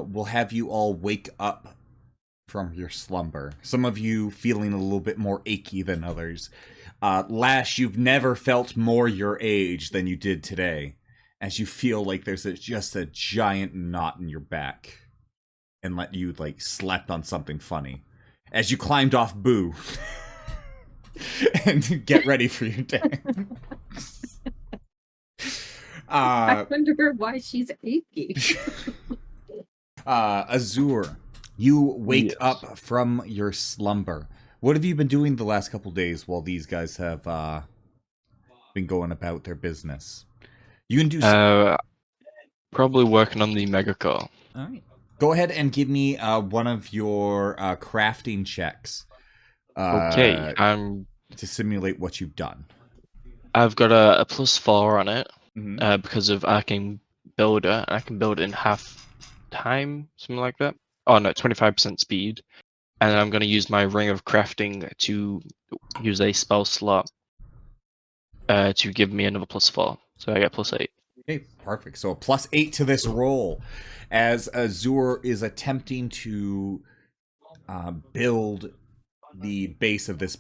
will have you all wake up from your slumber. Some of you feeling a little bit more achy than others. Lash, you've never felt more your age than you did today, as you feel like there's just a giant knot in your back, and let you like slept on something funny. As you climbed off Boo, and get ready for your day. I wonder why she's achy. Azur, you wake up from your slumber. What have you been doing the last couple days while these guys have been going about their business? You can do probably working on the mega car. All right. Go ahead and give me one of your crafting checks. Okay, to simulate what you've done. I've got a +4 on it Mm-hmm. because of Arcane Builder, and I can build it in half time, something like that. Oh no, 25% speed. And I'm going to use my Ring of Crafting to use a spell slot to give me another +4. So I get +8. Okay, perfect. So a +8 to this roll, as Azur is attempting to build the base of this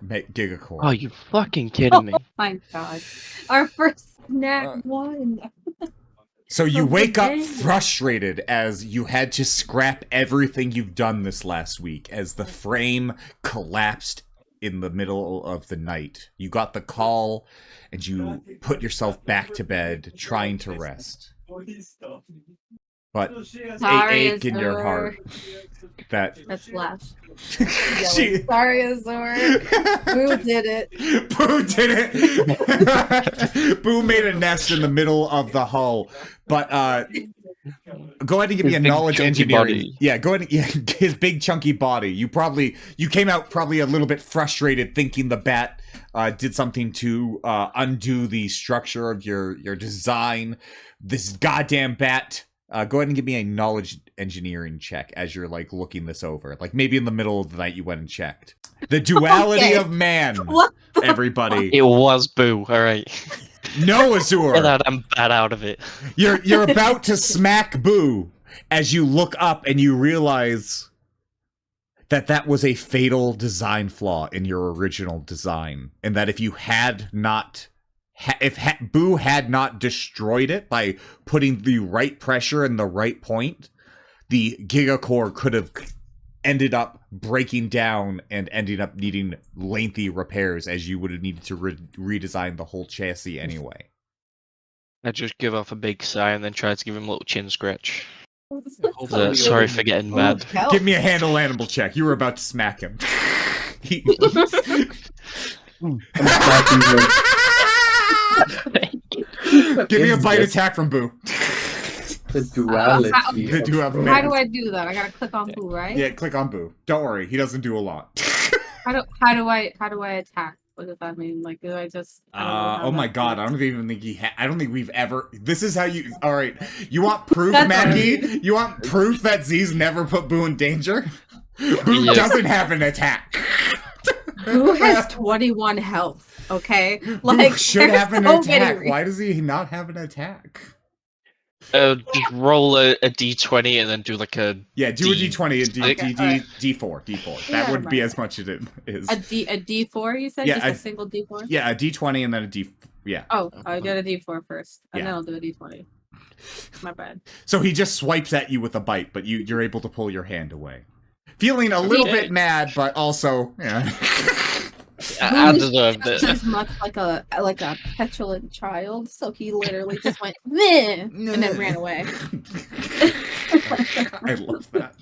gigacore. Oh, you fucking kidding me? Oh my god. Our first snack one. So you wake up frustrated as you had to scrap everything you've done this last week as the frame collapsed in the middle of the night. You got the call and you put yourself back to bed trying to rest. But Sorry, ache in your heart. That's Lash. Sorry, Azur. Boo did it. Boo did it. Boo made a nest in the middle of the hull. But go ahead and give me a knowledge engineering. Body. Yeah, go ahead. Yeah, his big chunky body. You came out probably a little bit frustrated, thinking the bat did something to undo the structure of your design. This goddamn bat. Go ahead and give me a knowledge engineering check as you're like looking this over. Like maybe in the middle of the night you went and checked. The duality of man, everybody. It was Boo, alright. No, Azur. Get that damn bat out of it. You're about to smack Boo as you look up and you realize that was a fatal design flaw in your original design. And that if you had not... If Boo had not destroyed it by putting the right pressure in the right point, the gigacore could have ended up breaking down and ended up needing lengthy repairs, as you would have needed to redesign the whole chassis anyway. I just give off a big sigh and then try to give him a little chin scratch. Hopefully Sorry for getting mad. Give me a handle animal check. You were about to smack him. Give me a bite attack from Boo. The duality. How do I do that? I gotta click on Boo, right? Yeah, click on Boo. Don't worry, he doesn't do a lot. How do I attack? What does that mean? Like, do I just? Oh my god, I don't even think I don't think we've ever. This is how you. All right, you want proof, Mackie? You want proof that Z's never put Boo in danger? Boo doesn't have an attack. Boo has 21 health. Okay, like Boo should have an attack. Why does he not have an attack? Just roll a d20 and then do like a... Yeah, do a d20 and d4. That wouldn't be as much as it is. A d4, you said? Yeah, just a single d4? Yeah, a d20 and then a d... Yeah. Oh, I get a d4 first, and then I'll do a d20. My bad. So he just swipes at you with a bite, but you're able to pull your hand away. Feeling a little bit mad, but also... Yeah. I deserve it. He's much like a petulant child, so he literally just went meh and then ran away. I love that.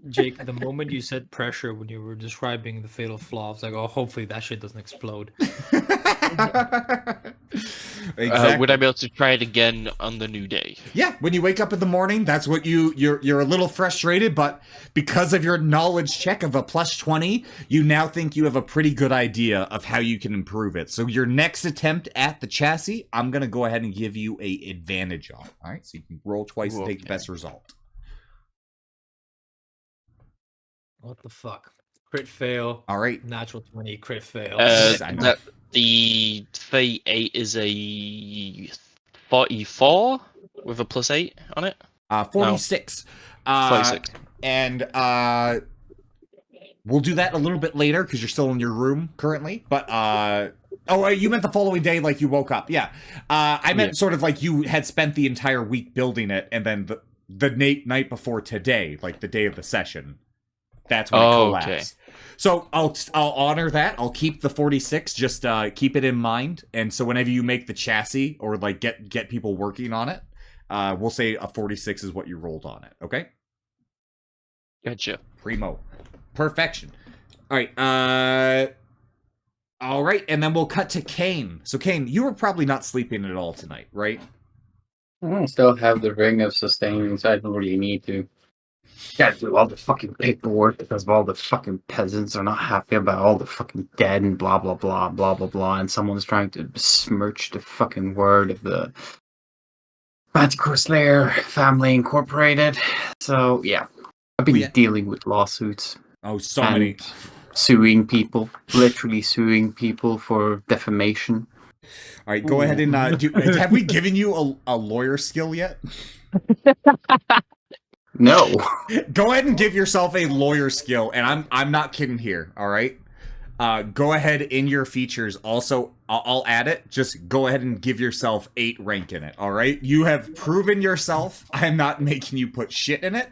Jake, the moment you said pressure when you were describing the fatal flaw, I was like, oh, hopefully that shit doesn't explode. Exactly. Would I be able to try it again on the new day? Yeah, when you wake up in the morning, that's what you're a little frustrated, but because of your knowledge check of a +20, you now think you have a pretty good idea of how you can improve it. So your next attempt at the chassis, I'm gonna go ahead and give you a advantage on. All right, so you can roll twice and take the best result. What the fuck? Crit fail. All right. Natural 20, crit fail. The 38 is a 44 with a +8 on it. 46. 46. And we'll do that a little bit later because you're still in your room currently. But oh, you meant the following day, like you woke up. Yeah. I meant sort of like you had spent the entire week building it, and then the night before today, like the day of the session, that's when it collapsed. Okay. So I'll honor that. I'll keep the 46. Just keep it in mind. And so whenever you make the chassis or like get people working on it, we'll say a 46 is what you rolled on it. Okay. Gotcha. Primo. Perfection. All right. All right. And then we'll cut to Kane. So Kane, you were probably not sleeping at all tonight, right? I still have the ring of sustaining, so I don't really need to. Gotta do all the fucking paperwork because all the fucking peasants are not happy about all the fucking dead and blah blah blah blah blah blah, and someone's trying to besmirch the fucking word of the Manticore Slayer family incorporated. So yeah, I've been dealing with lawsuits. Oh, so many. Suing people, literally suing people for defamation. All right, go ahead and have we given you a lawyer skill yet? No. Go ahead and give yourself a lawyer skill, and I'm not kidding here. All right, go ahead in your features. Also, I'll add it. Just go ahead and give yourself 8 rank in it. All right, you have proven yourself. I'm not making you put shit in it.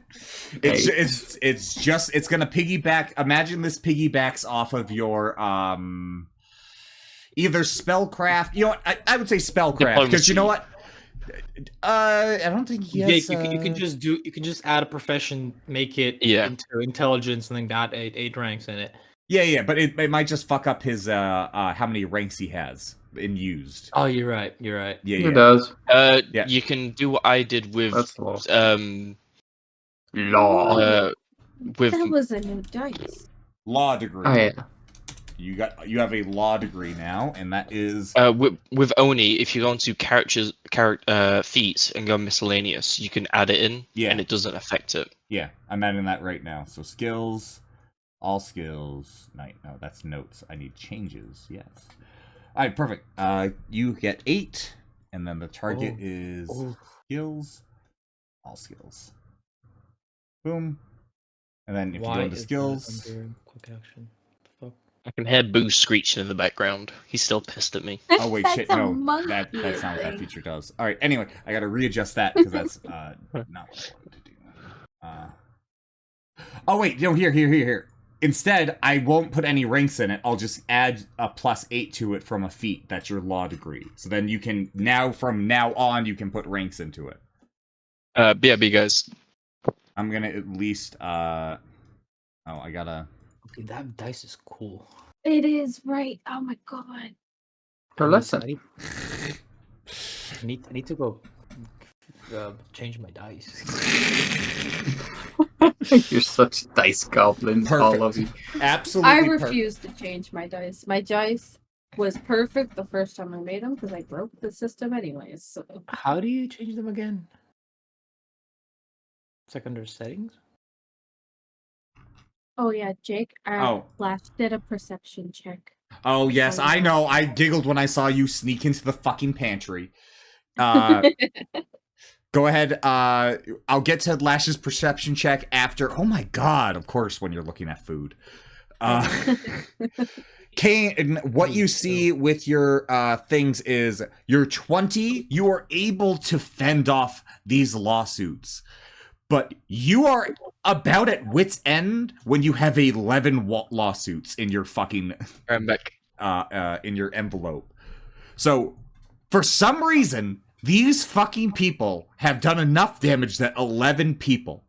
It's gonna piggyback. Imagine this piggybacks off of your either spellcraft. You know what? I would say spellcraft because you know what. I don't think he has. Yeah, you can just add a profession, make it into intelligence, and then got 8 ranks in it. Yeah, but it might just fuck up his how many ranks he has in used. Oh, you're right. Yeah, It does. You can do what I did with law. with That was a new dice. Law degree. Oh yeah. You have a law degree now, and that is with Oni. If you go into character feats and go miscellaneous, you can add it in, and it doesn't affect it. Yeah, I'm adding that right now. So skills, all skills. No, that's notes. I need changes. Yes. All right, perfect. You get 8, and then the target is skills, all skills. Boom. And then if you go into skills, quick action. I can hear Boo screeching in the background. He's still pissed at me. Oh wait, shit! No, that's not what that feature does. All right. Anyway, I got to readjust that because that's not what I wanted to do. Oh wait, here. Instead, I won't put any ranks in it. I'll just add a +8 to it from a feat. That's your law degree. So then you can from now on you can put ranks into it. BRB guys. I'm gonna at least. I gotta. Okay, that dice is cool. It is right. Oh my god. Listen. I need to go change my dice. You're such dice goblins, all of you. Absolutely. I refuse to change my dice. My dice was perfect the first time I made them because I broke the system anyways. So. How do you change them again? It's like under settings. Oh yeah, Jake. Flash did a perception check. Oh yes, I know. I giggled when I saw you sneak into the fucking pantry. Go ahead. I'll get to Lash's perception check after. Oh my god! Of course, when you're looking at food. Kane, what you see with your things is you're 20. You are able to fend off these lawsuits. But you are about at wit's end when you have 11 lawsuits in your fucking in your envelope. So, for some reason, these fucking people have done enough damage that 11 people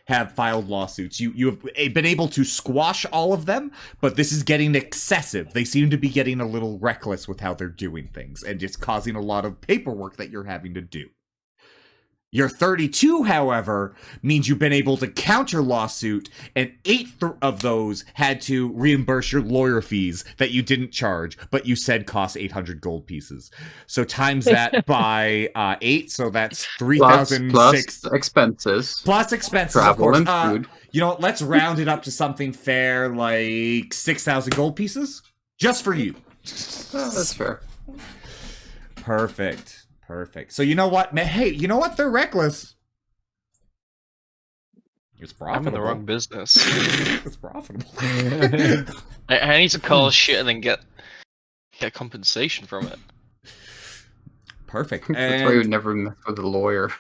have filed lawsuits. You have been able to squash all of them, but this is getting excessive. They seem to be getting a little reckless with how they're doing things, and just causing a lot of paperwork that you're having to do. Your 32, however, means you've been able to counter lawsuit, and 8 of those had to reimburse your lawyer fees that you didn't charge, but you said cost 800 gold pieces. So times that by 8, so that's 3,006 plus expenses. Plus expenses, travel, of course. and food. You know what? Let's round it up to something fair, like 6,000 gold pieces, just for you. That's fair. Perfect. So you know what? Hey, you know what? They're reckless. It's I'm profitable. in the wrong business. It's profitable. I need to call shit and then get compensation from it. Perfect. That's why you And never mess with a lawyer.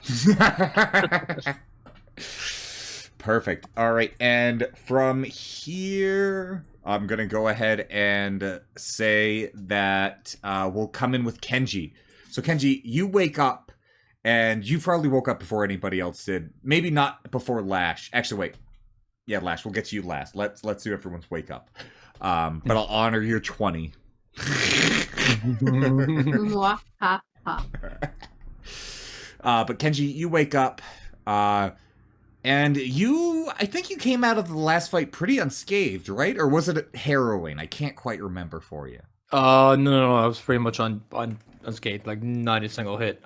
perfect. All right, and from here, I'm gonna go ahead and say that we'll come in with Kenji. So Kenji, you wake up, and you probably woke up before anybody else did. Maybe not before Lash. Actually, wait. Yeah, Lash. We'll get to you last. Let's do everyone's wake up. But I'll honor your 20. Mwah, ha, ha. But Kenji, you wake up, and I think you came out of the last fight pretty unscathed, right? Or was it harrowing? I can't quite remember for you. No, I was pretty much unscathed, like not a single hit.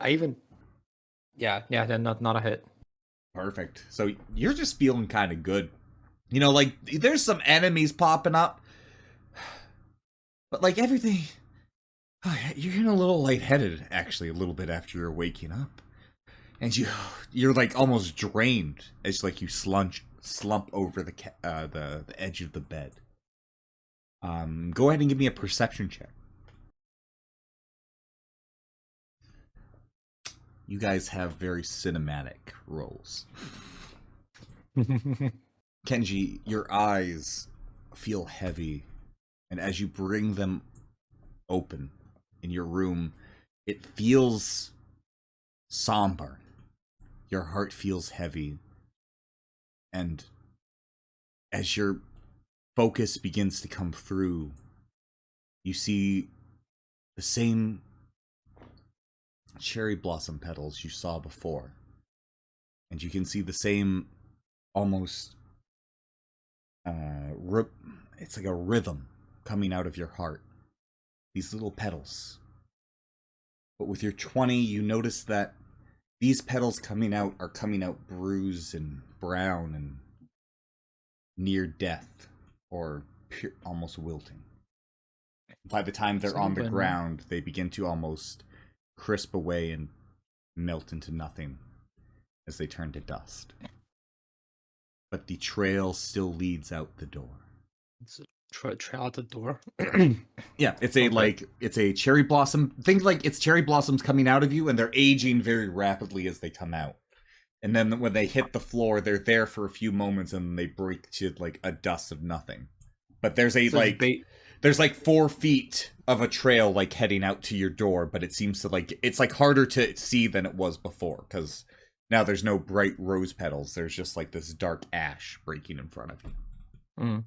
Yeah, not a hit. Perfect. So you're just feeling kind of good. You know, like, there's some enemies popping up, but like everything, you're getting a little lightheaded, actually, a little bit after you're waking up. And you're like almost drained as like you slump over the edge of the bed. Go ahead and give me a perception check. You guys have very cinematic rolls. Kenji, your eyes feel heavy, and as you bring them open in your room, it feels somber. Your heart feels heavy, and as your focus begins to come through, you see the same cherry blossom petals you saw before. And you can see the same almost it's like a rhythm coming out of your heart. These little petals. But with your 20, you notice that these petals are coming out bruised and brown and near death, or almost wilting. By the time they're on the ground, they begin to almost crisp away and melt into nothing as they turn to dust. But the trail still leads out the door. It's a trail out the door. Yeah, it's a cherry blossom. Think like it's cherry blossoms coming out of you, and they're aging very rapidly as they come out. And then when they hit the floor, they're there for a few moments, and they break to like a dust of nothing. But there's there's like 4 feet of a trail like heading out to your door, but it seems to it's like harder to see than it was before, because now there's no bright rose petals. There's just like this dark ash breaking in front of you. Mm.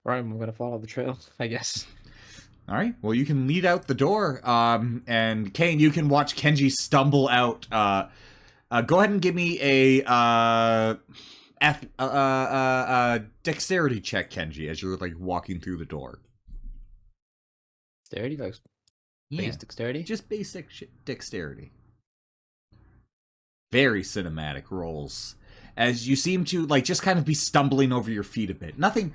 Right, I'm gonna follow the trail, I guess. All right. Well, you can lead out the door, and Kane, you can watch Kenji stumble out. Go ahead and give me a dexterity check, Kenji, as you're like walking through the door. Dexterity, like base dexterity, just basic dexterity. Very cinematic rolls, as you seem to like just kind of be stumbling over your feet a bit. Nothing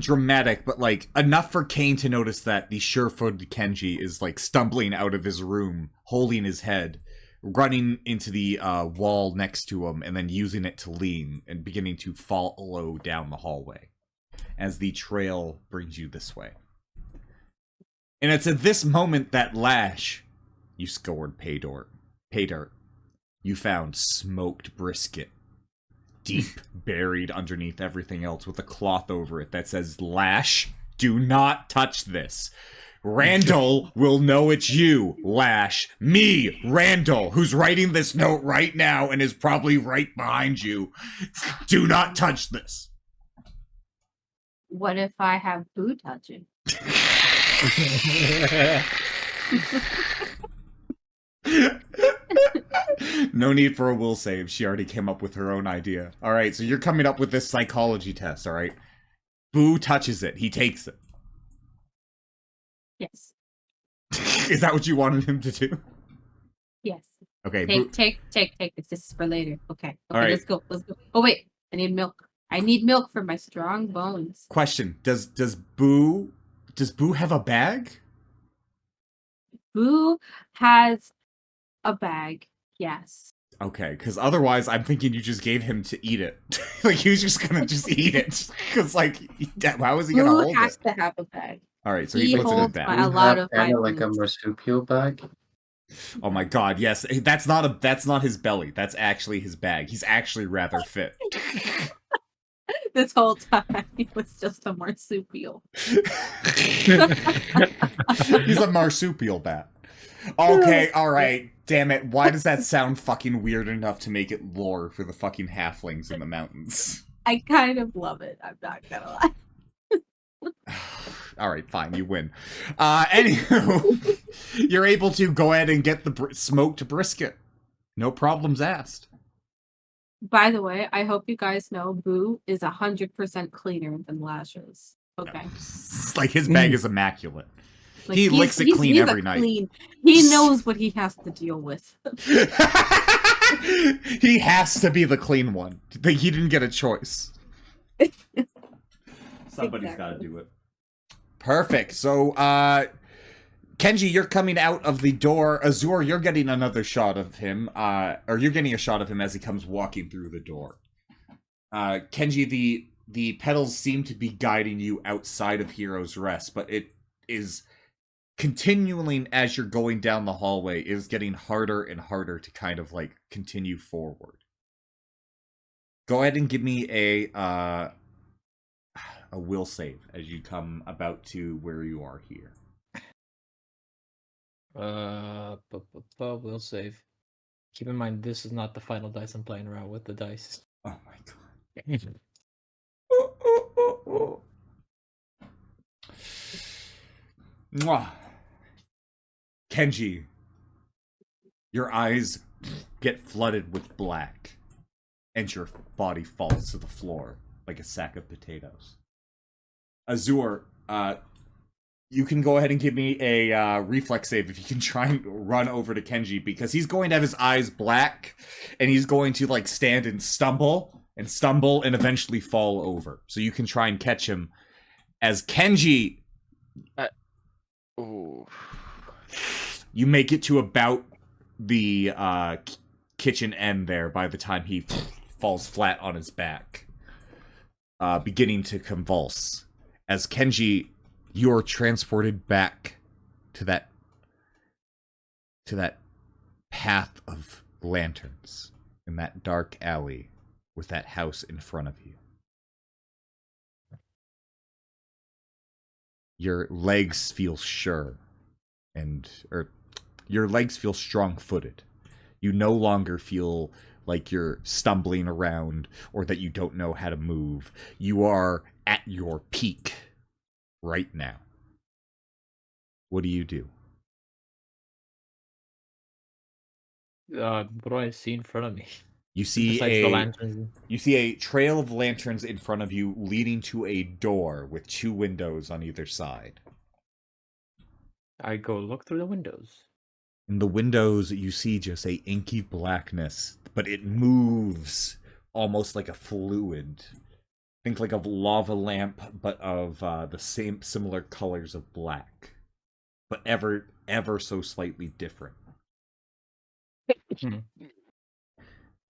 dramatic, but like enough for Kane to notice that the sure-footed Kenji is like stumbling out of his room, holding his head, running into the wall next to him, and then using it to lean and beginning to follow down the hallway as the trail brings you this way. And it's at this moment that Lash, you scored pay dirt. You found smoked brisket, deep buried underneath everything else, with a cloth over it that says, "Lash, do not touch this. Randall will know it's you, Lash. Me, Randall, who's writing this note right now and is probably right behind you. Do not touch this." What if I have Boo touching? No need for a will save. She already came up with her own idea. All right, so you're coming up with this psychology test, all right? Boo touches it. He takes it. Yes. Is that what you wanted him to do? Yes. Okay. Take this. This is for later. Okay. All right. Let's go. Oh wait, I need milk. I need milk for my strong bones. Question: Does Boo have a bag? Boo has a bag. Yes. Okay, because otherwise I'm thinking you just gave him to eat it. Like, he was just gonna just eat it. Because, like, how is he gonna Boo hold has it? to have a bag. Alright, so He he puts it in holds back. a lot of kind of like a vitamins. marsupial bag. Oh my god, yes. That's not his belly. That's actually his bag. He's actually rather fit. This whole time, he was just a marsupial. He's a marsupial bat. Okay, alright. Damn it. Why does that sound fucking weird enough to make it lore for the fucking halflings in the mountains? I kind of love it. I'm not gonna lie. Alright, fine. You win. Anywho, you're able to go ahead and get the smoked brisket. No problems asked. By the way, I hope you guys know Boo is 100% cleaner than Lashes. Okay. Like, his bag is immaculate. Like, He licks it clean he's every a night. Clean. He knows what he has to deal with. He has to be the clean one. Like, he didn't get a choice. Somebody's got to do it. Perfect. So, Kenji, you're coming out of the door. Azur, you're getting another shot of him. Or you're getting a shot of him as he comes walking through the door. Kenji, the pedals seem to be guiding you outside of Hero's Rest, but it is continuing as you're going down the hallway. It is getting harder and harder to kind of, like, continue forward. Go ahead and give me a will save as you come about to where you are here. Will save. Keep in mind, this is not the final dice I'm playing around with the dice. Oh my god. Mwah. Kenji, your eyes get flooded with black, and your body falls to the floor like a sack of potatoes. Azur, you can go ahead and give me a reflex save if you can try and run over to Kenji, because he's going to have his eyes black, and he's going to, like, stand and stumble, and eventually fall over. So you can try and catch him as Kenji... Ooh. You make it to about the kitchen end there by the time he falls flat on his back, beginning to convulse. As Kenji, you're transported back to that path of lanterns in that dark alley with that house in front of you. Your legs feel sure, or your legs feel strong-footed. You no longer feel like you're stumbling around or that you don't know how to move. You are at your peak right now. What do you do? What do I see in front of me? You see Besides the lanterns. You see a trail of lanterns in front of you leading to a door with 2 windows on either side. I go look through the windows. In the windows, you see just a inky blackness, but it moves almost like a fluid. Think like a lava lamp, but of the similar colors of black, but ever so slightly different.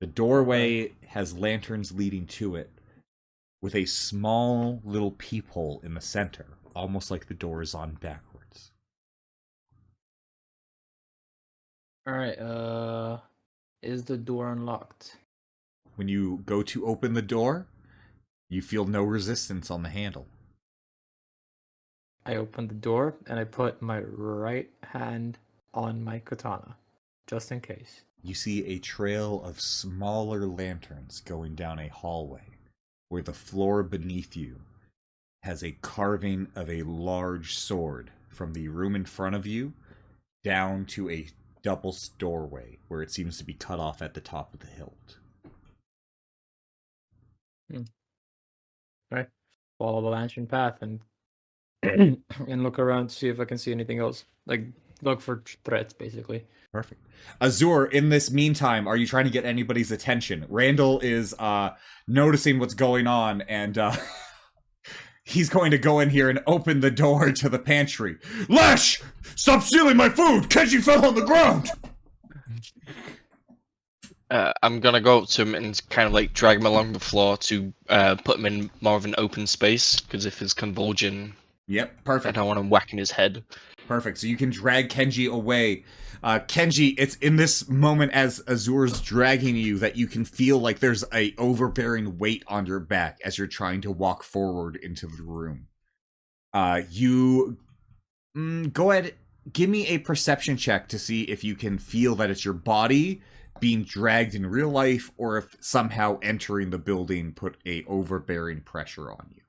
The doorway has lanterns leading to it, with a small little peephole in the center, almost like the door is on backwards. Alright, is the door unlocked? When you go to open the door, you feel no resistance on the handle. I open the door and I put my right hand on my katana, just in case. You see a trail of smaller lanterns going down a hallway, where the floor beneath you has a carving of a large sword from the room in front of you down to a double doorway where it seems to be cut off at the top of the hilt. Right. Follow the lantern path and and look around to see if I can see anything else. Like, look for threats, basically. Perfect. Azur, in this meantime, are you trying to get anybody's attention? Randall is noticing what's going on, and he's going to go in here and open the door to the pantry. Lash! Stop stealing my food! Kenji fell on the ground! I'm gonna go up to him and kind of like drag him along the floor to put him in more of an open space, because if he's convulging, Yep, I perfect. don't want him whacking his head. Perfect. So you can drag Kenji away. Kenji, it's in this moment as Azur's dragging you that you can feel like there's a overbearing weight on your back as you're trying to walk forward into the room. You go ahead, give me a perception check to see if you can feel that it's your body being dragged in real life, or if somehow entering the building put a overbearing pressure on you.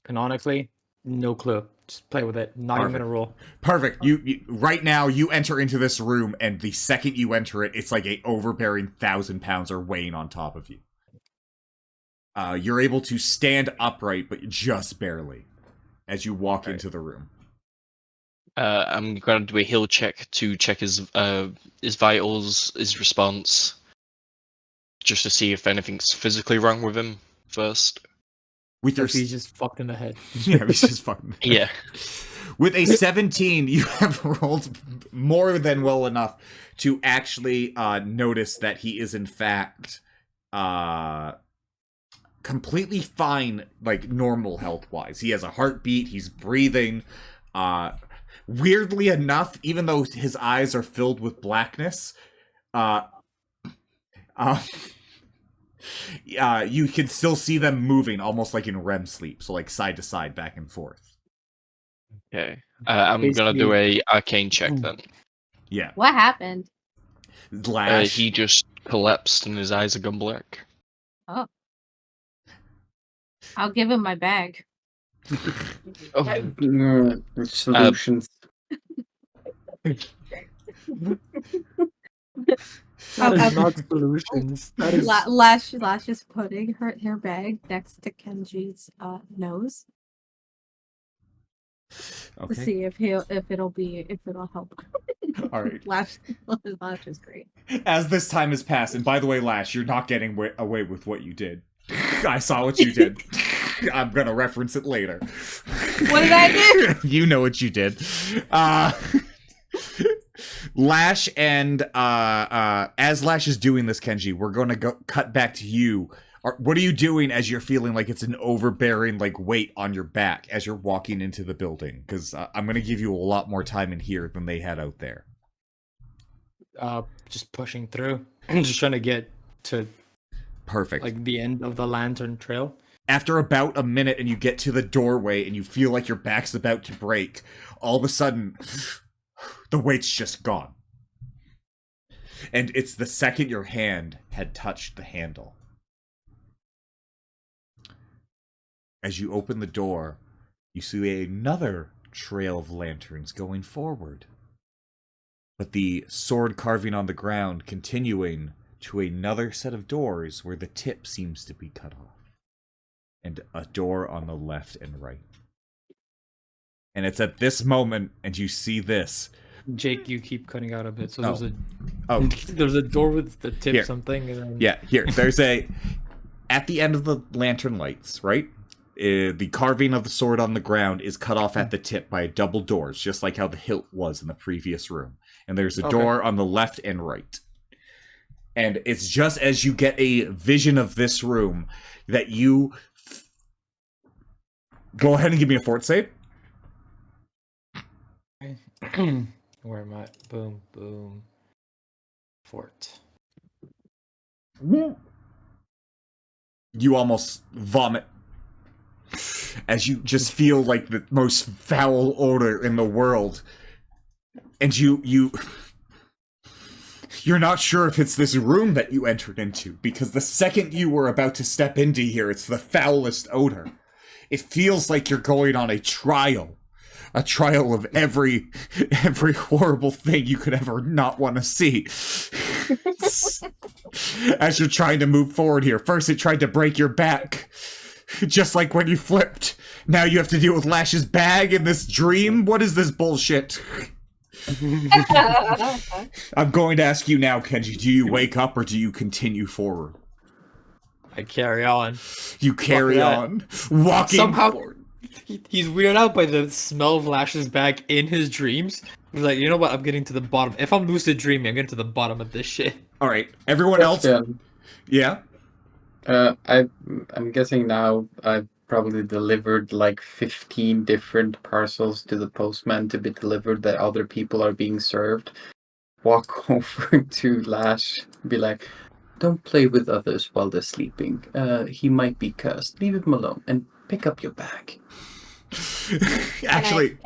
Canonically, no clue. Just play with it. Not even Perfect. gonna roll. Perfect. You right now you enter into this room, and the second you enter it, it's like a overbearing 1,000 pounds are weighing on top of you. You're able to stand upright, but just barely, as you walk into the room. I'm gonna do a heal check to check his vitals, his response, just to see if anything's physically wrong with him first. With your If he's just fucked in the head. yeah, he's just fucking Yeah. With a 17, you have rolled more than well enough to actually notice that he is in fact completely fine, like normal health-wise. He has a heartbeat, he's breathing. Weirdly enough, even though his eyes are filled with blackness, you can still see them moving, almost like in REM sleep, so like side to side, back and forth. Okay. I'm gonna do a arcane check then. Yeah. What happened? Lash. He just collapsed and his eyes are gone black. Oh. I'll give him my bag. Oh, Solutions. That is not solutions. That is Lash is putting her bag next to Kenji's nose to see if it'll help. All right. Lash is great. As this time has passed, and by the way, Lash, you're not getting away with what you did. I saw what you did. I'm gonna reference it later. What did I do? You know what you did. Lash and as Lash is doing this, Kenji, we're gonna cut back to you. What are you doing as you're feeling like it's an overbearing like weight on your back as you're walking into the building? Because I'm gonna give you a lot more time in here than they had out there. just pushing through. Just trying to get to Perfect. like the end of the lantern trail. After about a minute and you get to the doorway and you feel like your back's about to break, all of a sudden, the weight's just gone. And it's the second your hand had touched the handle. As you open the door, you see another trail of lanterns going forward. But the sword carving on the ground continuing to another set of doors where the tip seems to be cut off. And a door on the left and right. And it's at this moment, and you see this. Jake, you keep cutting out a bit. So Oh. there's a door with the tip Here. something. And then... Yeah, here. There's at the end of the lantern lights, right? The carving of the sword on the ground is cut off at the tip by double doors, just like how the hilt was in the previous room. And there's a door on the left and right. And it's just as you get a vision of this room that you... Go ahead and give me a fort save. Where am I? Boom, boom. Fort. You almost vomit as you just feel like the most foul odor in the world. And you're not sure if it's this room that you entered into, because the second you were about to step into here, it's the foulest odor. It feels like you're going on a trial of every horrible thing you could ever not want to see. As you're trying to move forward here. First it tried to break your back, just like when you flipped. Now you have to deal with Lash's bag in this dream? What is this bullshit? I'm going to ask you now, Kenji, do you wake up or do you continue forward? I carry on. You carry on, walking Somehow, forward. He's weirded out by the smell of Lash's bag in his dreams. He's like, you know what? I'm getting to the bottom. If I'm lucid dreaming, I'm getting to the bottom of this shit. All right, everyone else. Yeah. I'm guessing now I've probably delivered like 15 different parcels to the postman to be delivered that other people are being served. Walk over to Lash, be like, don't play with others while they're sleeping. He might be cursed. Leave him alone and pick up your bag. Actually,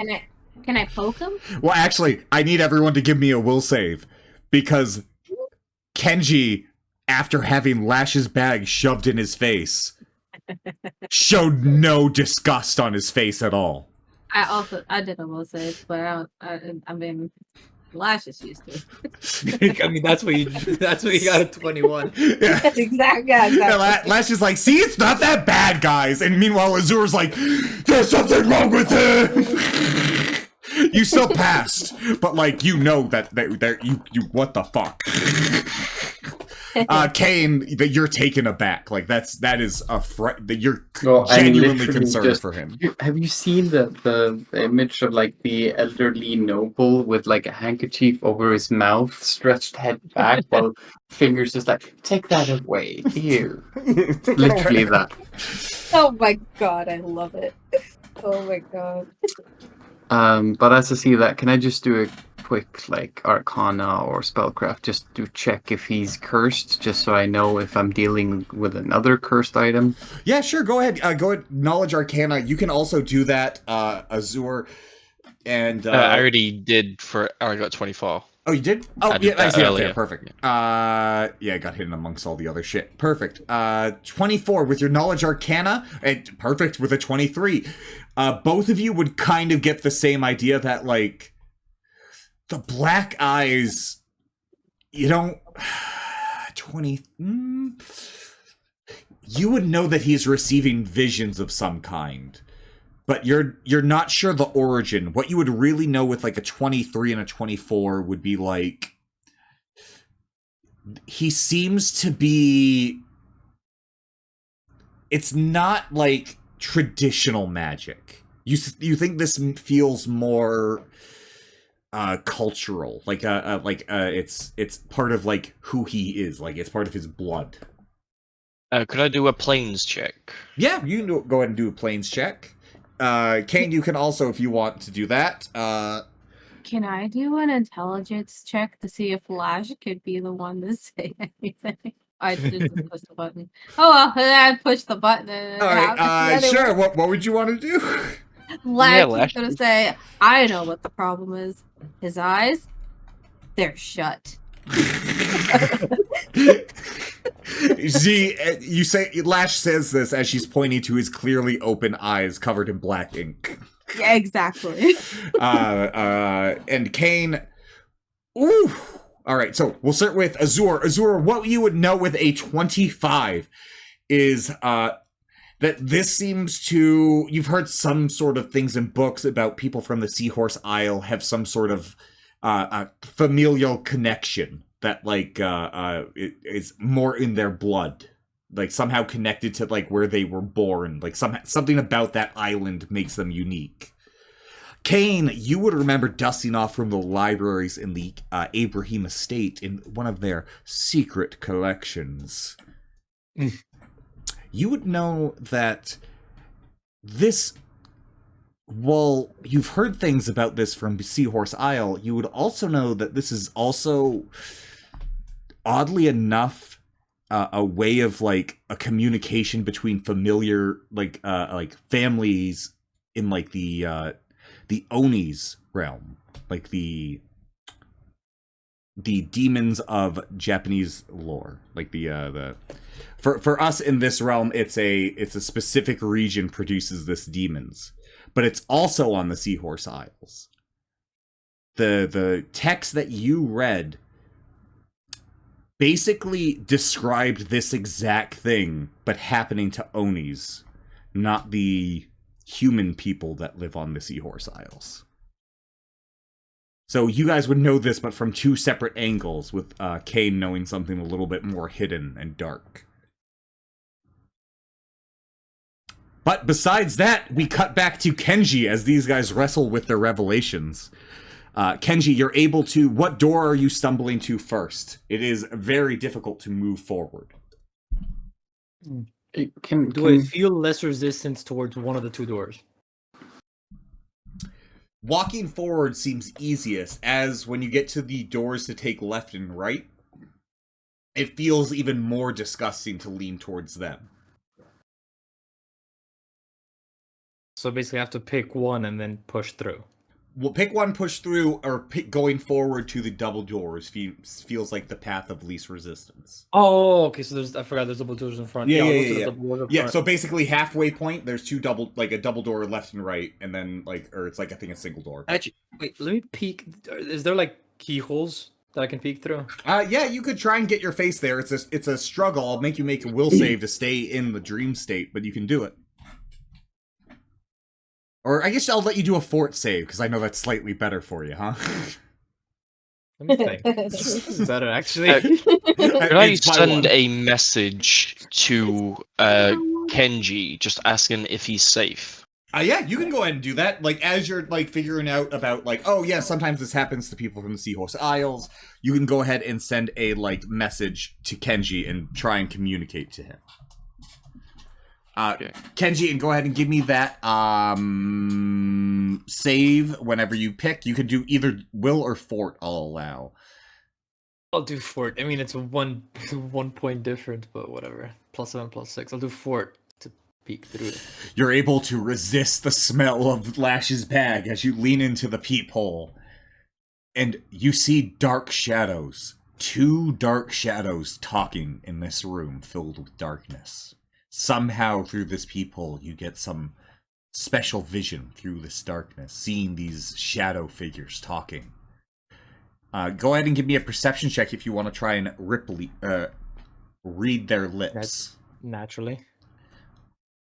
can I poke him? well, actually, I need everyone to give me a will save because Kenji, after having Lash's bag shoved in his face, showed no disgust on his face at all. I did a will save, but I mean, Lash is used to it. I mean, that's what you got at 21. Yeah. Exactly. Lash is like, see, it's not that bad, guys. And meanwhile, Azur's like, there's something wrong with him. You still passed, but like, you know that you what the fuck. Kane, that you're taken aback. Like that is a that you're genuinely concerned for him. Have you seen the image of like the elderly noble with like a handkerchief over his mouth, stretched head back, while fingers just like, take that away, here. Literally that. Oh my god, I love it. Oh my god. But as I see that, can I just do a quick like Arcana or Spellcraft just to check if he's cursed, just so I know if I'm dealing with another cursed item? Yeah, sure. Go ahead. Go ahead. Knowledge Arcana. You can also do that, Azur. And I already did I got 24. Oh, you did? Oh, I did I see. earlier. Okay, perfect. Yeah, I got hidden amongst all the other shit. Perfect. 24 with your Knowledge Arcana, and perfect with a 23. Both of you would kind of get the same idea that, like, the black eyes, you don't... 20... You would know that he's receiving visions of some kind. But you're not sure the origin. What you would really know with like a 23 and a 24 would be like, he seems to be, it's not like traditional magic. You think this feels more cultural, like it's part of like who he is, like it's part of his blood. Could I do a planes check? Yeah, you can go ahead and do a planes check. Kane, you can also, if you want to do that. Can I do an intelligence check to see if Lash could be the one to say anything? I just pushed the button. Oh well, I pushed the button. And All right, sure. What would you want to do? Lash is gonna say, I know what the problem is. His eyes, they're shut. You say Lash says this as she's pointing to his clearly open eyes covered in black ink. Yeah, exactly. And Kane. Ooh. All right, so we'll start with Azur. Azur, what you would know with a 25 is that this seems to, you've heard some sort of things in books about people from the Seahorse Isle have some sort of familial connection that like it is more in their blood, like somehow connected to like where they were born, like something about that island makes them unique. Kane, you would remember dusting off from the libraries in the Abraham estate in one of their secret collections. You would know that this, well, you've heard things about this from Seahorse Isle. You would also know that this is also, oddly enough, a way of like a communication between familiar like families in like the Oni's realm, like the demons of Japanese lore, like the for us in this realm, it's a specific region produces this demons, but it's also on the Seahorse Isles. The text that you read basically described this exact thing, but happening to Onis, not the human people that live on the Seahorse Isles. So you guys would know this, but from two separate angles, with Kane knowing something a little bit more hidden and dark. But besides that, we cut back to Kenji as these guys wrestle with their revelations. Kenji, you're able to... What door are you stumbling to first? It is very difficult to move forward. Do I feel less resistance towards one of the two doors? Walking forward seems easiest, as when you get to the doors to take left and right, it feels even more disgusting to lean towards them. So basically I have to pick one and then push through. Well, pick one, push through, or pick going forward to the double doors feels like the path of least resistance. Oh, okay. So I forgot there's double doors in front. Yeah. So basically, halfway point, there's a double door left and right, and then it's like I think a single door. Actually, wait. Let me peek. Is there like keyholes that I can peek through? Yeah, you could try and get your face there. It's a struggle. I'll make you make a will save to stay in the dream state, but you can do it. Or I guess I'll let you do a fort save, because I know that's slightly better for you, huh? Let me think. This is better, actually. Can I send a message to Kenji, just asking if he's safe? Yeah, you can go ahead and do that. Like, as you're, figuring out about, oh, yeah, sometimes this happens to people from the Seahorse Isles, you can go ahead and send a, message to Kenji and try and communicate to him. Okay. Kenji, and go ahead and give me that save whenever you pick. You can do either will or fort, I'll allow. I'll do fort. I mean, it's a 1 point difference, but whatever. +7, +6. I'll do fort to peek through it. You're able to resist the smell of Lash's bag as you lean into the peephole. And you see dark shadows. 2 dark shadows talking in this room filled with darkness. Somehow, through this peephole, you get some special vision through this darkness, seeing these shadow figures talking. Go ahead and give me a perception check if you want to try and read their lips. That's naturally.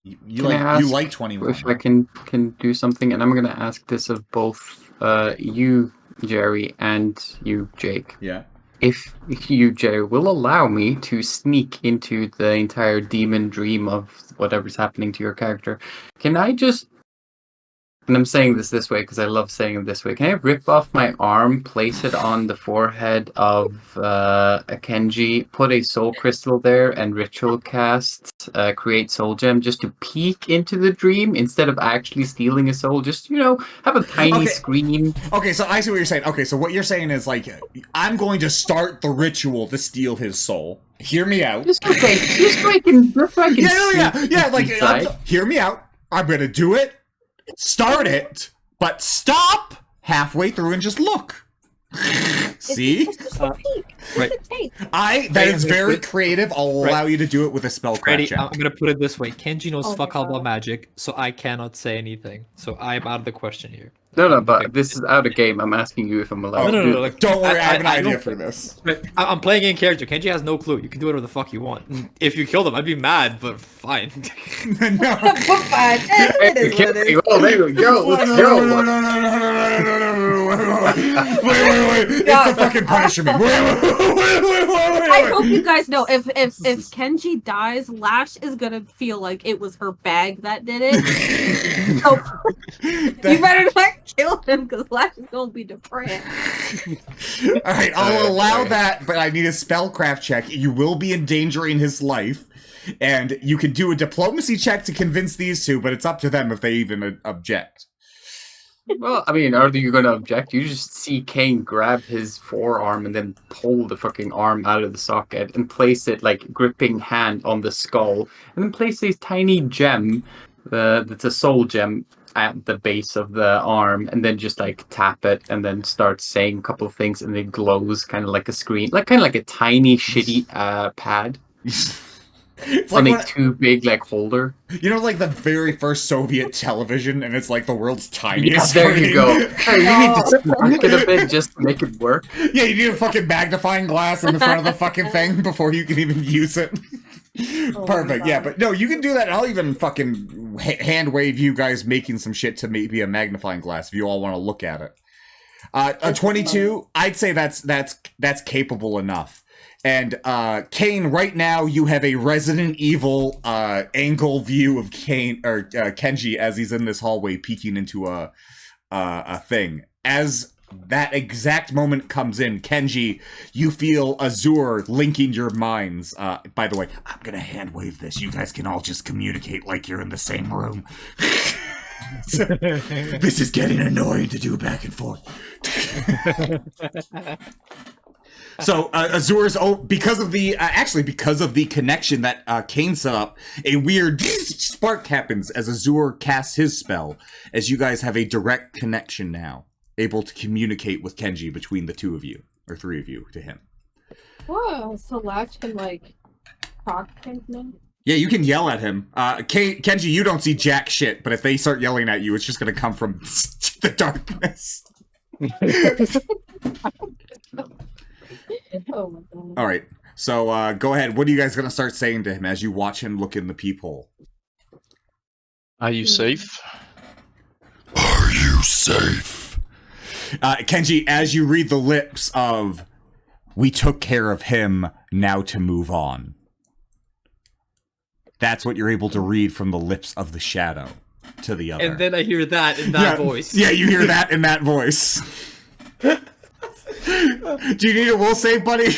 You like 21. If I can do something, and I'm going to ask this of both you, Jerry, and you, Jake. Yeah. If you, Jerry, will allow me to sneak into the entire demon dream of whatever's happening to your character, can I just, and I'm saying this way because I love saying it this way, can I rip off my arm, place it on the forehead of a Kenji, put a soul crystal there, and ritual cast, create soul gem, just to peek into the dream instead of actually stealing a soul, just, have a tiny screen. Okay, so I see what you're saying. Okay, so what you're saying is, I'm going to start the ritual to steal his soul. Hear me out. Just so I can hear me out. I'm going to do it. Start it, but stop halfway through and just look. See? Right. That is very creative. I'll allow you to do it with a spellcraft check. I'm gonna put it this way: Kenji knows fuck all about magic, so I cannot say anything. So I'm out of the question here. No, but this is out of game. I'm asking you if I'm allowed. No. Don't worry, I have an idea for this. I'm playing in character. Kenji has no clue. You can do whatever the fuck you want. If you kill them, I'd be mad, but fine. No. Fine. It is what it is. Oh, there we go. Let's go. Wait. It's the fucking punishment. Wait. I hope you guys know if Kenji dies, Lash is gonna feel like it was her bag that did it. So you better not kill him because Lash is gonna be depressed. Alright, I'll allow that, but I need a spellcraft check. You will be endangering his life. And you can do a diplomacy check to convince these two, but it's up to them if they even object. Well, I mean, are you going to object? You just see Kane grab his forearm and then pull the fucking arm out of the socket and place it, gripping hand on the skull. And then place this tiny gem, that's a soul gem, at the base of the arm. And then just, tap it and then start saying a couple of things. And it glows kind of like a screen. Kind of like a tiny, shitty pad. It's on a too big holder. You know, the very first Soviet television, and it's the world's tiniest. Yeah, there you go. Hey, you need to smack it a bit just to make it work. Yeah, you need a fucking magnifying glass in the front of the fucking thing before you can even use it. Perfect. Yeah, but no, you can do that. I'll even fucking hand wave you guys making some shit to maybe a magnifying glass if you all want to look at it. A 22, I'd say that's capable enough. And Kane, right now you have a Resident Evil angle view of Kenji as he's in this hallway peeking into a thing. As that exact moment comes in, Kenji, you feel Azure linking your minds. By the way, I'm gonna hand wave this. You guys can all just communicate like you're in the same room. This is getting annoying to do back and forth. So Azure's because of the connection that Kane set up, a weird spark happens as Azure casts his spell. As you guys have a direct connection now, able to communicate with Kenji between the two of you or three of you to him. Whoa! So Latch can like talk to him now? Yeah, you can yell at him. Kenji, you don't see jack shit, but if they start yelling at you, it's just gonna come from the darkness. Oh my god. All right, so go ahead. What are you guys gonna start saying to him as you watch him look in the peephole? Are you safe? Are you safe? Kenji, as you read the lips of, "We took care of him, now to move on." That's what you're able to read from the lips of the shadow to the other. And then I hear that in that voice. Yeah, you hear that in that voice. Do you need a will save, buddy?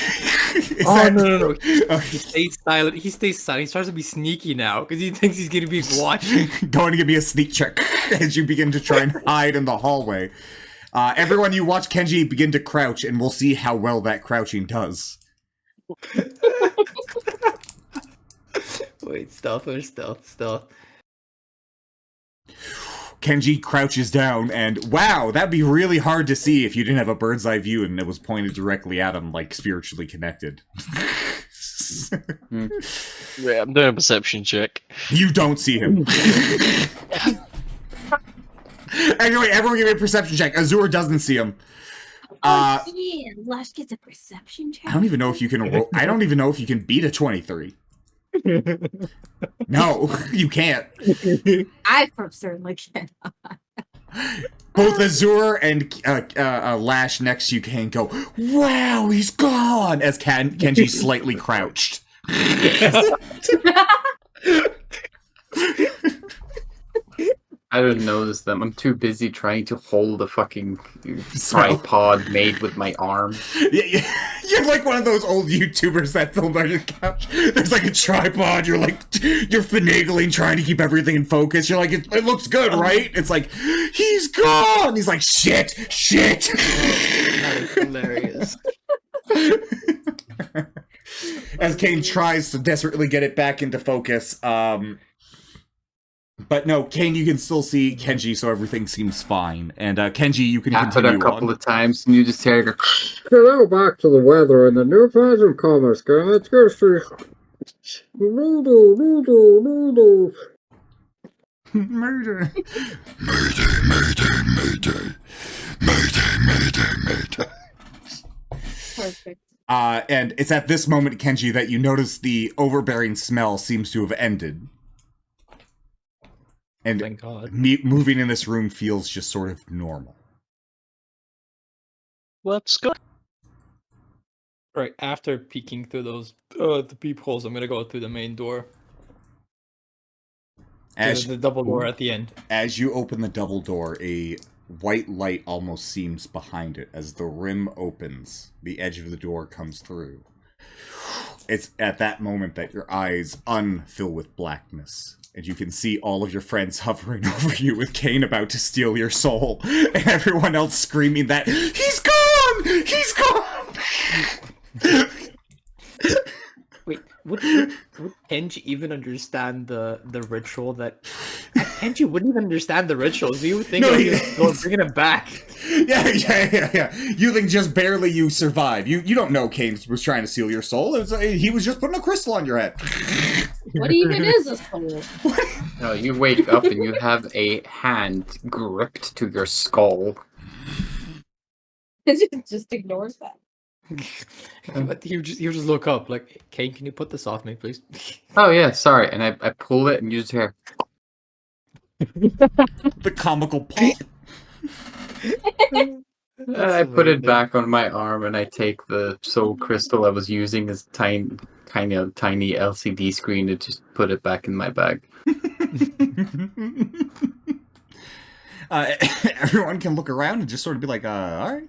No. He stays silent. He stays silent. He starts to be sneaky now because he thinks he's going to be watched. Going to give me a sneak check as you begin to try and hide in the hallway. Everyone, you watch Kenji begin to crouch, and we'll see how well that crouching does. Wait, stealth or stealth? Kenji crouches down, and wow, that'd be really hard to see if you didn't have a bird's eye view and it was pointed directly at him, like spiritually connected. Yeah, I'm doing a perception check. You don't see him. Anyway, everyone give me a perception check. Azure doesn't see him. Yeah, Lash gets a perception check. I don't even know if you can roll. I don't even know if you can beat a 23. No, you can't. I for certainly cannot. Both Azure and Lash next to you can go, "Wow, he's gone!" as Kenji slightly crouched. I didn't notice them. I'm too busy trying to hold a fucking tripod made with my arm. Yeah, you're like one of those old YouTubers that film on your couch. There's like a tripod. You're finagling, trying to keep everything in focus. You're like, it looks good, right? It's like, he's gone. He's like, shit. That is hilarious. As Kane tries to desperately get it back into focus, but no, Kane, you can still see Kenji, so everything seems fine. And Kenji, you can Happened continue a couple on. of times, and you just hear the Go back to the weather and the new fashion comics, guys. Go see. Noodle. Murder. Mayday. Perfect. And it's at this moment, Kenji, that you notice the overbearing smell seems to have ended. And Thank God. moving in this room feels just sort of normal. Let's go. Right, after peeking through those the peepholes, I'm gonna go through the main door. The double door at the end. As you open the double door, a white light almost seems behind it. As the rim opens, the edge of the door comes through. It's at that moment that your eyes unfill with blackness. And you can see all of your friends hovering over you with Kane about to steal your soul. And everyone else screaming that, "He's gone! He's gone!" Wait, would Kenji even understand the ritual that... Kenji wouldn't even understand the rituals. You would think he was going bringing it back. Yeah. You think just barely you survive. You don't know Kane was trying to steal your soul. He was just putting a crystal on your head. What even is a soul? No, you wake up and you have a hand gripped to your skull. It just ignores that. But he would just look up like, Kane, can you put this off me, please? Oh yeah, sorry. And I pull it and you just hear. The comical pop. I put it back on my arm and I take the soul crystal I was using as tiny LCD screen and just put it back in my bag. Everyone can look around and just sort of be like, all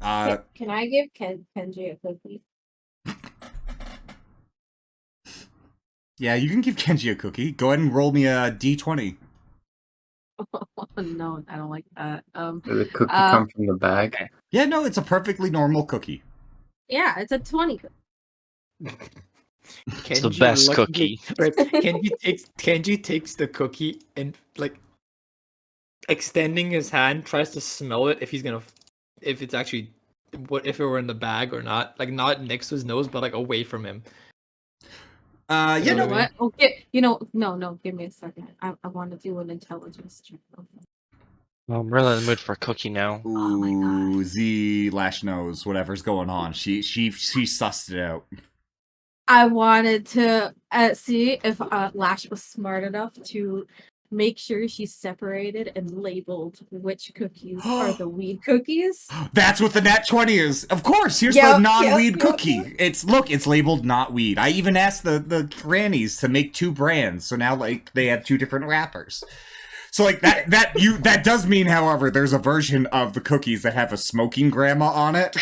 right. Can I give Kenji a cookie? Yeah, you can give Kenji a cookie. Go ahead and roll me a d20. No, I don't like that. Did the cookie come from the bag? Yeah, no, it's a perfectly normal cookie. Yeah, it's a 20. It's the best cookie. Right. Kenji takes the cookie and like extending his hand tries to smell it if it's actually if it were in the bag or not, like not next to his nose but like away from him. You know what? Okay, no, give me a second. I want to do an intelligence check. Well, I'm really in the mood for a cookie now. Ooh, Oh my god. Z Lash knows whatever's going on. She sussed it out. I wanted to see if Lash was smart enough to make sure she separated and labeled which cookies are the weed cookies. That's what the nat 20 is. Of course, here's the non-weed cookie. It's labeled not weed. I even asked the grannies to make 2 brands, so now like they have 2 different wrappers. So like that does mean, however, there's a version of the cookies that have a smoking grandma on it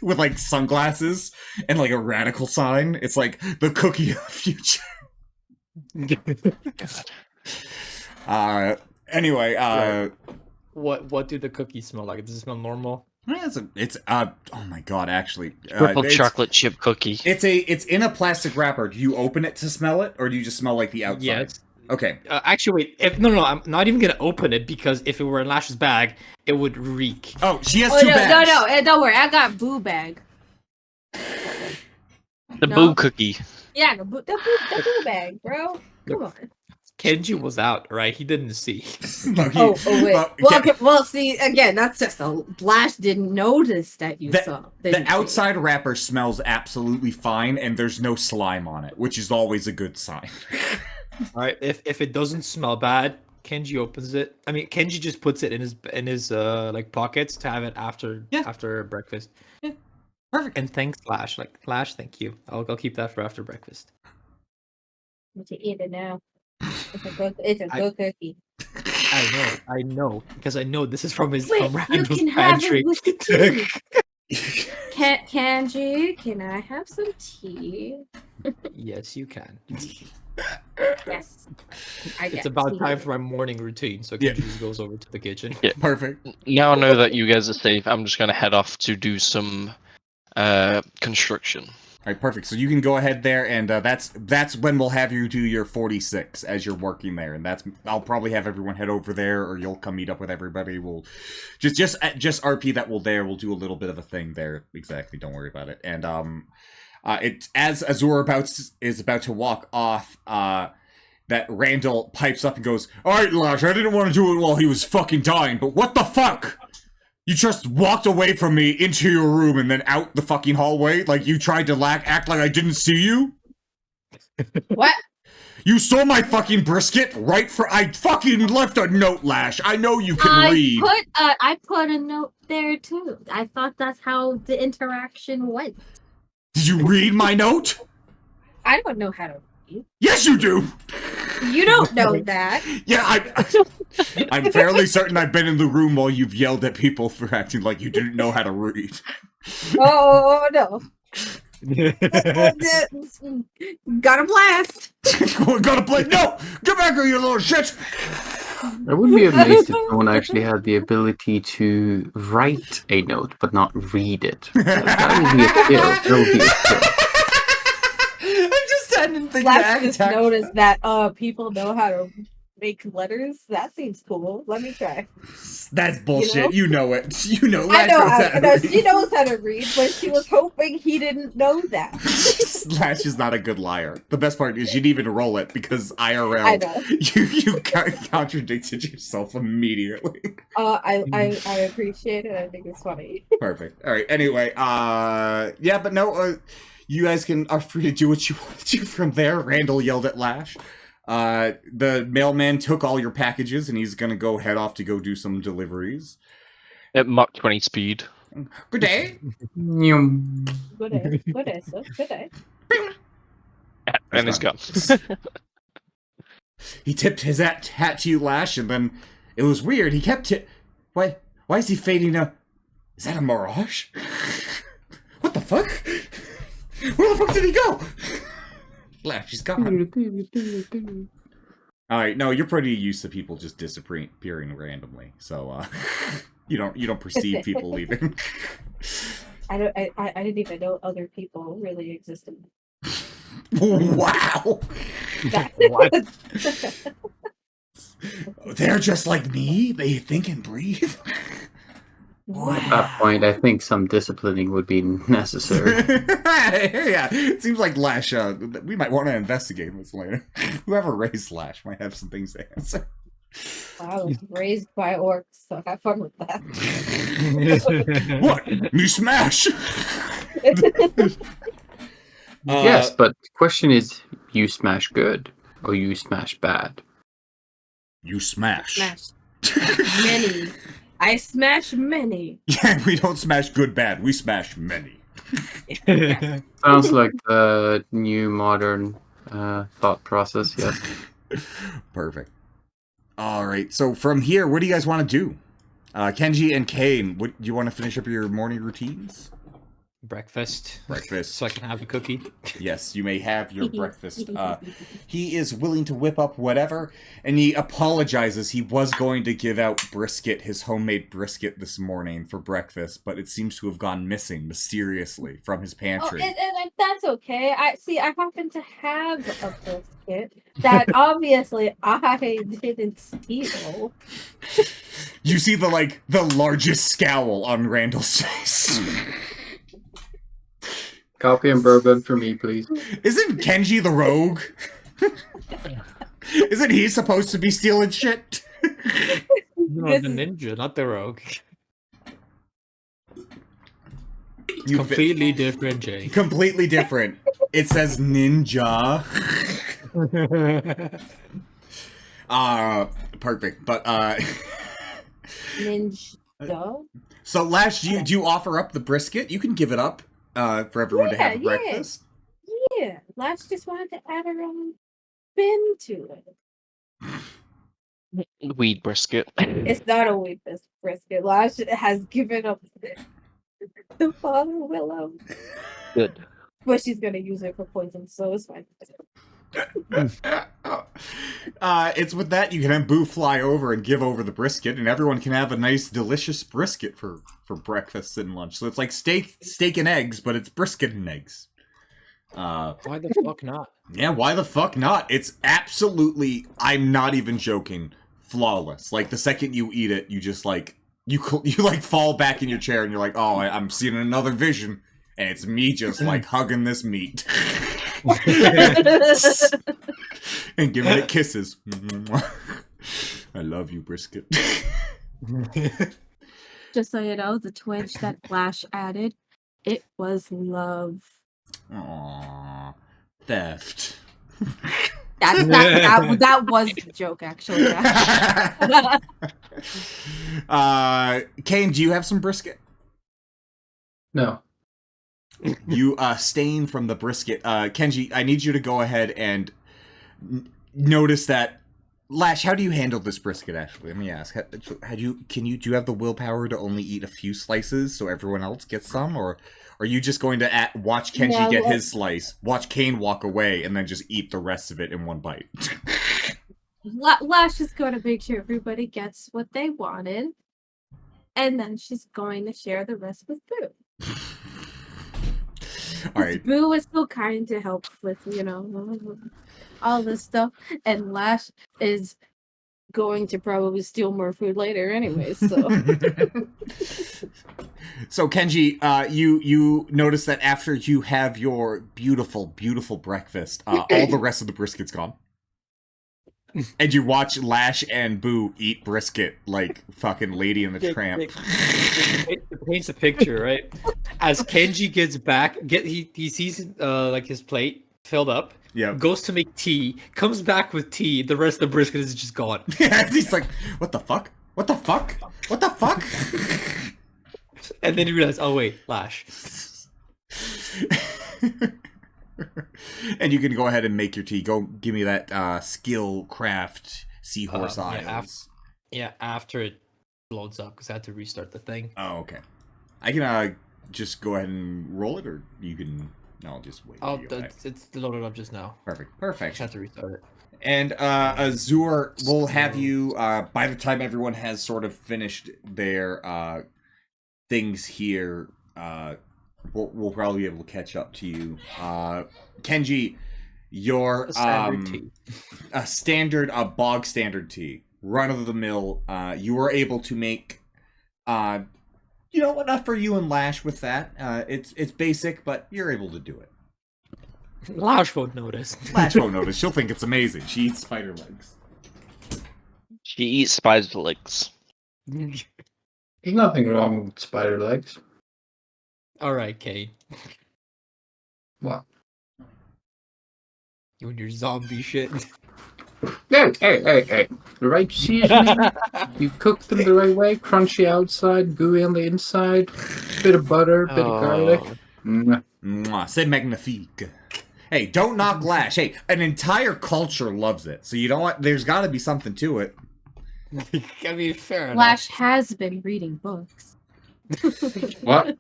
with like sunglasses and like a radical sign. It's like the cookie of the future. Anyway, what do the cookies smell like? Does it smell normal? It's oh my god, actually. Triple chocolate chip cookie. It's in a plastic wrapper. Do you open it to smell it, or do you just smell like the outside? Yes. Okay. Actually, wait. No, I'm not even gonna open it because if it were in Lash's bag, it would reek. Oh, she has 2 bags. No, don't worry. I got boo bag. The boo cookie. Yeah, the boo bag, bro. Come on. Kenji was out, right? He didn't see. Oh, wait. Well, see, again, that's just a Lash didn't notice that you saw. The outside wrapper smells absolutely fine, and there's no slime on it, which is always a good sign. All right, if it doesn't smell bad, Kenji opens it. I mean, Kenji just puts it in his like pockets to have it after breakfast. Yeah, perfect. And thanks, Lash. Like Lash, thank you. I'll keep that for after breakfast. But you eat it now. It's a good cookie. I know, because I know this is from his Wait, Randall's you can have pantry. it with tea. Kenji, can I have some tea? Yes, you can. Yes. It's about time for my morning routine, so Kenji just goes over to the kitchen. Yeah. Perfect. Now I know that you guys are safe. I'm just gonna head off to do some construction. All right, perfect. So you can go ahead there, and that's when we'll have you do your 46 as you're working there, and I'll probably have everyone head over there, or you'll come meet up with everybody. We'll just RP that we'll do a little bit of a thing there. Exactly, don't worry about it. And it as Azur is about to walk off, that Randall pipes up and goes, "All right, Lash, I didn't want to do it while he was fucking dying, but what the fuck? You just walked away from me into your room and then out the fucking hallway like you tried to act like I didn't see you? What? You stole my fucking brisket I fucking left a note, Lash. I know you can read. I put a note there too. I thought that's how the interaction went. Did you read my note? I don't know how to read. Yes, you do. You don't know that. Yeah, I'm fairly certain I've been in the room while you've yelled at people for acting like you didn't know how to read. Oh no. Got a blast. Got a blast. No! Get back here, you little shit! I would be amazed if someone actually had the ability to write a note but not read it. That would be a skill. I didn't think Flash just noticed that people know how to make letters. That seems cool. Let me try. That's bullshit. You know it. You know. I know. She knows how to read, but she was hoping he didn't know that. Lash is not a good liar. The best part is you didn't even roll it because IRL. I know. You contradicted yourself immediately. I appreciate it. I think it's funny. Perfect. All right. Anyway, yeah, but no. You guys are free to do what you want to do from there. Randall yelled at Lash. The mailman took all your packages, and he's going to go head off to go do some deliveries. At Mach 20 speed. Good day. Nyum. Good day. Good day, sir. Good day. And it's gone. He tipped his hat to you, Lash, and then it was weird. He kept it. Why is he fading now? Is that a mirage? What the fuck? Where the fuck did he go? Lash, he's gone. Alright, no, you're pretty used to people just disappearing randomly, so you don't perceive people leaving. I didn't even know other people really existed. Wow! What? They're just like me? They think and breathe? At that point, I think some disciplining would be necessary. Yeah, it seems like Lash, we might want to investigate this later. Whoever raised Lash might have some things to answer. I was raised by orcs, so have fun with that. What? Me smash? Yes, but the question is, you smash good or you smash bad? You smash. Smash many. I smash many. Yeah, we don't smash good bad. We smash many. Sounds like the new modern thought process, yes. Perfect. All right. So from here, what do you guys want to do? Kenji and Kane, do you want to finish up your morning routines? Breakfast. Breakfast. So I can have a cookie. Yes, you may have your breakfast. He is willing to whip up whatever, and he apologizes. He was going to give out brisket, his homemade brisket, this morning for breakfast, but it seems to have gone missing mysteriously from his pantry. And that's okay. I happen to have a brisket that obviously I didn't steal. You see the largest scowl on Randall's face. Coffee and bourbon for me, please. Isn't Kenji the rogue? Isn't he supposed to be stealing shit? No, the ninja, not the rogue. Completely different, Jake. Completely different. It says ninja. Perfect. But Ninja. So Lash, do you offer up the brisket? You can give it up for everyone to have breakfast. Yeah, Lash just wanted to add her own spin to it. Weed brisket. It's not a wheat brisket. Lash has given up the Father Willow. Good. But she's gonna use it for poison, so it's fine. It's with that you can have Boo fly over and give over the brisket, and everyone can have a nice, delicious brisket for breakfast and lunch. So it's like steak and eggs, but it's brisket and eggs. Why the fuck not? Yeah, why the fuck not? It's absolutely, I'm not even joking, flawless. Like the second you eat it, you just you fall back in your chair and you're like, oh, I'm seeing another vision, and it's me just hugging this meat. And giving it kisses. I love you, brisket. Just so you know, the twitch that Flash added, it was love. Aww. Theft. That was the joke, actually. Kane, do you have some brisket? No. You stain from the brisket. Kenji, I need you to go ahead and notice that. Lash, how do you handle this brisket? Actually, let me ask. Do you have the willpower to only eat a few slices so everyone else gets some, or are you just going to watch Kenji get his slice, watch Kane walk away, and then just eat the rest of it in one bite? Lash is going to make sure everybody gets what they wanted, and then she's going to share the rest with Boo. All right. Boo is so kind to help with, all this stuff, and Lash is going to probably steal more food later anyway, so. So Kenji, you notice that after you have your beautiful, beautiful breakfast, all the rest of the brisket's gone. And you watch Lash and Boo eat brisket like fucking Lady and the Tramp. It paints a picture, right? As Kenji gets back, he sees his plate filled up. Yeah. Goes to make tea, comes back with tea. The rest of the brisket is just gone. Yeah, he's like, what the fuck? What the fuck? What the fuck? And then you realize, oh wait, Lash. And you can go ahead and make your tea. Go give me that skill craft seahorse eyes. Yeah, after it loads up, because I had to restart the thing. Oh, okay. I can just go ahead and roll it, or you can... No, I'll just wait. Oh, it's loaded up just now. Perfect. I Perfect. just had to restart it. And Azur will have you, by the time everyone has sort of finished their things here, we'll probably be able to catch up to you. Kenji, your a bog standard tea, run of the mill. You were able to make, enough for you and Lash with that. It's basic, but you're able to do it. Lash won't notice. Lash won't notice. She'll think it's amazing. She eats spider legs. She eats spider legs. There's nothing wrong with spider legs. Alright, Kate. What? You and your zombie shit. Hey. The right seasoning. You cook them the right way. Crunchy outside, gooey on the inside. Bit of butter, bit of garlic. Mwah. C'est magnifique. Hey, don't knock Lash. Hey, an entire culture loves it. So you don't want... There's got to be something to it. I mean, fair enough. Lash has been reading books. What?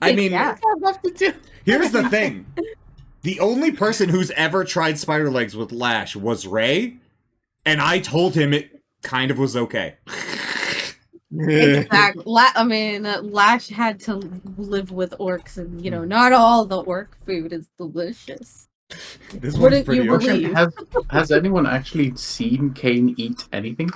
I mean, Yeah. here's the thing. The only person who's ever tried spider legs with Lash was Ray, and I told him it kind of was okay. Exactly. Lash had to live with orcs, and not all the orc food is delicious. This one's Wouldn't pretty you okay. believe? Has anyone actually seen Kane eat anything?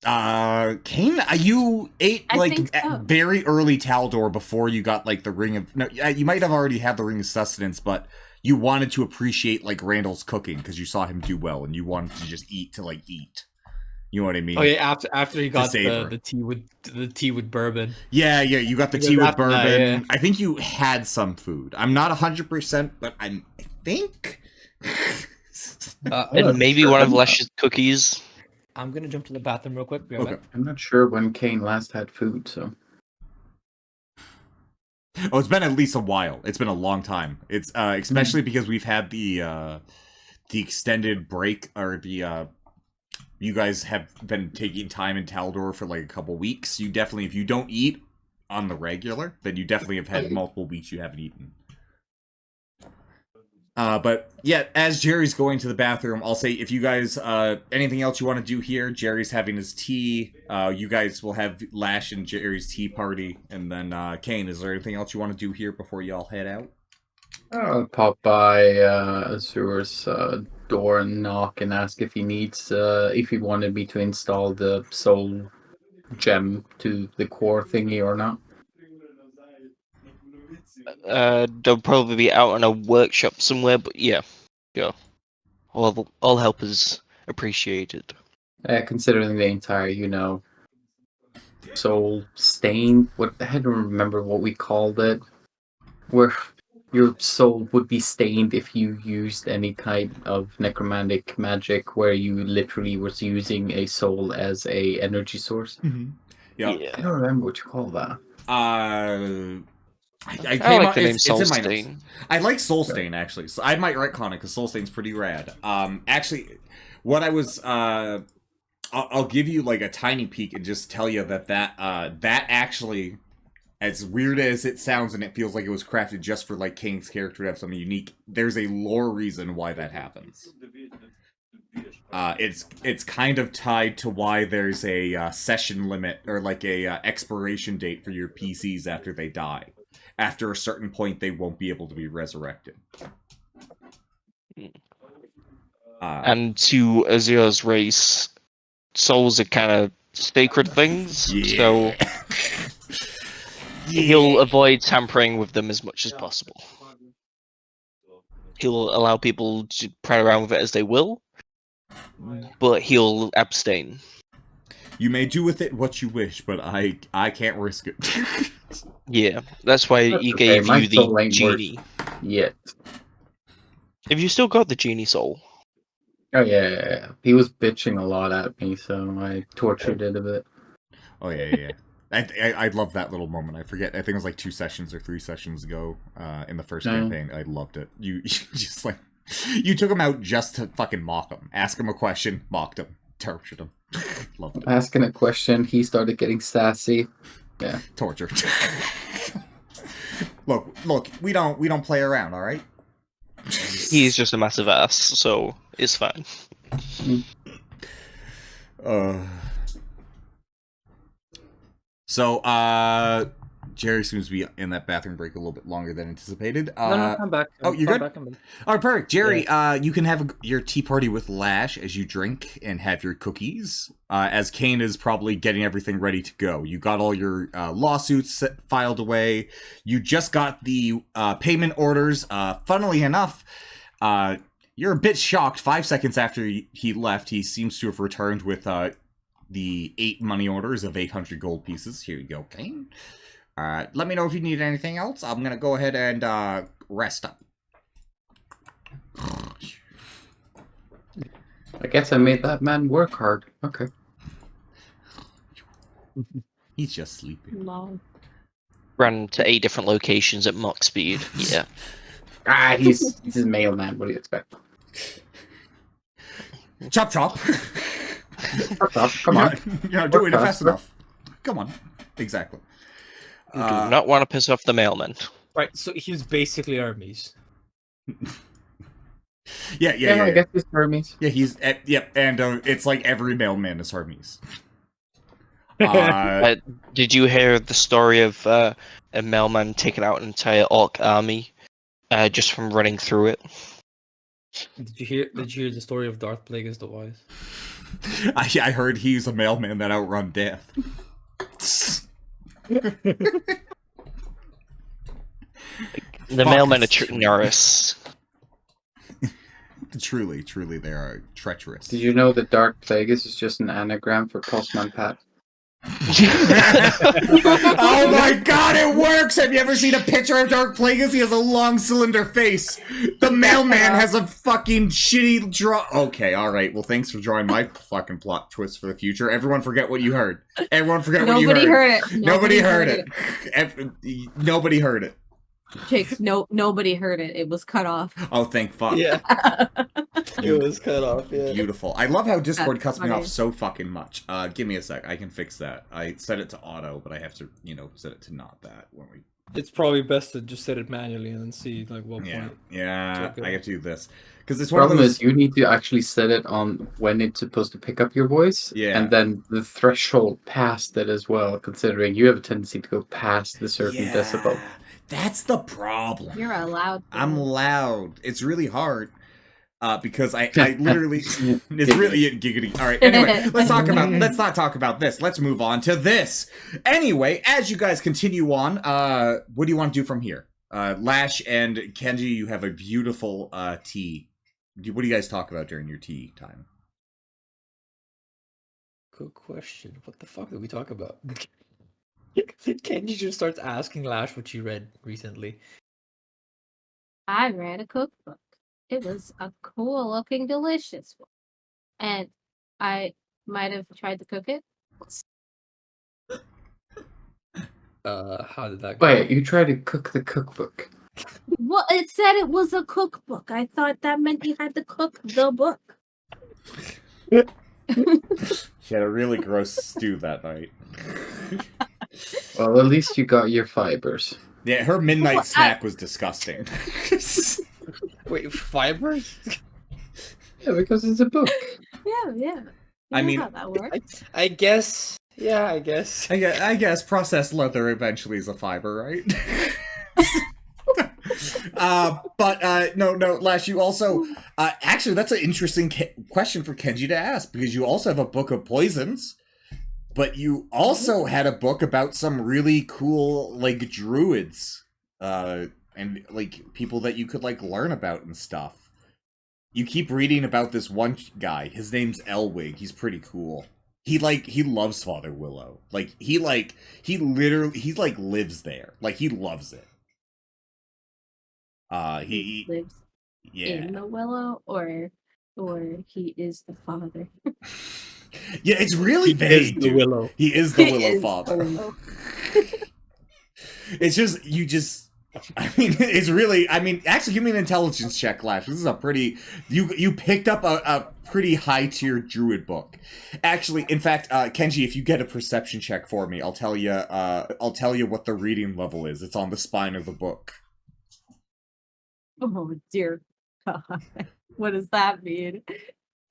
Kane, you ate I think so. at very early Taldor before you got the ring of... No, you might have already had the ring of sustenance, but you wanted to appreciate Randall's cooking because you saw him do well, and you wanted to just eat to eat. You know what I mean? Oh yeah, after he got savor. the tea with bourbon. Yeah, you got the tea with bourbon. Yeah. I think you had some food. I'm not 100%, but I think. And maybe one of Lash's cookies. I'm gonna jump to the bathroom real quick. Be right Okay. back. I'm not sure when Kane last had food, so. Oh, it's been at least a while. It's been a long time. It's especially because we've had the extended break, or the you guys have been taking time in Taldor for a couple weeks. You definitely, if you don't eat on the regular, then you definitely have had multiple weeks you haven't eaten. But yeah, as Jerry's going to the bathroom, I'll say if you guys anything else you want to do here, Jerry's having his tea. You guys will have Lash and Jerry's tea party, and then Kane, is there anything else you want to do here before y'all head out? I'll pop by Azur's door and knock and ask if he needs, if he wanted me to install the soul gem to the core thingy or not. They'll probably be out in a workshop somewhere, but yeah. All help is appreciated. Considering the entire, soul stain, I don't remember what we called it, where your soul would be stained if you used any kind of necromantic magic where you literally was using a soul as a energy source. Mm-hmm. Yeah. I don't remember what you call that. I like the name it's Soul in my Stain. notes. I like Soul Stain, actually. So I might retcon it because Soul Stain's pretty rad. Actually, what I was I'll give you a tiny peek and just tell you that actually, as weird as it sounds and it feels like it was crafted just for Kane's character to have something unique, there's a lore reason why that happens. It's kind of tied to why there's a session limit or a expiration date for your PCs after they die. After a certain point, they won't be able to be resurrected. And to Azur's race, souls are kind of sacred things, so he'll avoid tampering with them as much as possible. He'll allow people to play around with it as they will, but he'll abstain. You may do with it what you wish, but I can't risk it. Yeah, that's why he gave you the genie. Yet. Have you still got the genie soul? Oh yeah. He was bitching a lot at me, so I tortured it a bit. Oh yeah. I love that little moment. I forget. I think it was like 2 sessions or 3 sessions ago in the first campaign. I loved it. You just like you took him out just to fucking mock him, ask him a question, mocked him, tortured him. Loved it. Asking a question, he started getting sassy. Yeah, Torture. Look. We don't play around. All right. He's just a massive ass, so it's fine. So, Jerry seems to be in that bathroom break a little bit longer than anticipated. No, I'm back. Oh, you're good? Back, I'm back. All right, perfect. Jerry, you can have your tea party with Lash as you drink and have your cookies, as Kane is probably getting everything ready to go. You got all your lawsuits filed away. You just got the payment orders. Funnily enough, you're a bit shocked. 5 seconds after he left, he seems to have returned with the 8 money orders of 800 gold pieces. Here you go, Kane. Let me know if you need anything else. I'm gonna go ahead and rest up. I guess I made that man work hard. Okay. He's just sleeping. No. Ran to 8 different locations at mock speed. Yeah. He's a mailman. What do you expect? Chop. Come on. You're not doing it fast enough. Come on. Exactly. Do not want to piss off the mailman. Right, so he's basically Hermes. Yeah. I guess he's Hermes. Yeah, he's yep, and it's like every mailman is Hermes. Did you hear the story of a mailman taking out an entire orc army just from running through it? Did you hear the story of Darth Plagueis the Wise? I heard he's a mailman that outrun death. The mailmen are Norris. Truly, they are treacherous. Did you know that Dark Plagueis is just an anagram for Postman Pat? Oh my god, it works! Have you ever seen a picture of Dark Plagueis? He has a long cylinder face. The mailman has a fucking shitty draw. Okay, alright. Well, thanks for drawing my fucking plot twist for the future. Everyone forget what you heard. Everyone forget what you heard. Nobody heard it. Nobody heard it. Nobody heard it. Jakes, nobody heard it. It was cut off. Oh, thank fuck. Yeah. It was cut off, yeah. Beautiful. I love how Discord That's cuts me funny. off so fucking much. Give me a sec. I can fix that. I set it to auto, but I have to, set it to not that when we... It's probably best to just set it manually and then see like what point. Yeah, Okay. I have to do this. Because it's one of Problem those... is, you need to actually set it on when it's supposed to pick up your voice. Yeah. And then the threshold past it as well, considering you have a tendency to go past the certain decibel. That's the problem. You're allowed. I'm loud. It's really hard. Because I literally it's really giggity. All right. Anyway, let's not talk about this. Let's move on to this. Anyway, as you guys continue on, what do you want to do from here? Lash and Kenji, you have a beautiful tea. What do you guys talk about during your tea time? Good question. What the fuck did we talk about? Kenji just starts asking Lash what she read recently. I read a cookbook. It was a cool looking, delicious one. And I might have tried to cook it. How did that go? Wait, you tried to cook the cookbook. Well, it said it was a cookbook. I thought that meant you had to cook the book. She had a really gross stew that night. Well, at least you got your fibers. Yeah, her midnight snack was disgusting. Wait, fibers? Yeah, because it's a book. Yeah. You I know mean, how that works. I guess. Yeah, I guess. I guess processed leather eventually is a fiber, right? No, Lash, you also... actually, that's an interesting question for Kenji to ask, because you also have a book of poisons, but you also had a book about some really cool, like, druids, and, like, people that you could, like, learn about and stuff. You keep reading about this one guy. His name's Elwig. He's pretty cool. He loves Father Willow. He literally lives there. Like, he loves it. He lives in the willow, or Or he is the father. Yeah, it's really He is vague, the dude. Willow. He is the He Willow is the father. Willow. It's just I mean, it's really. I mean, actually, give me an intelligence check, Lash. This is a pretty. You picked up a pretty high tier druid book. Actually, in fact, Kenji, if you get a perception check for me, I'll tell you. I'll tell you what the reading level is. It's on the spine of the book. Oh dear God. What does that mean?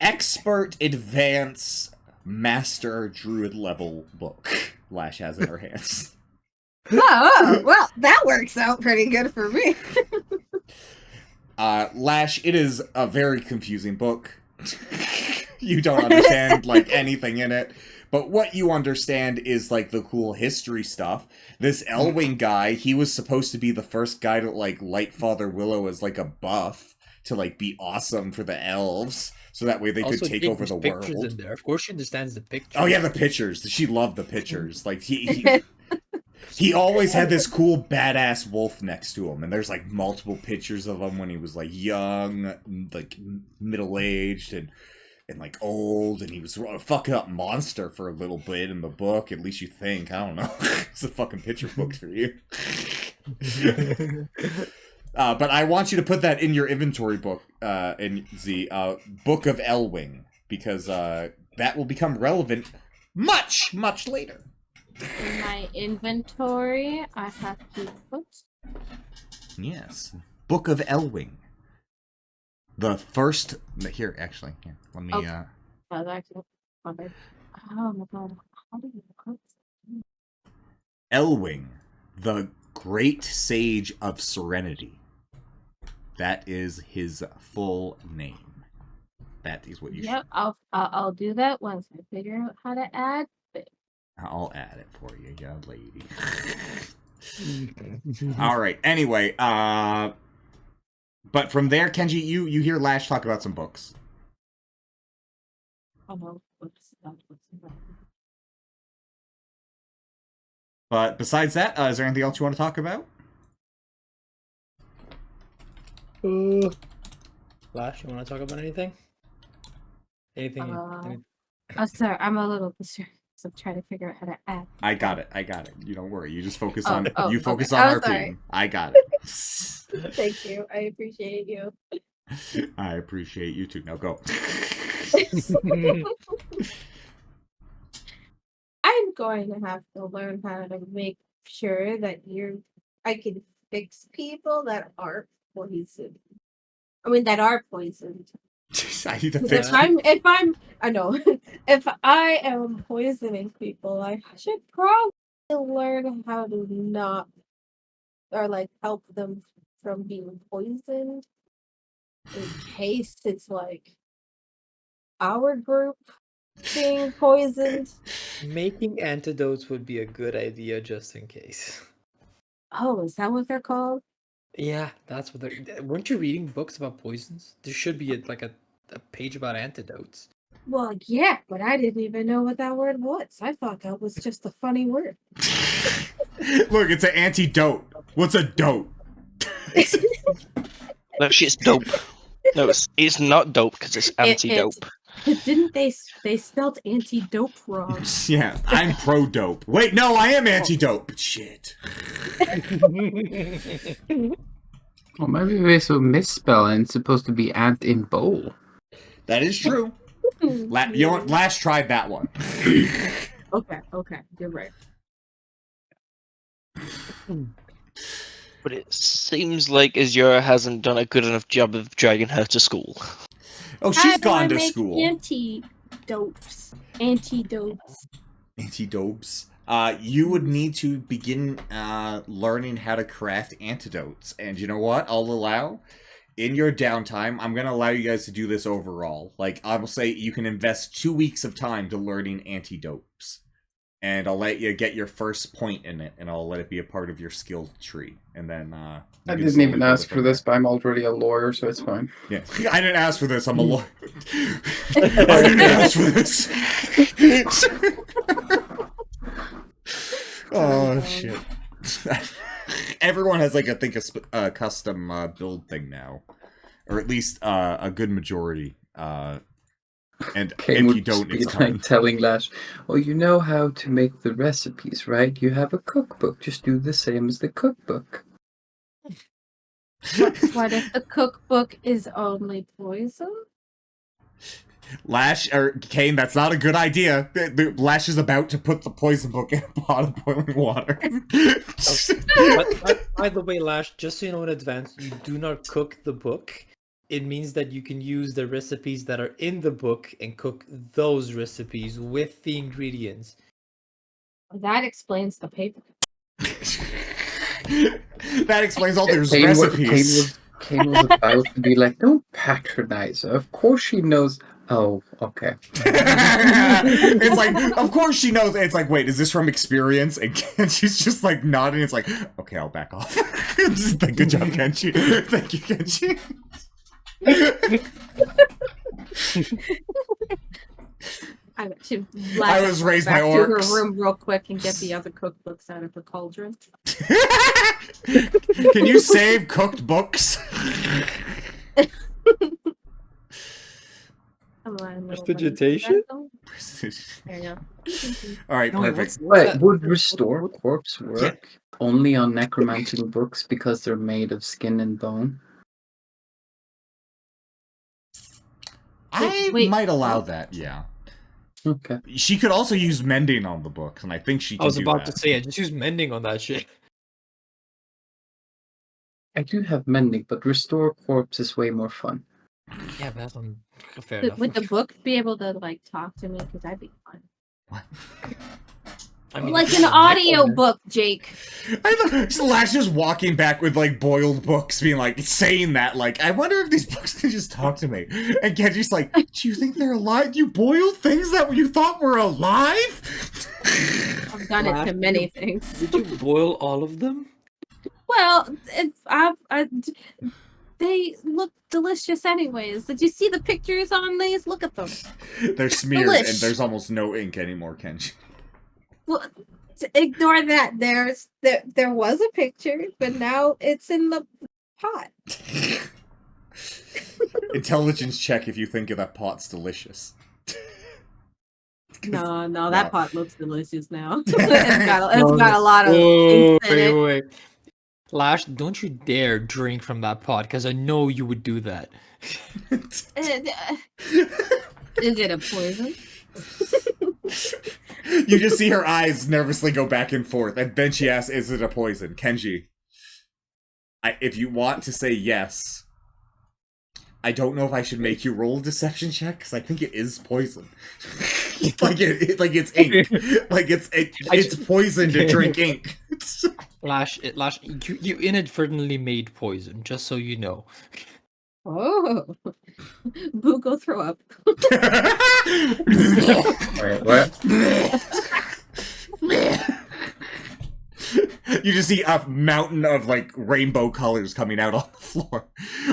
Expert, advance, master, druid level book. Lash has in her hands. Oh, well, that works out pretty good for me. Lash, it is a very confusing book. You don't understand, like, anything in it. But what you understand is, like, the cool history stuff. This Elwing guy, he was supposed to be the first guy to, like, light Father Willow as, like, a buff to, like, be awesome for the elves. So that way they could take Jake, over the there's pictures world. in there. Of course she understands the picture. Oh, yeah, the pictures. She loved the pictures. Like, he always had this cool badass wolf next to him, and there's like multiple pictures of him when he was like young, like middle-aged, and like old, and he was a fucking up monster for a little bit in the book, at least you think. I don't know. It's a fucking picture book for you. But I want you to put that in your inventory book, in the Book of Elwing, because that will become relevant much, much later. In my inventory, I have to put. Yes. Book of Elwing. The first. Here, actually. Here, let me. Okay. Oh, that's okay. Oh my God. How do you put? Elwing, the Great Sage of Serenity. That is his full name. That is what you Yep, I'll do that once I figure out how to add. I'll add it for you, young lady. Alright, anyway, but from there, Kenji, you hear Lash talk about some books. Oh no, whoops, But besides that, is there anything else you want to talk about? Lash, you want to talk about anything? Anything? Oh, sorry, I'm a little distracted. So I'm trying to figure out how to add. I got it. You don't worry. You just focus on on okay. RPing. Sorry. I got it. Thank you. I appreciate you. I appreciate you too. Now go. I'm going to have to learn how to make sure that I can fix people that aren't poisoned. I mean, that are poisoned. I need to fix. If I am poisoning people, I should probably learn how to not, or like help them from being poisoned, in case it's like our group being poisoned. Making antidotes would be a good idea just in case. Oh, is that what they're called? Yeah, that's what they're. Weren't you reading books about poisons? There should be a page about antidotes. Well, yeah, but I didn't even know what that word was. I thought that was just a funny word. Look, it's an antidote. What's a dope? No, shit's dope. No, it's not dope because it's anti-dope. Didn't they spelled anti-dope wrong? Yeah, I'm pro-dope. Wait, no, I am anti-dope. Shit. Well, maybe they so misspell and it's supposed to be ant in bowl. That is true. You know what? Lash tried that one. Okay, you're right. But it seems like Azura hasn't done a good enough job of dragging her to school. Oh, she's gone to school. Antidotes. Antidopes. You would need to begin learning how to craft antidotes. And you know what? I'll allow, in your downtime, I'm going to allow you guys to do this overall. Like, I will say you can invest 2 weeks of time to learning antidotes. And I'll let you get your first point in it, and I'll let it be a part of your skill tree. And then I didn't even ask for this, but I'm already a lawyer, so it's fine. Yeah, I didn't ask for this. I'm a lawyer. I didn't ask for this. Oh shit! Everyone has like I think a custom build thing now, or at least a good majority. And Kane if would you don't, be it's like done. telling Lash, "Well, you know how to make the recipes, right? You have a cookbook. Just do the same as the cookbook." What if the cookbook is only poison? Lash or Kane, that's not a good idea. Lash is about to put the poison book in a pot of boiling water. But by the way, Lash, just so you know in advance, you do not cook the book. It means that you can use the recipes that are in the book and cook those recipes with the ingredients. That explains the paper. That explains all those Kane recipes. Kane was about to be like, "Don't patronize her. Of course she knows." Oh, okay. It's like, of course she knows. It's like, wait, is this from experience? And she's just like nodding. It's like, okay, I'll back off. Good job, Kenshi. Thank you, Kenshi. I was raised by to orcs. her room real quick and get the other cookbooks out of her cauldron. Can you save cooked books? Prestidigitation? There you go. All right, No, wait, perfect. Wait, would restore corpse work only on necromantical books because they're made of skin and bone? I Wait, might allow that. Yeah. Okay. She could also use mending on the books, and I think she can I was do about that. to say, I just use mending on that shit. I do have mending, but restore corpse is way more fun. Yeah, but that's fair enough. Would the book be able to like talk to me? Because that'd be fun. What? I mean, Like if an you have audio necromancy- book, Jake. Lash just walking back with like boiled books, being like saying that, like, I wonder if these books can just talk to me. And Genji's like, do you think they're alive? You boiled things that you thought were alive? I've done it to many things. Did you boil all of them? Well, they look delicious anyways. Did you see the pictures on these? Look at them. They're smeared, and Delish. there's almost no ink anymore, Kenji. Well, ignore that. There was a picture, but now it's in the pot. Intelligence check if you think that pot's delicious. No, that pot looks delicious now. It's got a lot of Whoa, ink in it. wait. Lash, don't you dare drink from that pot, because I know you would do that. Is it a poison? You just see her eyes nervously go back and forth, and then she asks, is it a poison? Kenji, if you want to say yes, I don't know if I should make you roll a deception check, because I think it is poison. like it's ink. Like it's poison to drink ink. Lash, you inadvertently made poison, just so you know. Oh, Boo, go throw up. Wait, what? You just see a mountain of like rainbow colors coming out on the floor.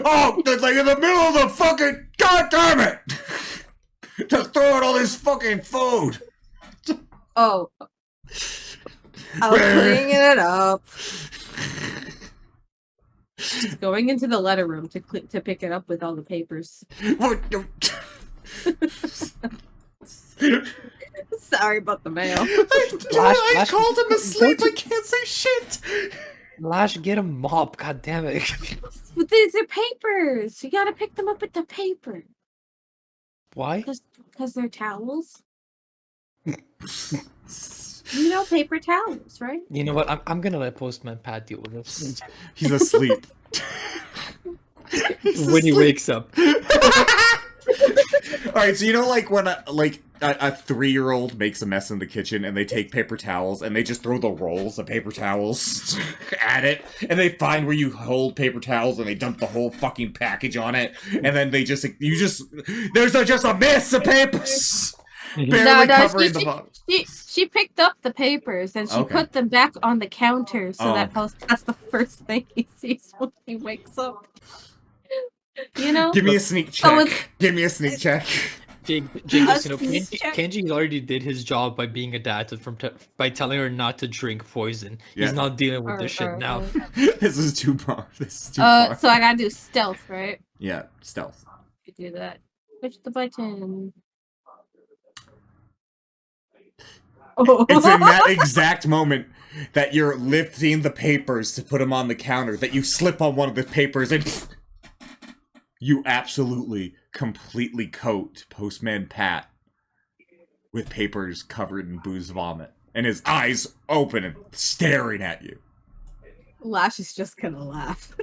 Oh, that's like in the middle of the fucking. God damn it! Just throw out all this fucking food. Oh, I was cleaning it up. She's going into the letter room to pick it up with all the papers. What? Sorry about the mail. I called him asleep. I can't say shit. Lash, get a mop, god damn it. But these are papers. You gotta pick them up with the paper. Why? Because they're towels. You know paper towels, right? You know what? I'm gonna let Postman Pat deal with this. He's asleep. When he wakes up. Alright, so you know like when a 3-year-old makes a mess in the kitchen and they take paper towels and they just throw the rolls of paper towels at it and they find where you hold paper towels and they dump the whole fucking package on it and then there's just a mess of papers barely covering the bottom. She picked up the papers and she put them back on the counter so that's the first thing he sees when he wakes up. You know? Give me a sneak check. Give me a sneak check. Jake, just, Kenji already did his job by being a dad by telling her not to drink poison. Yeah. He's not dealing with this shit now. This is too far. This is too far. So I gotta do stealth, right? Yeah, stealth. You do that. Push the button. Oh. It's in that exact moment that you're lifting the papers to put them on the counter that you slip on one of the papers and you absolutely, completely coat Postman Pat with papers covered in booze vomit. And his eyes open and staring at you. Lash is just gonna laugh.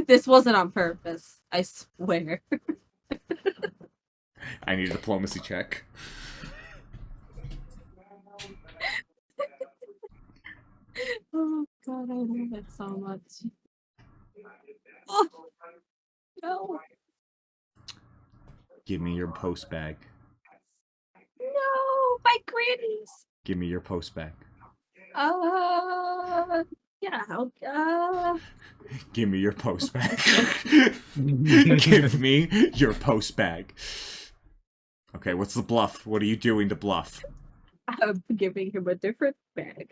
This wasn't on purpose, I swear. I need a diplomacy check. Oh god, I love it so much. Oh, no. Give me your post bag. No, my grannies. Give me your post bag. Yeah, Give me your post bag. Give me your post bag. Okay, what's the bluff? What are you doing to bluff? I'm giving him a different bag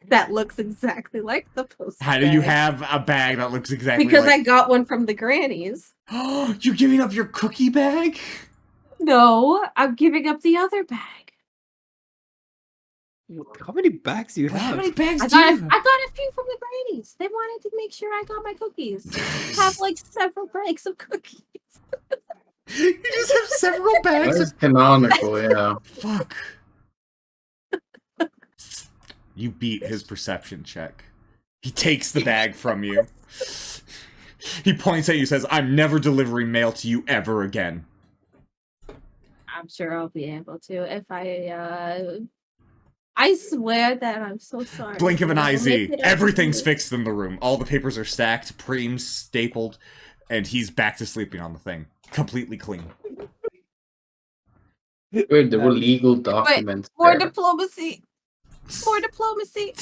that looks exactly like the post. How do you have a bag that looks exactly Because like... I got one from the grannies. Oh, you're giving up your cookie bag? No, I'm giving up the other bag. How many bags do you How have? many bags I do you got have? a few from the grannies. They wanted to make sure I got my cookies. Have like several bags of cookies. You just have several That bags is of... canonical, yeah. Fuck. You beat his perception check. He takes the bag from you. He points at you and says, I'm never delivering mail to you ever again. I'm sure I'll be able to if I swear that I'm so sorry. Blink of an I'll IZ. make it up Everything's to you. fixed in the room. All the papers are stacked, preems, stapled, and he's back to sleeping on the thing. Completely clean. Wait, there were legal documents. More there. diplomacy. More diplomacy.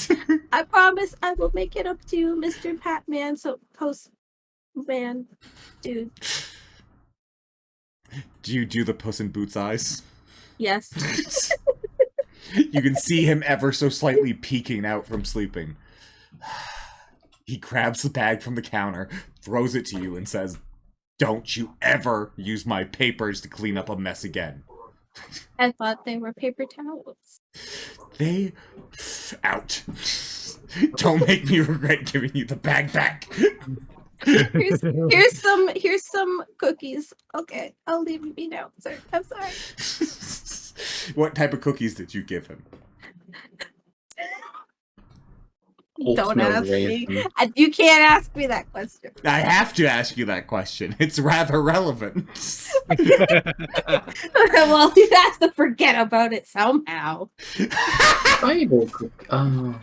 I promise I will make it up to you, Mr. Patman. So postman, dude. Do you do the Puss in Boots eyes? Yes. You can see him ever so slightly peeking out from sleeping. He grabs the bag from the counter, throws it to you, and says, don't you ever use my papers to clean up a mess again. I thought they were paper towels. They... out. Don't make me regret giving you the bag back. Here's some cookies. Okay, I'll leave you be now, sir. I'm sorry. What type of cookies did you give him? Don't Oatmeal ask me. raisin. You can't ask me that question. I have to ask you that question. It's rather relevant. Well, you have to forget about it somehow. Bible cookie. Oh.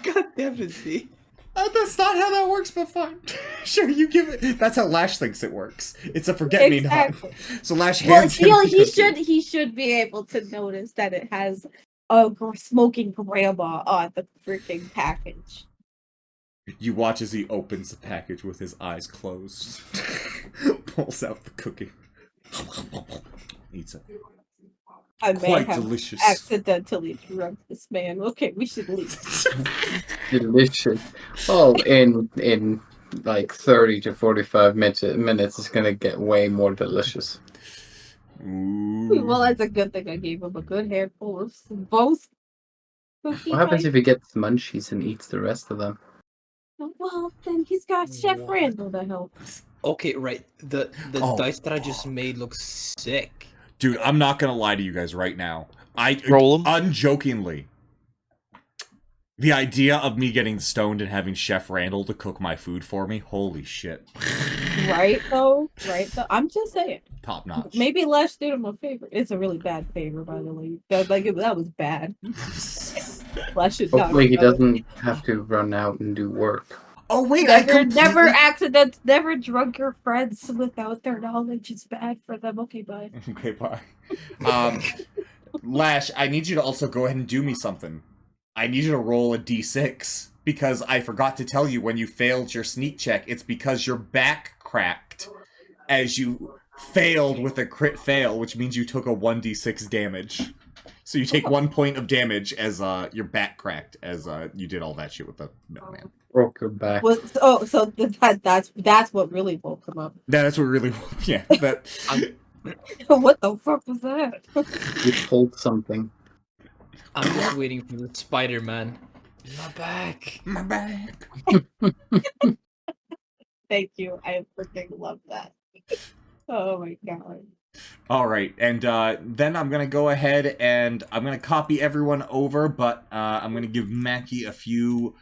God damn it, see. That's not how that works, but fine. Sure, you give it. That's how Lash thinks it works. It's a forget-me-not. Exactly. So Lash Well, hands him the cookie. he should be able to notice that it has a smoking grandma on the freaking package. You watch as he opens the package with his eyes closed. Pulls out the cookie. Eats it. I may Quite have delicious. accidentally drugged this man. Okay, we should leave. Delicious. Well, in like 30 to 45 minutes, it's gonna get way more delicious. Ooh. Well, that's a good thing I gave him a good handful of both. What happens if he gets munchies and eats the rest of them? Well, then he's got Chef Randall to help. Okay, right. The Oh. dice that I just made looks sick. Dude, I'm not gonna lie to you guys right now. Roll 'em. Unjokingly, the idea of me getting stoned and having Chef Randall to cook my food for me, holy shit. Right though? Right though? I'm just saying. Top notch. Maybe Lash did him a favor. It's a really bad favor, by the way. That was bad. Lash should not. Hopefully, he have done it. doesn't have to run out and do work. Oh wait, Never drug your friends without their knowledge. It's bad for them. Okay, bye. Okay, bye. Lash, I need you to also go ahead and do me something. I need you to roll a d6, because I forgot to tell you when you failed your sneak check, it's because your back cracked as you failed with a crit fail, which means you took a 1d6 damage. So you take 1 point of damage as your back cracked as you did all that shit with the milkman. Broke your back. So that's what really woke him up. Yeah, that's what really. Yeah, that. What the fuck was that? You pulled something. I'm just waiting for the Spider-Man. My back. My back. Thank you. I freaking love that. Oh my god. All right, and then I'm gonna go ahead and I'm gonna copy everyone over, but I'm gonna give Mackie a few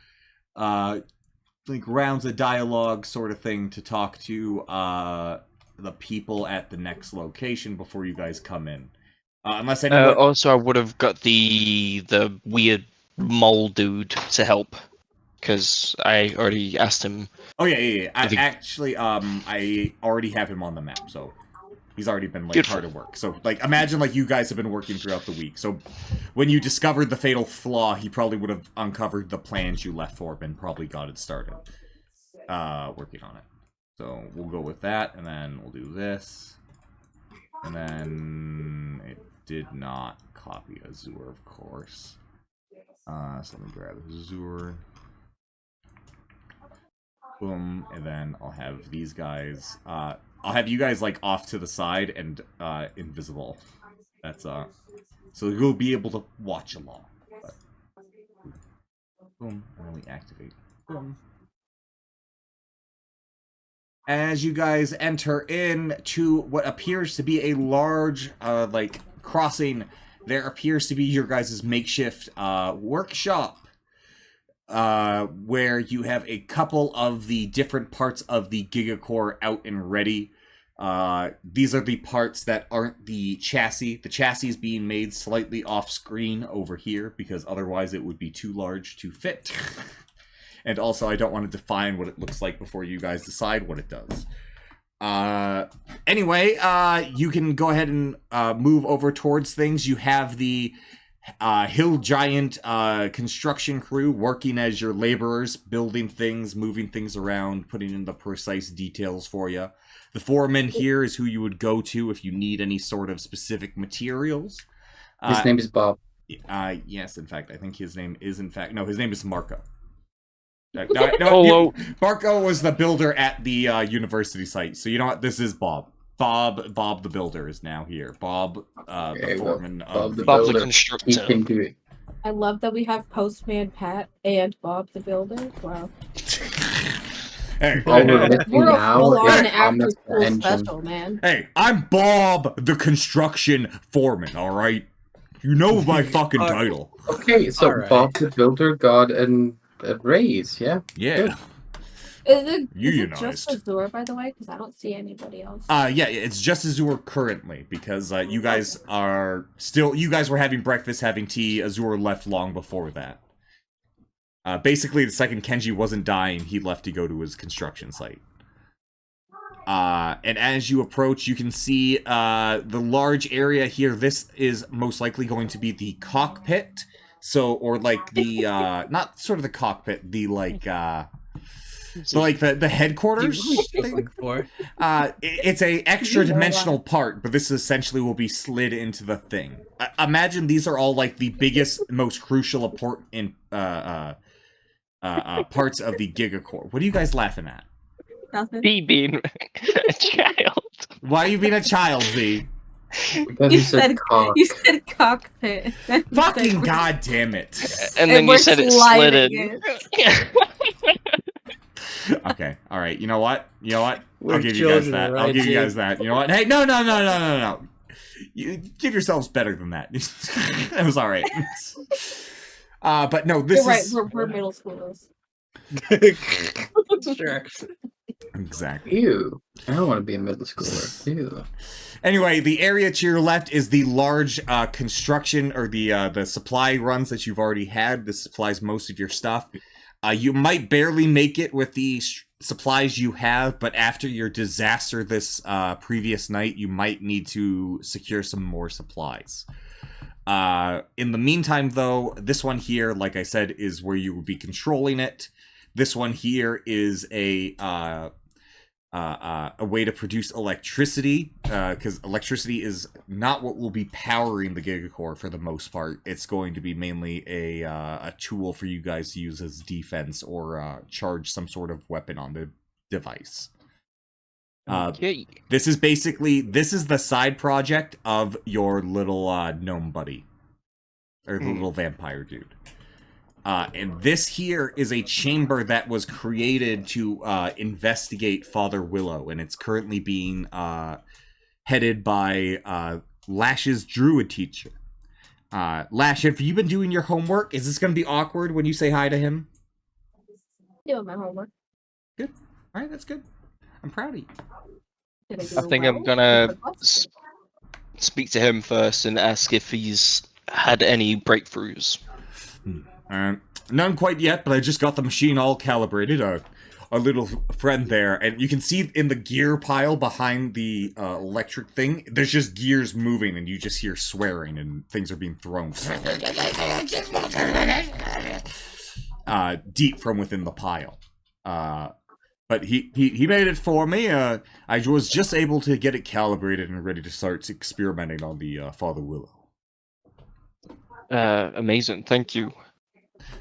like rounds of dialogue sort of thing to talk to the people at the next location before you guys come in. Unless anyone. Also, I would have got the weird mole dude to help because I already asked him. Oh yeah. I think- Actually, I already have him on the map, so. He's already been, like, Beautiful. hard at work. So, like, imagine, like, you guys have been working throughout the week. So, when you discovered the fatal flaw, he probably would have uncovered the plans you left for him and probably got it started. Working on it. So, we'll go with that, and then we'll do this. And then it did not copy Azure, of course. So let me grab Azure. Boom, and then I'll have these guys, I'll have you guys, like, off to the side and, invisible. That's, so you'll be able to watch along. But, boom, and then we activate. Boom. As you guys enter in to what appears to be a large, like, crossing, there appears to be your guys' makeshift, workshop. Where you have a couple of the different parts of the Gigacore out and ready. These are the parts that aren't the chassis. The chassis is being made slightly off screen over here because otherwise it would be too large to fit. And also I don't want to define what it looks like before you guys decide what it does. Anyway, you can go ahead and move over towards things. You have the Hill Giant construction crew working as your laborers, building things, moving things around, putting in the precise details for you. The foreman here is who you would go to if you need any sort of specific materials. His name is Bob. Yes, in fact, I think his name is, no, his name is Marco. Hello. Marco was the builder at the university site, so you know what? This is Bob. Bob the builder is now here. Bob, the foreman of Bob Bob the builder. constructor. He can do it. I love that we have Postman Pat and Bob the Builder. Wow. Hey, All we're missing We're a now full-on is Thomas the after-school engine. special, man. Hey, I'm Bob the construction foreman, alright? You know my fucking title. Okay, so Alright. Bob the builder got a raise, yeah? Yeah. Is it Unionized. just Azure, by the way? Because I don't see anybody else. Yeah, it's just Azure currently, because you guys are still, you guys were having breakfast, having tea. Azure left long before that. Basically, the second Kenji wasn't dying, he left to go to his construction site. And as you approach, you can see the large area here. This is most likely going to be the cockpit. So, or like the, not sort of the cockpit, the like, so like the headquarters thing. It's a extra dimensional part, but this essentially will be slid into the thing. Imagine these are all like the biggest, most crucial important parts of the Gigacore. What are you guys laughing at? Nothing. Me being a child. Why are you being a child, Z? Because You he said said cock. you said cockpit. Then you Fucking said- goddamn it. And then you we're said it slid sliding in. Okay, alright, you know what? I'll We're give you guys children, that. I'll right, give you Jake? guys that. You know what? Hey, no. You give yourselves better than that. That was alright. But no, this You're right. is... We're middle schoolers. Sure. Exactly. Ew. I don't want to be a middle schooler. Ew. Anyway, the area to your left is the large construction, or the supply runs that you've already had. This supplies most of your stuff. You might barely make it with the supplies you have, but after your disaster this previous night, you might need to secure some more supplies. In the meantime, though, this one here, like I said, is where you will be controlling it. This one here is a a way to produce electricity, because electricity is not what will be powering the Gigacore for the most part. It's going to be mainly a tool for you guys to use as defense or charge some sort of weapon on the device. Okay. This is the side project of your little gnome buddy, or the little vampire dude. And this here is a chamber that was created to investigate Father Willow, and it's currently being headed by Lash's druid teacher. Lash, have you been doing your homework? Is this going to be awkward when you say hi to him? Doing my homework. Good. All right, that's good. I'm proud of you. Did I do I think I'm well? gonna That's the question. speak to him first and ask if he's had any breakthroughs. None quite yet, but I just got the machine all calibrated. Our little friend there, and you can see in the gear pile behind the electric thing, there's just gears moving, and you just hear swearing, and things are being thrown deep from within the pile. But he made it for me. I was just able to get it calibrated and ready to start experimenting on the Father Willow. Amazing, thank you.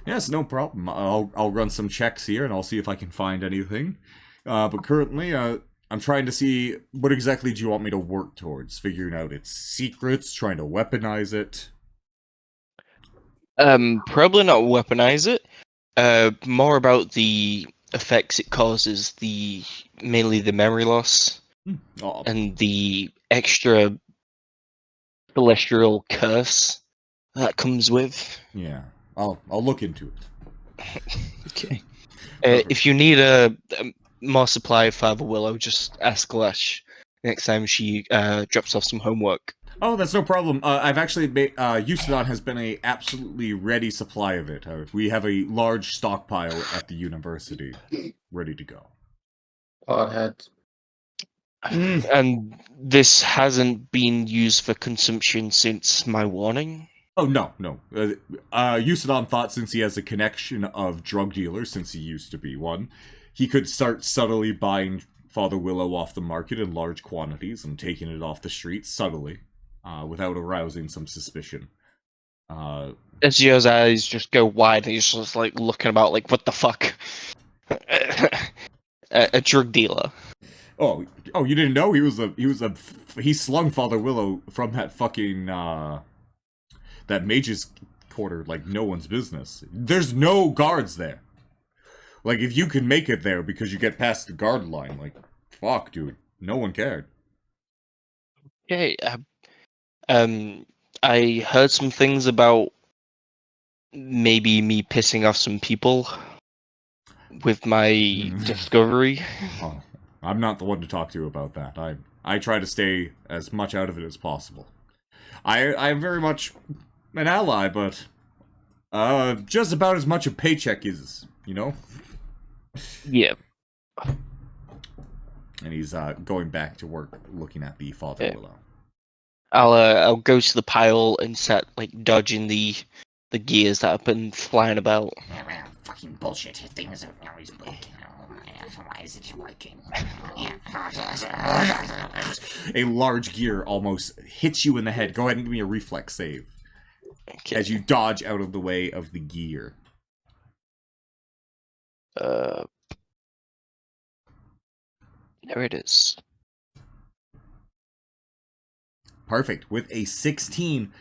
Yes, no problem. I'll run some checks here, and I'll see if I can find anything. But currently, I'm trying to see what exactly do you want me to work towards? Figuring out its secrets, trying to weaponize it. Probably not weaponize it. More about the effects it causes, mainly the memory loss and the extra celestial curse that comes with. Yeah, I'll look into it. Okay. If you need a more supply of Father Willow, just ask Lash next time she drops off some homework. Oh, that's no problem. I've actually made, Usadon has been a absolutely ready supply of it. We have a large stockpile at the university, ready to go. Potheads. And this hasn't been used for consumption since my warning? Oh, no. Usadon thought since he has a connection of drug dealers, since he used to be one, he could start subtly buying Father Willow off the market in large quantities and taking it off the streets subtly. Without arousing some suspicion. Ezio's eyes just go wide and he's just like looking about like, what the fuck? a drug dealer. Oh, you didn't know? He slung Father Willow from that fucking, that mage's quarter like no one's business. There's no guards there. Like, if you can make it there because you get past the guard line, like, fuck, dude. No one cared. Okay, I heard some things about maybe me pissing off some people with my discovery. Oh, I'm not the one to talk to about that. I try to stay as much out of it as possible. I'm very much an ally, but just about as much a paycheck is, you know? Yeah. And he's going back to work looking at the Father Willow. I'll go to the pile and start like dodging the gears that have been flying about. Fucking bullshit. Things are always breaking. Why is it working? A large gear almost hits you in the head. Go ahead and give me a reflex save. Okay. As you dodge out of the way of the gear. There it is. Perfect. With a 16,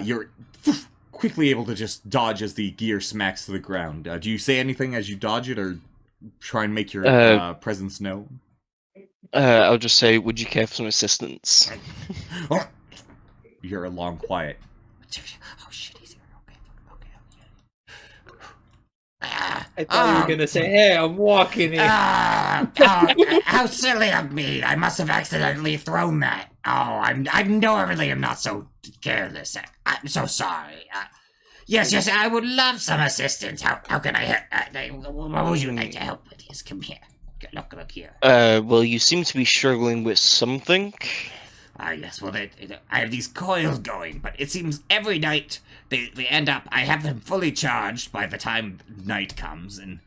you're quickly able to just dodge as the gear smacks to the ground. Do you say anything as you dodge it, or try and make your presence known? I'll just say, would you care for some assistance? Oh. You hear a long quiet. Oh shit, he's here. Okay. I thought you were gonna say, "Hey, I'm walking in." How silly of me! I must have accidentally thrown that. Oh, I normally am not so careless. I'm so sorry. Yes, I would love some assistance. How can I help? What would you like to help with? Yes, come here. Look here. Well, you seem to be struggling with something. Yes, well, I have these coils going, but it seems every night they end up, I have them fully charged by the time night comes, and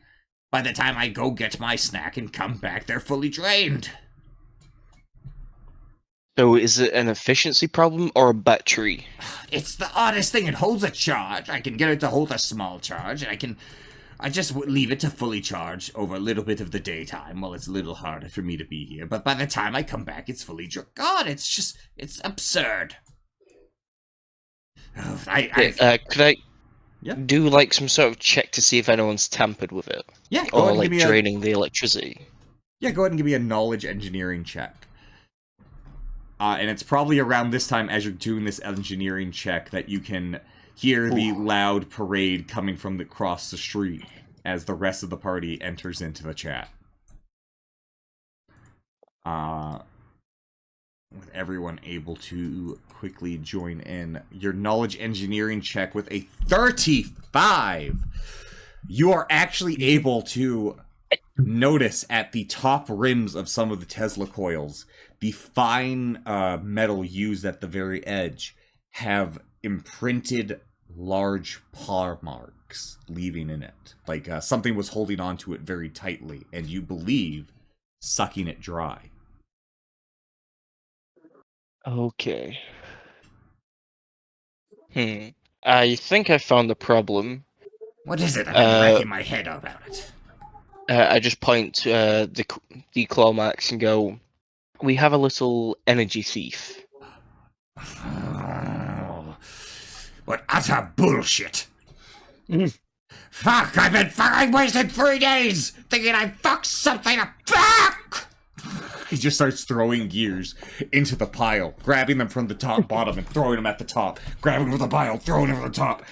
By the time I go get my snack and come back, they're fully drained. So is it an efficiency problem or a battery? It's the oddest thing. It holds a charge. I can get it to hold a small charge, and I just leave it to fully charge over a little bit of the daytime. Well, it's a little harder for me to be here, but by the time I come back, it's fully God, it's absurd. Oh, Could I Yeah. do like some sort of check to see if anyone's tampered with it? Yeah, go Or ahead and like give me draining the electricity? Yeah, go ahead and give me a knowledge engineering check. And it's probably around this time as you're doing this engineering check that you can hear the loud parade coming from across the street as the rest of the party enters into the chat. With everyone able to quickly join in. Your knowledge engineering check with a 35! You are actually able to notice at the top rims of some of the Tesla coils, the fine metal used at the very edge have imprinted large paw marks leaving in it. Like something was holding onto it very tightly, and you believe sucking it dry. Okay. I think I found the problem. What is it? I've been racking my head about it. I just point to the claw marks and go, we have a little energy thief. Oh, what utter bullshit. Fuck, I wasted 3 days thinking I fucked something up. Fuck! He just starts throwing gears into the pile, grabbing them from the top, bottom, and throwing them at the top. Grabbing them from the pile, throwing them from the top.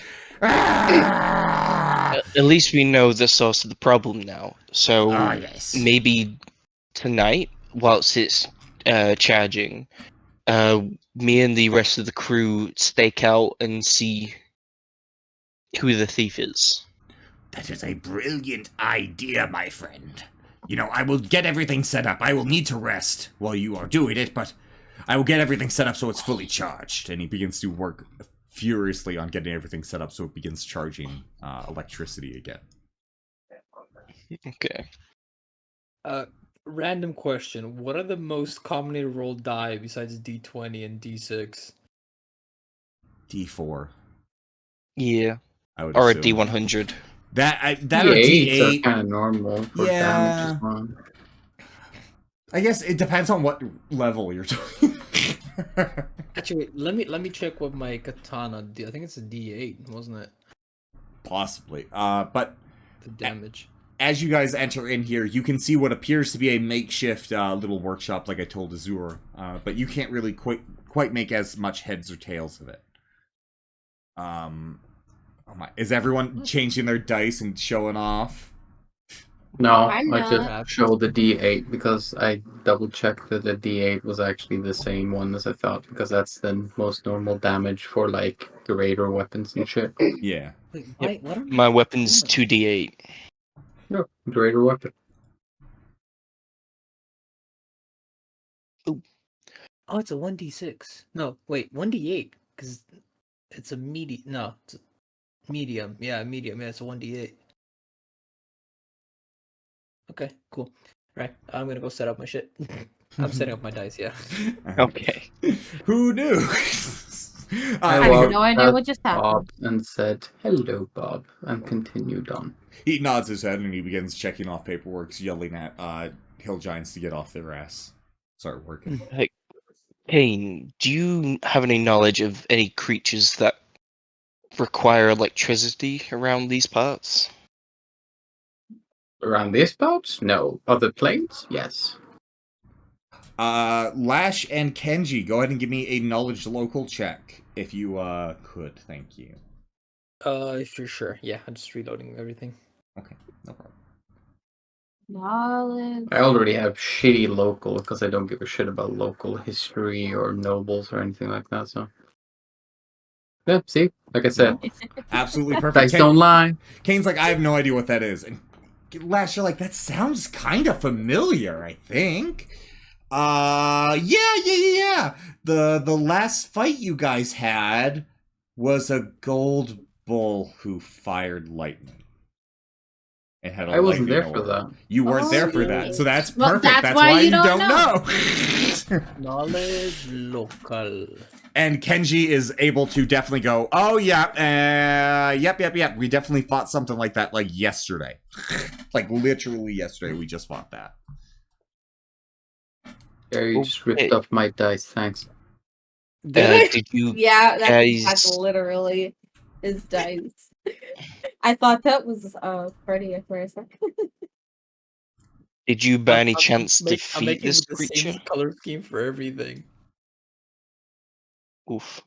At least we know the source of the problem now. So yes. maybe tonight, whilst it's charging, me and the rest of the crew stake out and see who the thief is. That is a brilliant idea, my friend. You know, I will get everything set up. I will need to rest while you are doing it, but I will get everything set up so it's fully charged. And he begins to work furiously on getting everything set up so it begins charging electricity again. Okay. Random question. What are the most commonly rolled die besides D20 and D6? D4. Yeah. I would Or a assume. D100. That or D8s D8. are kind of normal for damage as well. I guess it depends on what level you're talking. Actually, let me check what my katana did. I think it's a D8, wasn't it? Possibly. But The damage. as you guys enter in here, you can see what appears to be a makeshift little workshop, like I told Azur. But you can't really quite make as much heads or tails of it. Oh my! Is everyone changing their dice and showing off? No, I'm I not. just showed the D8 because I double checked that the D8 was actually the same one as I thought, because that's the most normal damage for like greater weapons and shit. Yeah. Wait, Yep. what are My weapon's 2d8. No, greater weapon. Oh, it's a 1d6. No, wait, 1d8 because it's a medium. No, it's a medium. Yeah, medium. Yeah, it's a 1d8. Okay, cool. Right, I'm gonna go set up my shit. I'm setting up my dice. Yeah. Okay. Who knew? I have walked no idea past what just happened. Bob and said, "Hello, Bob," and continued on. He nods his head and he begins checking off paperwork, yelling at hill giants to get off their ass. Start working. Hey, Kane, do you have any knowledge of any creatures that require electricity around these parts? Around these parts? No. Other planes? Yes. Lash and Kenji, go ahead and give me a knowledge local check, if you could. Thank you. For sure. Yeah, I'm just reloading everything. Okay, no problem. Knowledge. I already have shitty local because I don't give a shit about local history or nobles or anything like that. So, yeah. See, like I said, Absolutely perfect. dice don't lie. Kane's like, I have no idea what that is. And Lash, you're like, that sounds kind of familiar, I think. Yeah. The last fight you guys had was a gold bull who fired lightning. It had a I wasn't lightning there for aura. that. You weren't Oh, there for yeah. that, so that's Well, perfect. that's Why why you you don't don't know. Knowledge local. And Kenji is able to definitely go, oh, yeah, yep. We definitely fought something like that, like, yesterday. Like, literally yesterday, we just fought that. Yeah, you just ripped Okay. off my dice, thanks. Did you Yeah, guys? that's literally his dice. I thought that was Freddy at first. Did you by any I'm chance I'm defeat making this with the creature? same color scheme for everything. Oof.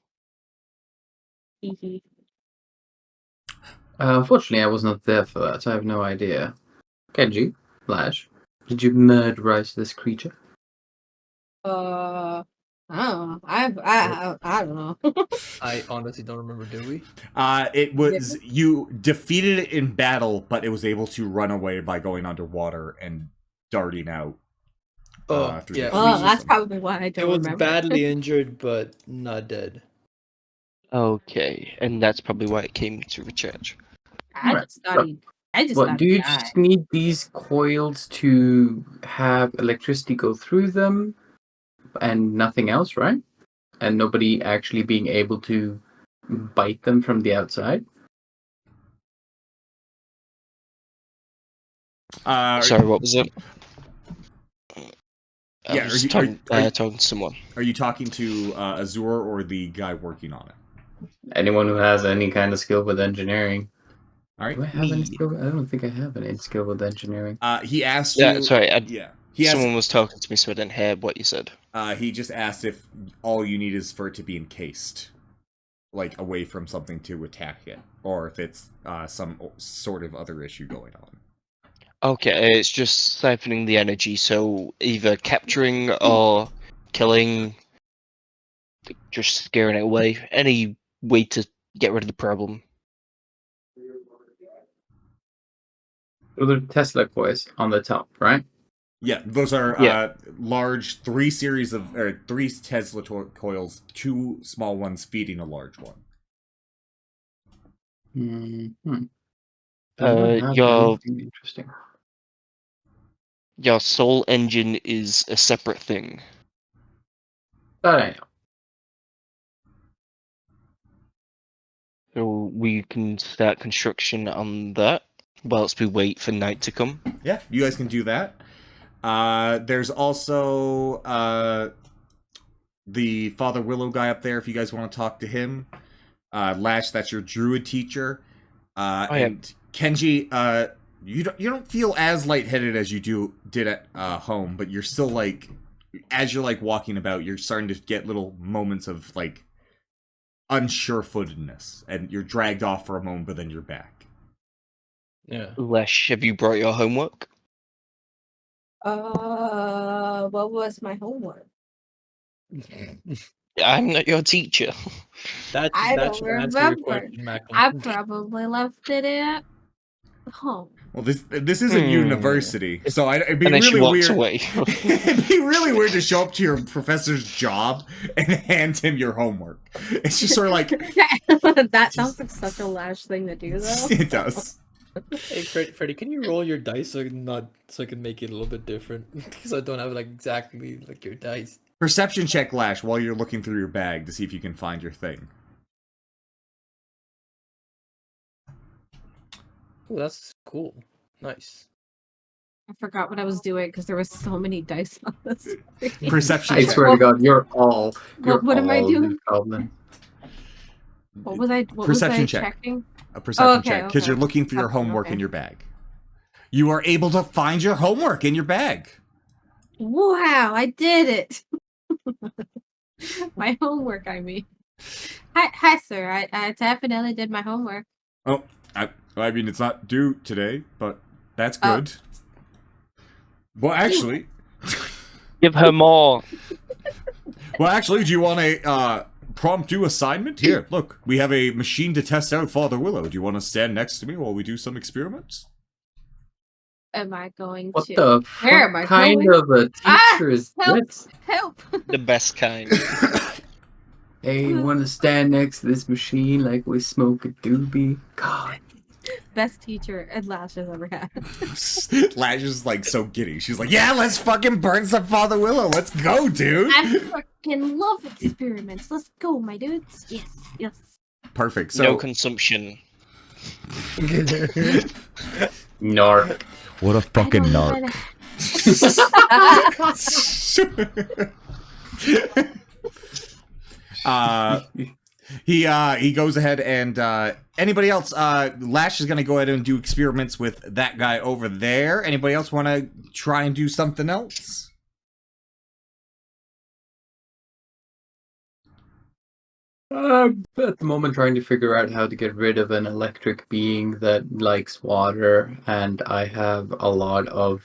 Unfortunately, I was not there for that, so I have no idea. Kenji, Flash, did you murderize this creature? I don't know. I don't know. I honestly don't remember. Did we? It was, you defeated it in battle, but it was able to run away by going underwater and darting out. Oh, Through yeah. the Oh, trees. that's probably why I It don't was remember. badly injured, but not dead. Okay, and that's probably why it came to Rematch. I Right. just thought he. I just What, thought do he you died. just need these coils to have electricity go through them and nothing else, right? And nobody actually being able to bite them from the outside? Sorry, what was it? I Yeah, was talking to someone. Are you talking to Azure or the guy working on it? Anyone who has any kind of skill with engineering. All right. Do I have any Me. skill? I don't think I have any skill with engineering. He asked Yeah, you. sorry. Someone was talking to me, so I didn't hear what you said. He just asked if all you need is for it to be encased, like away from something to attack it, or if it's some sort of other issue going on. Okay, it's just siphoning the energy, so either capturing or killing, just scaring it away. Any way to get rid of the problem. So the Tesla coils on the top, right? Yeah, those are Yeah. large three Tesla coils, two small ones feeding a large one. Mm-hmm. Do I have Your anything interesting? soul engine is a separate thing. That I know. So we can start construction on that whilst we wait for night to come. Yeah, you guys can do that. There's also the Father Willow guy up there, if you guys want to talk to him. Lash, that's your druid teacher. And Kenji, you don't feel as lightheaded as you did at home, but you're still like, as you're like walking about, you're starting to get little moments of like unsure-footedness, and you're dragged off for a moment, but then you're back. Yeah. Lesh, have you brought your homework? What was my homework? I'm not your teacher. That I that don't should answer your remember. question, I Macklin. probably left it at home. Well, this isn't university, so it'd be And then she really walks weird. away. It'd be really weird to show up to your professor's job and hand him your homework. It's just sort of like That sounds like such a Lash thing to do, though. it does. Hey, Freddy, can you roll your dice so I can make it a little bit different? Because I don't have like exactly like your dice. Perception check, Lash, while you're looking through your bag to see if you can find your thing. Oh, that's cool. Nice. I forgot what I was doing because there was so many dice on this. Perception I check. swear to God, you're all. What am I doing? Goblin. What was I Perception check. checking? A perception okay, check, because okay. you're looking for your homework Okay. in your bag. You are able to find your homework in your bag. Wow, I did it! My homework, I mean. Hi, sir. I definitely did my homework. Oh, I mean, it's not due today, but that's good. Well, actually... Give her more. Well, actually, do you want a promptu assignment? Here, look, we have a machine to test out Father Willow. Do you want to stand next to me while we do some experiments? Am I going What to? the Where am I fuck kind going? of a teacher is Help! this? Help! The best kind. Hey, you want to stand next to this machine like we smoke a doobie? God. Best teacher Ed Lash has ever had. Lash is like so giddy. She's like, yeah, let's fucking burn some Father Willow. Let's go, dude. I fucking love experiments. Let's go, my dudes. Yes, yes. Perfect. So No consumption. Narc. what a fucking I don't narc. He goes ahead and anybody else? Lash is gonna go ahead and do experiments with that guy over there. Anybody else want to try and do something else? At the moment, trying to figure out how to get rid of an electric being that likes water, and I have a lot of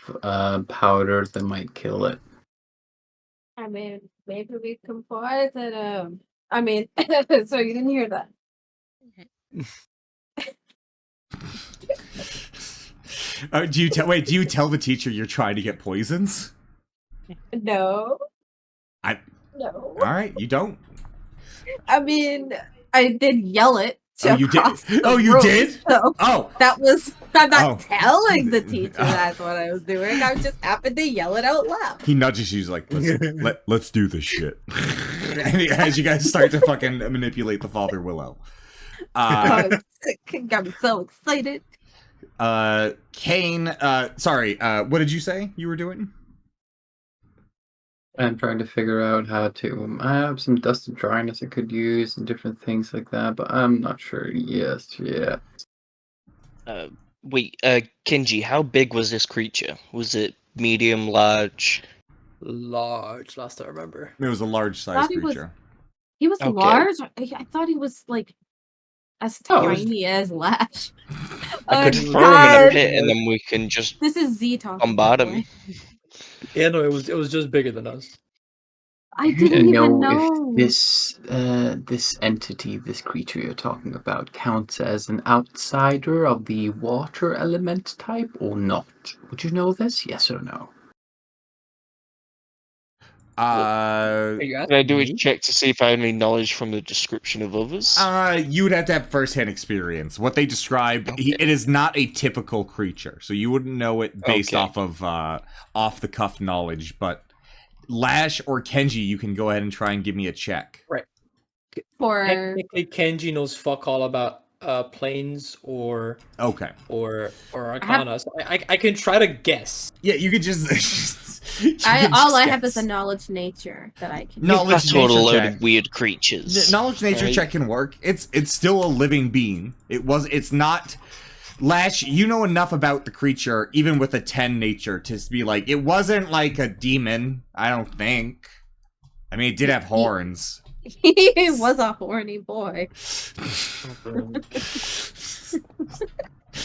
powder that might kill it. I mean, maybe we can poison. I mean, so you didn't hear that. Do you tell? Wait, do you tell the teacher you're trying to get poisons? No. All No. right, you don't. I mean, I did yell it. Oh, you did. Oh, you room, did. So Oh, that was. I'm not Oh. telling the teacher that's what I was doing. I just happened to yell it out loud. he nudges you. He's like, let's do this shit. And as you guys start to fucking manipulate the Father Willow. I'm so excited. Kane. Sorry. What did you say you were doing? I'm trying to figure out how to. I have some dust of dryness I could use and different things like that, but I'm not sure. Yes, yeah. Wait, Kenji, how big was this creature? Was it medium, large? Large, last I remember. It was a large Thought sized he was- creature. He was Okay. large. I thought he was like as Oh, it was- tiny as Lash. I could Oh, throw him in a God. pit and then we can just This is Z talking. bombard by the him. way. Yeah, no, it was just bigger than us. I didn't even know. if this entity, this creature you're talking about, counts as an outsider of the water element type or not. Would you know this? Yes or no? Are you Can I asking do a me? check to see if I have any knowledge from the description of others? You would have to have first-hand experience. What they describe, Okay. it is not a typical creature, so you wouldn't know it based Okay. off of off-the-cuff knowledge. But Lash or Kenji, you can go ahead and try and give me a check. For Technically, Kenji knows fuck all about planes or Okay. Arcana. So I can try to guess. Yeah, you could just. you can all just I have guess. is a knowledge nature that I can. Knowledge That's what a nature load check. of weird creatures. Knowledge nature right? check can work. It's still a living being. It's not. Lash, you know enough about the creature, even with a 10 nature, to be like, it wasn't like a demon, I don't think. I mean, it did have horns. He was a horny boy.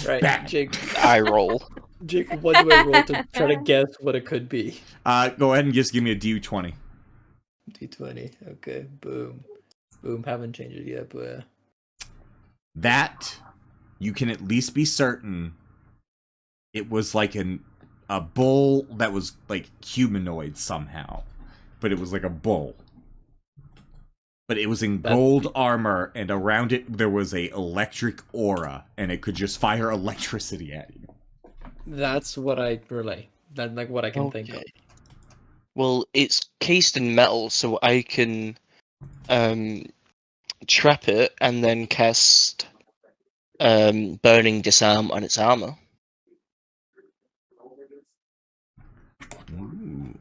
Right, Bat. Jake. Eye roll. Jake, what do I roll to try to guess what it could be? Go ahead and just give me a D20. D20. Okay, boom. Boom, haven't changed it yet, but That, you can at least be certain it was like a bull that was like humanoid somehow. But it was like a bull. But it was in gold armor, and around it there was a electric aura, and it could just fire electricity at you. that's what I relay. That's like what I can think of. Okay. Well, it's cased in metal, so I can trap it and then cast Burning Disarm on its armor. Ooh.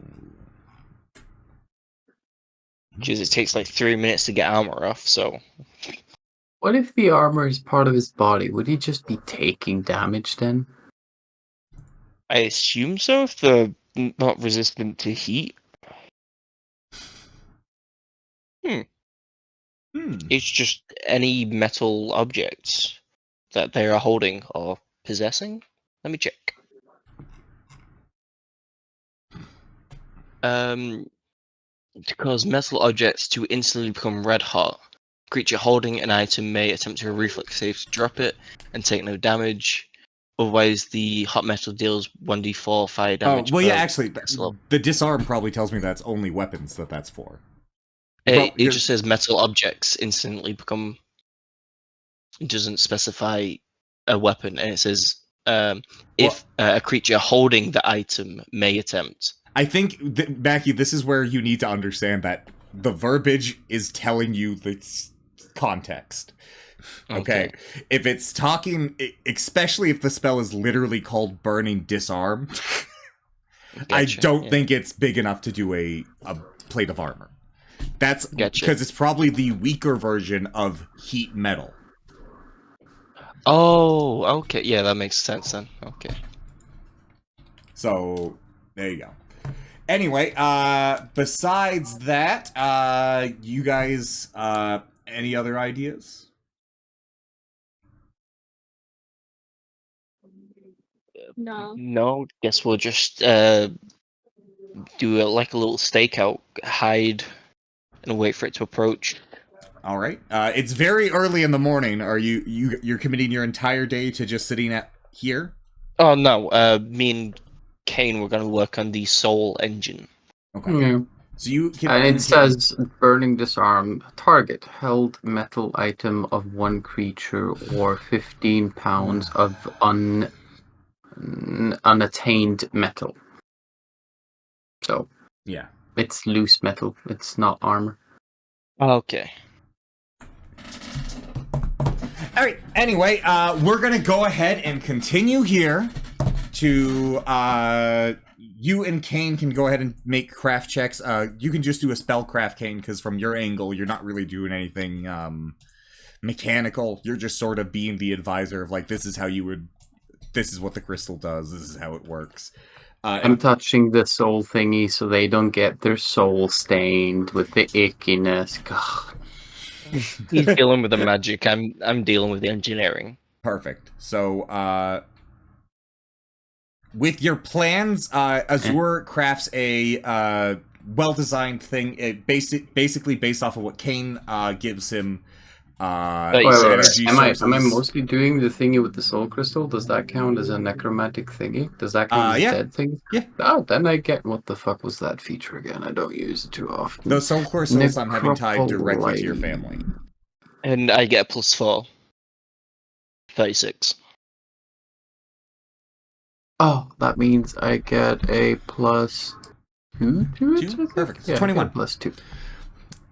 Because it takes like 3 minutes to get armor off, so What if the armor is part of his body? Would he just be taking damage then? I assume so if they're not resistant to heat. It's just any metal objects that they are holding or possessing. Let me check. To cause metal objects to instantly become red hot, creature holding an item may attempt to reflex save to drop it and take no damage. Otherwise, the hot metal deals 1d4 fire Oh, damage. well, yeah, per actually, slot. the disarm probably tells me that's only weapons that's for. It Well, just says metal objects instantly become. It doesn't specify a weapon, and it says if a creature holding the item may attempt. I think, Mackie, this is where you need to understand that the verbiage is telling you the context. Okay. If it's talking, especially if the spell is literally called Burning Disarm, I don't think it's big enough to do a plate of armor. That's because it's probably the weaker version of heat metal. Oh, okay. Yeah, that makes sense then. Okay. So, there you go. Anyway, besides that, you guys, any other ideas? No. No, guess we'll just do like a little stakeout, hide, and wait for it to approach. All right. It's very early in the morning. Are you're committing your entire day to just sitting at here? Oh no, me and Kane were gonna work on the soul engine. Okay. Yeah. So you can. And it says burning disarm target held metal item of one creature or 15 pounds of unattained metal. So yeah, it's loose metal. It's not armor. Okay. All right. Anyway, we're gonna go ahead and continue here. To you and Kane can go ahead and make craft checks. You can just do a spellcraft, Kane, because from your angle, you're not really doing anything mechanical. You're just sort of being the advisor of like, this is how you would. This is what the crystal does. This is how it works. I'm touching the soul thingy so they don't get their soul stained with the ickiness. God. He's dealing with the magic. I'm dealing with the engineering. Perfect. So, with your plans, Azur crafts a well-designed thing. It basically based off of what Kane gives him. Energy Am I sources. mostly doing the thingy with the soul crystal? Does that count as a necromantic thingy? Does that count as dead thing? Yeah. Oh, then I get what the fuck was that feature again? I don't use it too often. Those soul crystals I'm having tied directly to your family. And I get a +4. 36. Oh, that means I get a +2 to it? Two? Perfect. Yeah, 21. +2.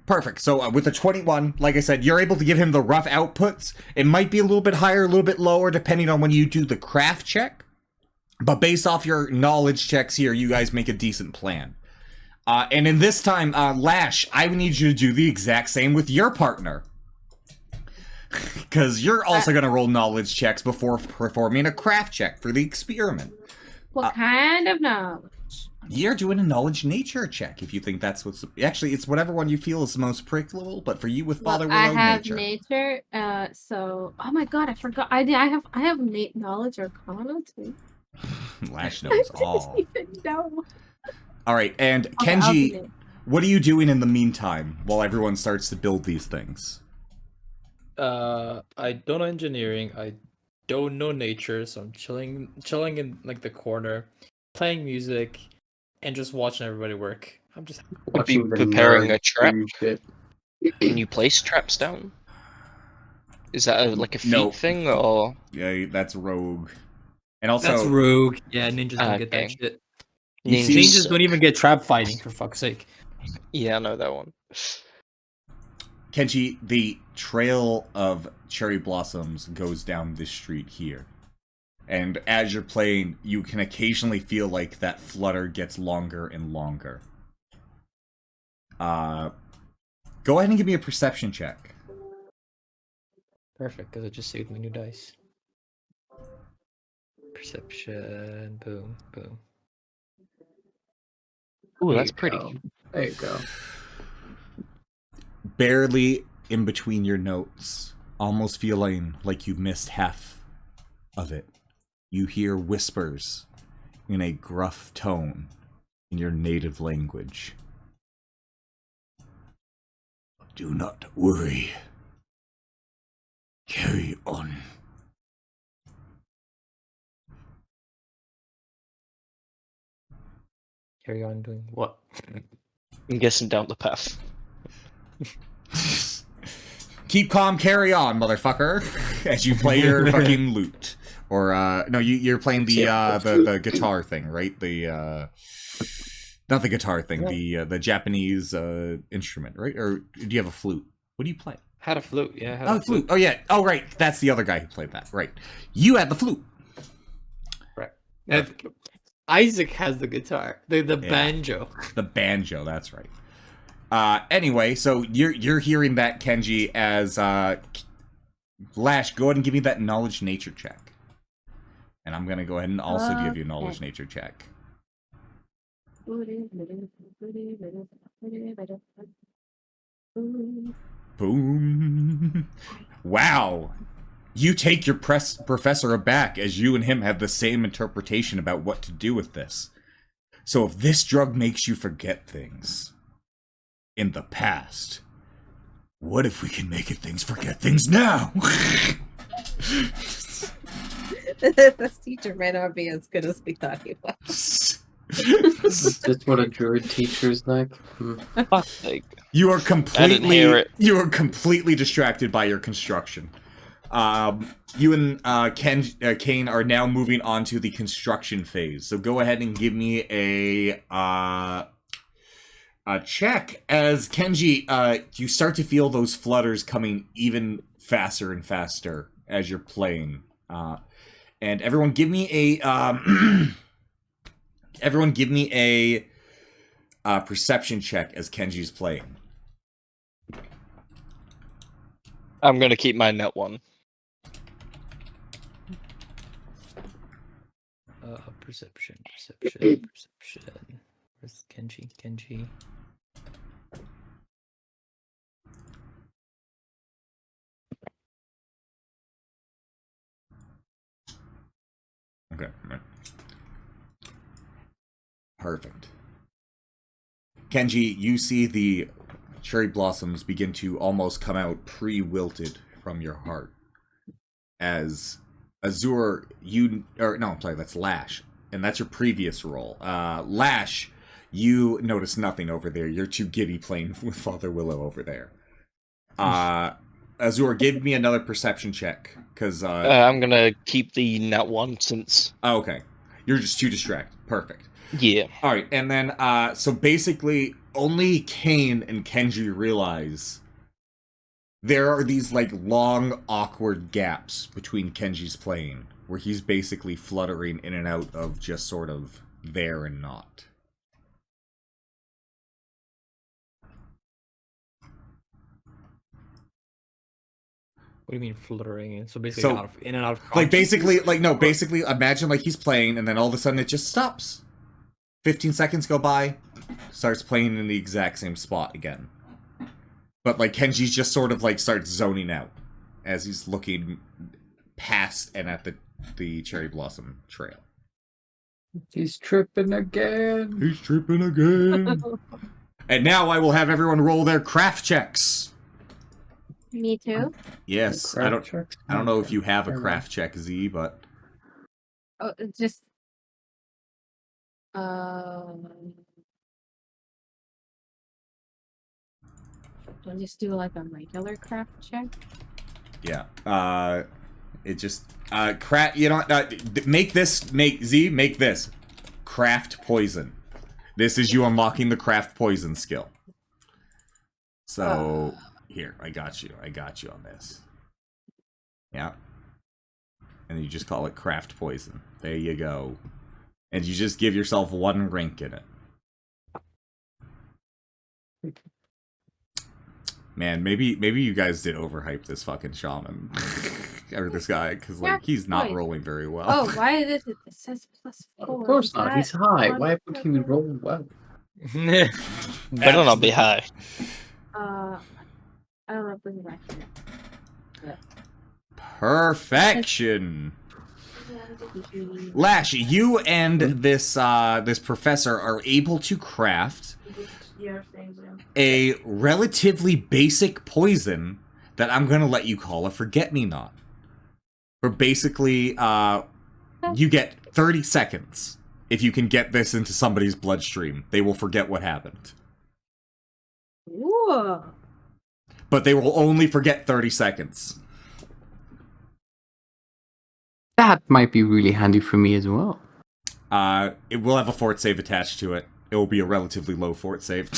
Perfect. So with the 21, like I said, you're able to give him the rough outputs. It might be a little bit higher, a little bit lower, depending on when you do the craft check. But based off your knowledge checks here, you guys make a decent plan. And in this time, Lash, I need you to do the exact same with your partner. Because you're also going to roll knowledge checks before performing a craft check for the experiment. What kind of knowledge? You're doing a knowledge nature check if you think that's what's... Actually, it's whatever one you feel is most prickable, but for you with Father Willow, I have nature. So... Oh my god, I forgot. I have knowledge arcana too. Lash knows all. I didn't even know. Alright, and Okay, Kenji, what are you doing in the meantime while everyone starts to build these things? I don't know engineering. I don't know nature, so I'm chilling in like the corner, playing music, and just watching everybody work. I'm just watching preparing a trap. Can you place traps down? Is that like a feat thing or? Yeah, that's rogue. And also that's rogue. Yeah, ninjas don't get that shit. Ninjas don't even get trap fighting, for fuck's sake. Yeah, I know that one. Kenji, the trail of cherry blossoms goes down this street here. And as you're playing, you can occasionally feel like that flutter gets longer and longer. Go ahead and give me a perception check. Perfect, because I just saved my new dice. Perception, boom, boom. Ooh, that's pretty. There you go. Barely in between your notes, almost feeling like you missed half of it. You hear whispers in a gruff tone in your native language. Do not worry. Carry on. Carry on doing what? I'm guessing down the path. keep calm, carry on, motherfucker, as you play your fucking lute. Or, no, you're playing the guitar thing, right? The, not the guitar thing, the Japanese, instrument, right? Or do you have a flute? What do you play? Had a flute, yeah. Had Oh, a flute. Oh, yeah. Oh, right. That's the other guy who played that. Right. You had the flute. Right. And Isaac has the guitar. The banjo. The banjo, that's right. Anyway, so you're hearing that, Kenji, as Lash, go ahead and give me that knowledge nature check. And I'm gonna go ahead and also give you a knowledge nature check. Boom. Wow. You take your professor aback as you and him have the same interpretation about what to do with this. So if this drug makes you forget things in the past, what if we can make things forget things now? This teacher may not be as good as we thought he was. Is this what a druid teacher's like? Fuck's sake. You are I didn't hear it. completely distracted by your construction. You and Kane are now moving on to the construction phase. So go ahead and give me a check as Kenji. You start to feel those flutters coming even faster and faster as you're playing. And everyone, give me a perception check as Kenji's playing. I'm gonna keep my net one. Perception. Where's Kenji? Okay. Right. Perfect. Kenji, you see the cherry blossoms begin to almost come out pre-wilted from your heart. As Azur, that's Lash. And that's your previous roll. Lash, you notice nothing over there. You're too giddy playing with Father Willow over there. Azur, give me another perception check. Because I'm gonna keep the net one since... Oh, okay. You're just too distracted. Perfect. Yeah. Alright, and then, so basically, only Kane and Kenji realize there are these, like, long, awkward gaps between Kenji's playing, where he's basically fluttering in and out of just sort of there and not. What do you mean fluttering? So basically in and out of like basically imagine like he's playing and then all of a sudden it just stops. 15 seconds go by, starts playing in the exact same spot again. But like Kenji's just sort of like starts zoning out as he's looking past and at the cherry blossom trail. He's tripping again. And now I will have everyone roll their craft checks. Me too. Yes, I don't know if you have a craft check, Z, but Just do I just do like a regular craft check? yeah. It just craft. You know, make this craft poison. This is you unlocking the craft poison skill. So here, I got you on this. Yeah. And you just call it craft poison. There you go. And you just give yourself one rank in it. Man, maybe you guys did overhype this fucking shaman. Or this guy, because like he's not rolling very well. Oh, why is it says +4? Of course not. He's high. Why would he roll well? Better not be high. I don't know, bring it back here. Perfection. Lash, you and this professor are able to craft a relatively basic poison that I'm going to let you call a forget-me-not. Where basically, you get 30 seconds. If you can get this into somebody's bloodstream, they will forget what happened. Ooh. but they will only forget 30 seconds. That might be really handy for me as well. It will have a fort save attached to it. It will be a relatively low fort save.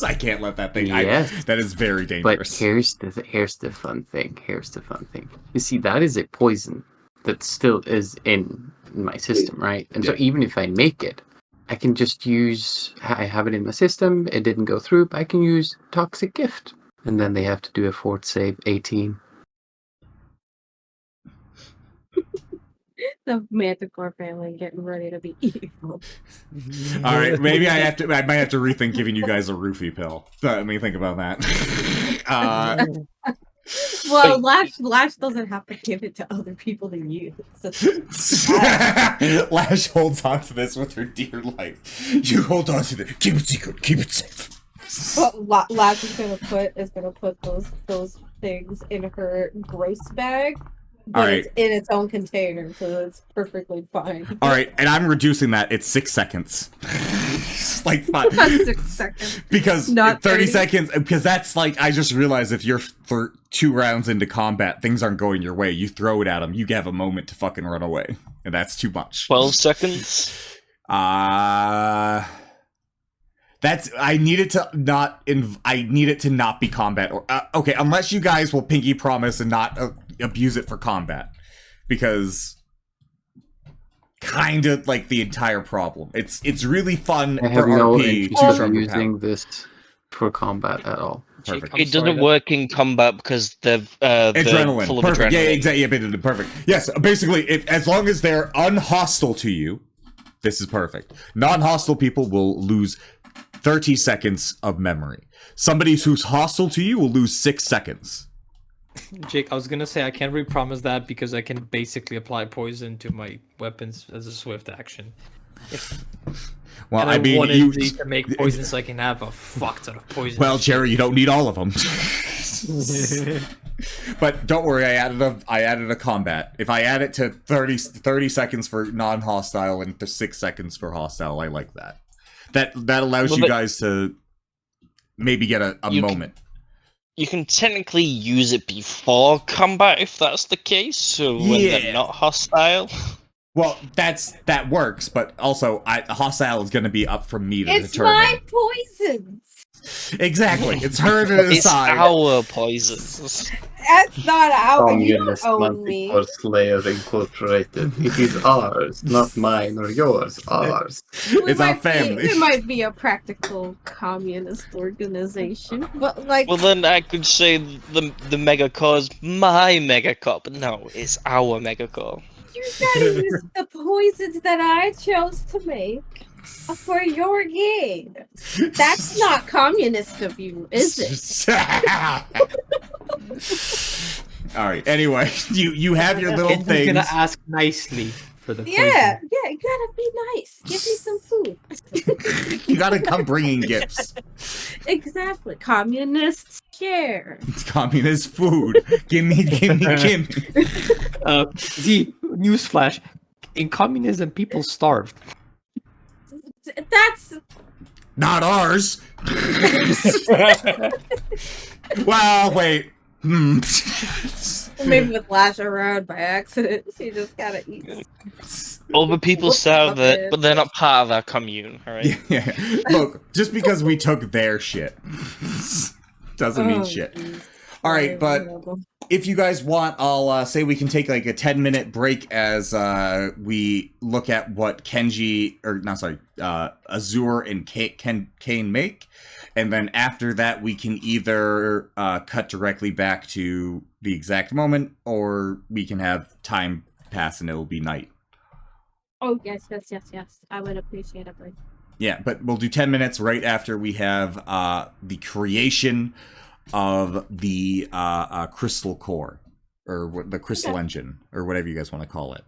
I can't let that thing. Yes. That is very But dangerous. here's the fun thing. You see, that is a poison that still is in my system, right? And so Yeah. even if I make it, I can just use. I have it in my system. It didn't go through, but I can use Toxic Gift, and then they have to do a fort save 18. The Manticore family getting ready to be evil. All right, maybe I might have to rethink giving you guys a roofie pill. Let me think about that. Well, Lash doesn't have to give it to other people to use. Lash holds on to this with her dear life. You hold on to it. Keep it secret. Keep it safe. But Lash is gonna put those things in her gross bag. But All right. it's in its own container, so it's perfectly fine. All right, and I'm reducing that. It's 6 seconds. Like 5. 6 seconds. Because Not 30 30. seconds, because that's like, I just realized if you're 2 rounds into combat, things aren't going your way. You throw it at them, you have a moment to fucking run away. And that's too much. 12 seconds. That's, I need it to not be combat. Or okay, unless you guys will pinky promise and not abuse it for combat. Because kind of like the entire problem. It's really fun I for have no RP interest to in sharpen your using this for combat at all. Perfect. It doesn't work in combat because they're Adrenaline. full of Perfect. adrenaline. Yeah, exactly. Yeah, perfect. Yes, basically, as long as they're unhostile to you, this is perfect. Non-hostile people will lose 30 seconds of memory. Somebody who's hostile to you will lose 6 seconds. Jake, I was gonna say I can't really promise that because I can basically apply poison to my weapons as a swift action. Well, And I mean, wanted you. to make poison so I can have a fuck ton of poison. Well, Jerry, you don't need all of them. But don't worry, I added a combat. If I add it to 30 seconds for non-hostile and to 6 seconds for hostile, I like that. That allows you guys to maybe get a moment. You can technically use it before combat if that's the case, so when they're not hostile. Well, that works, but also hostile is going to be up from me to It's determine. my poisons. Exactly, it's her to It's decide. our poisons. That's not our. You Communist own me. Manticore Slayer Incorporated. It is ours, not mine or yours. Ours. It's our family. It might be a practical communist organization, but like. Well, then I could say the Megacore is my Megacore, but no, it's our Megacore. You gotta use the poisons that I chose to make for your game. That's not communist of you, is it? All right. Anyway, you have your little He's things. gonna ask nicely for the poison. Yeah, you gotta be nice. Give me some food. You gotta come bringing gifts. Exactly. Communists share. It's communist food. Gimme. See, newsflash: in communism, people starved. That's Not ours. Well, wait. maybe with Lash around by accident. She just gotta eat. Other people starve it, but they're not part of our commune, alright? Yeah. Look, just because we took their shit doesn't mean shit. All right, but if you guys want, I'll say we can take like a 10-minute break as we look at what Azure and Kane make. And then after that, we can either cut directly back to the exact moment, or we can have time pass and it'll be night. Oh, yes. I would appreciate a break. Yeah, but we'll do 10 minutes right after we have the creation of the crystal core, or the crystal engine, or whatever you guys want to call it.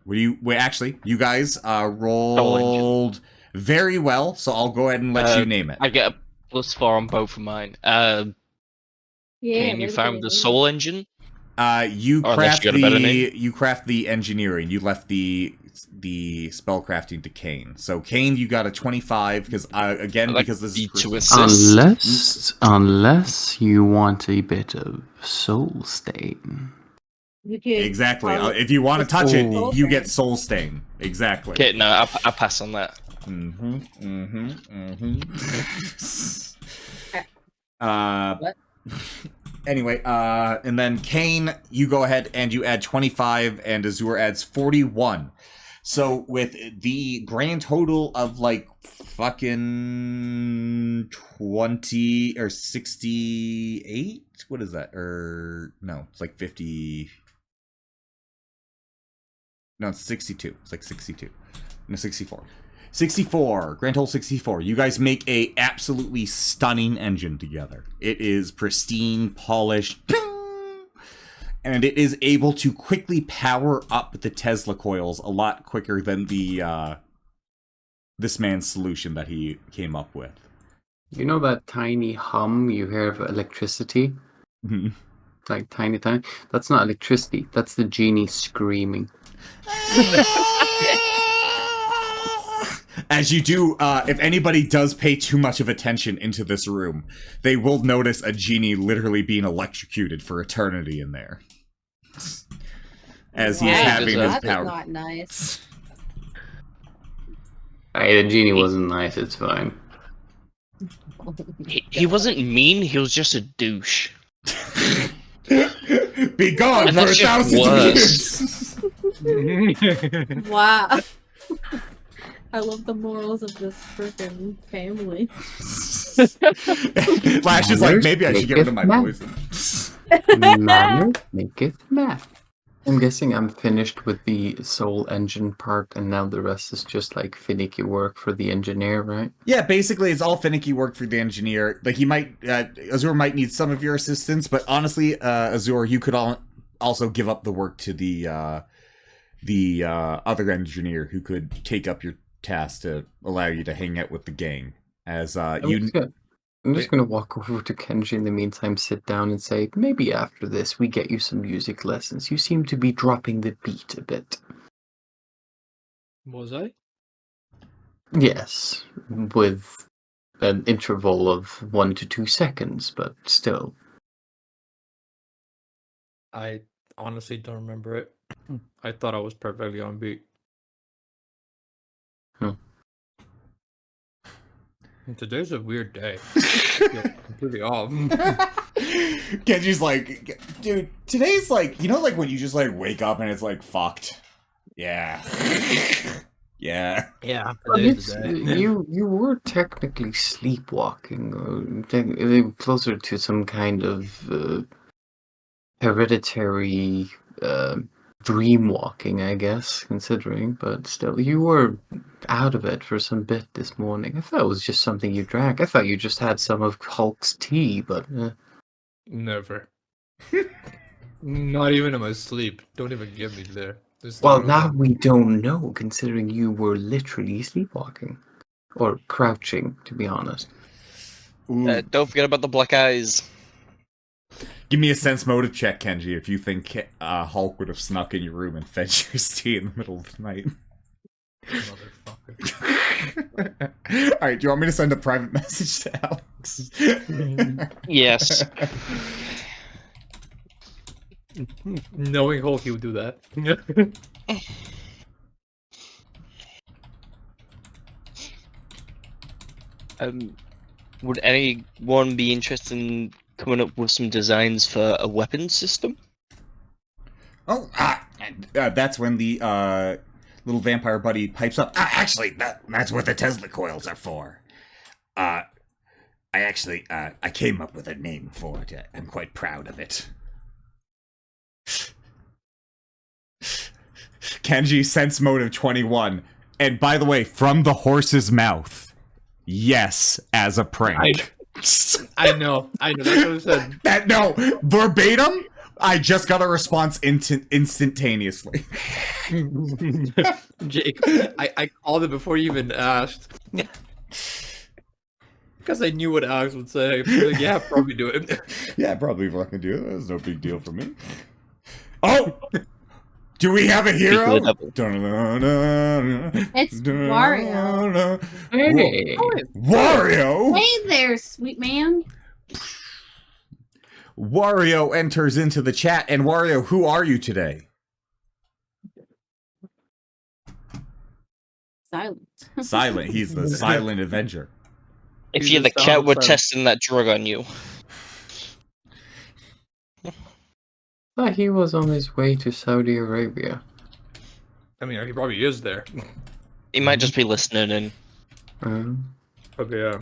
Actually, you guys rolled very well, so I'll go ahead and let you name it. I get a +4 on both of mine. Yeah. Can you found the soul engine? You Unless craft you got a better name. you craft the engineering. You left the the spellcrafting to Kane. So Kane, you got a 25 because again Like because this the is to assist. Unless you want a bit of soul stain. You can exactly. probably- If you want to touch it, Soul you get Stain. soul stain. Exactly. Okay, no, I'll pass on that. What? Anyway, and then Kane, you go ahead and you add 25, and Azur adds 41. So with the grand total of like fucking 20 or 68, what is that? Or no, it's like 50. No, it's 62. It's like 62. No, 64. 64. Grand total 64. You guys make a absolutely stunning engine together. It is pristine, polished, and it is able to quickly power up the Tesla coils a lot quicker than the this man's solution that he came up with. You know that tiny hum you hear of electricity? Mhm. Like tiny. That's not electricity. That's the genie screaming. As you do, if anybody does pay too much of attention into this room, they will notice a genie literally being electrocuted for eternity in there. As he's Wow, having his that is power. not nice. Hey, the genie wasn't nice. It's fine. He wasn't mean. He was just a douche. Be gone And for that's just 1,000 worse. years! Wow. I love the morals of this freaking family. Lash is like, maybe I should get rid of my poison. Manners maketh man. I'm guessing I'm finished with the soul engine part, and now the rest is just like finicky work for the engineer, right? Yeah, basically it's all finicky work for the engineer. Like, he might, Azur might need some of your assistance, but honestly, Azur, you could also give up the work to the other engineer who could take up your task to allow you to hang out with the gang. As I'm just gonna walk over to Kenji in the meantime, sit down and say, maybe after this we get you some music lessons. You seem to be dropping the beat a bit. Was I? Yes, with an interval of 1 to 2 seconds, but still. I honestly don't remember it. I thought I was perfectly on beat. Today's a weird day. Yeah, completely off. Kenji's like, dude, today's like, you know, like when you just like wake up and it's like fucked. Yeah. Yeah. Yeah, But today's the day. you were technically sleepwalking, or closer to some kind of hereditary dream walking, I guess, considering. But still, you were out of it for some bit this morning. I thought it was just something you drank. I thought you just had some of Hulk's tea, but Never. Not even in my sleep. Don't even get me there. well, now we don't know, considering you were literally sleepwalking. Or crouching, to be honest. Ooh. Don't forget about the black eyes. Give me a sense motive check, Kenji, if you think Hulk would have snuck in your room and fed you tea in the middle of the night. Motherfucker. Alright, do you want me to send a private message to Alex? Yes. Knowing Hulk, he would do that. Would anyone be interested in coming up with some designs for a weapons system? Oh, that's when the little vampire buddy pipes up. Actually, that's what the Tesla coils are for. I came up with a name for it. I'm quite proud of it. Kenji, sense motive 21. And by the way, from the horse's mouth. Yes, as a prank. I know. That's what I said. No, verbatim, I just got a response instantaneously. Jake, I called it before you even asked. Because I knew what Alex would say. Like, yeah, probably do it. Yeah, probably fucking do it. That's no big deal for me. Oh! Do we have a hero? Speak of the It's Wario. Hey. Wario? Hey there, sweet man. Wario enters into the chat, and Wario, who are you today? Silent. Silent. He's the silent Avenger. If He's you're the the sound cat, of we're silence. testing that drug on you. Thought he was on his way to Saudi Arabia. I mean, he probably is there. He might just be listening in. Okay,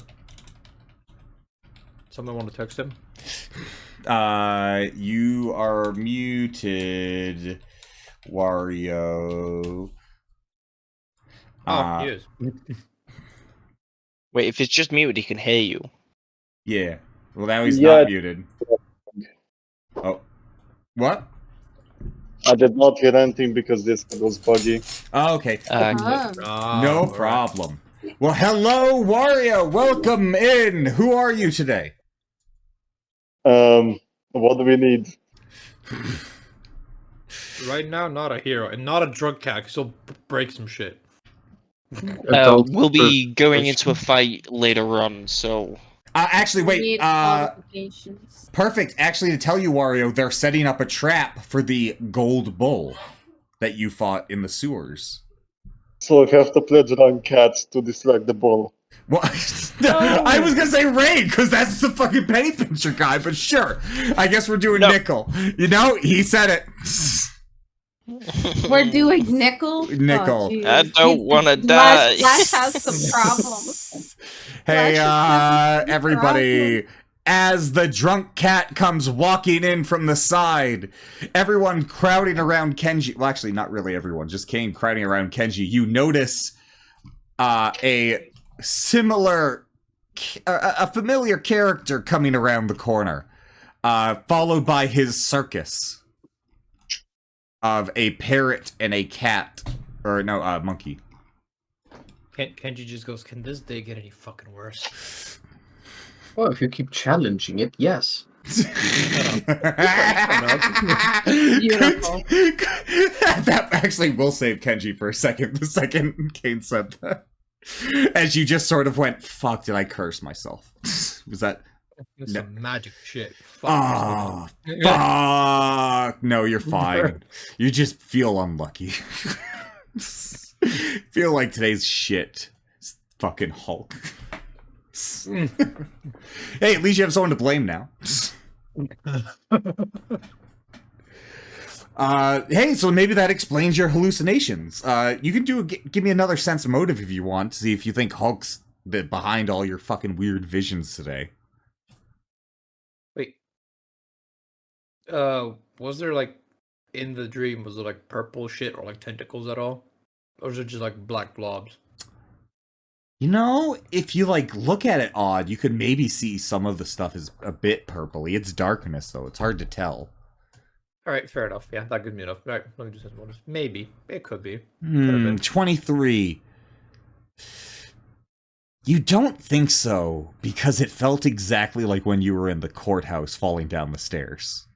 someone want to text him? You are muted, Wario. Oh, he is. Wait, if it's just muted, he can hear you. Yeah. Well, now he's Yeah. not muted. Oh. What? I did not hear anything because this was buggy. Oh, okay. Ah. No Alright. problem. Well, hello, Wario. Welcome in. Who are you today? What do we need? Right now, not a hero and not a drug cat. 'Cause he'll break some shit. Adult We'll be going person. into a fight later on, so Actually, wait. Need qualifications. Perfect. Actually, to tell you, Wario, they're setting up a trap for the gold bull that you fought in the sewers. So I have to pledge on cats to distract the ball. Well, I was gonna say Ray because that's the fucking penny pincher guy, but sure. I guess we're doing No. Nickel. You know, he said it. We're doing Nickel. Nickel. Oh, geez. I don't wanna die. Lash has some problems. Hey, Flash is everybody. As the drunk cat comes walking in from the side, everyone crowding around Kenji. Well, actually, not really everyone, just Kane crowding around Kenji. You notice a similar, a familiar character coming around the corner, followed by his circus of a parrot and a cat, or no, a monkey. Kenji just goes, "Can this day get any fucking worse?" Well, if you keep challenging it, yes. Beautiful. That actually will save Kenji for a second. The second Kane said that, as you just sort of went, "Fuck! Did I curse myself?" Was that? It's No. some magic shit. Fuck. Oh, fuck! No, you're fine. You just feel unlucky. Feel like today's shit. It's fucking Hulk. Hey, at least you have someone to blame now. Hey, so maybe that explains your hallucinations. You can give me another sense motive if you want, to see if you think Hulk's behind all your fucking weird visions today. Wait. Was there like in the dream? Was it like purple shit or like tentacles at all, or is it just like black blobs? You know, if you like look at it odd, you could maybe see some of the stuff is a bit purpley. It's darkness though; it's hard to tell. All right, fair enough. Yeah, that gives me enough. All right, let me just notice. Maybe it could be. Could have been. 23. You don't think so, because it felt exactly like when you were in the courthouse falling down the stairs.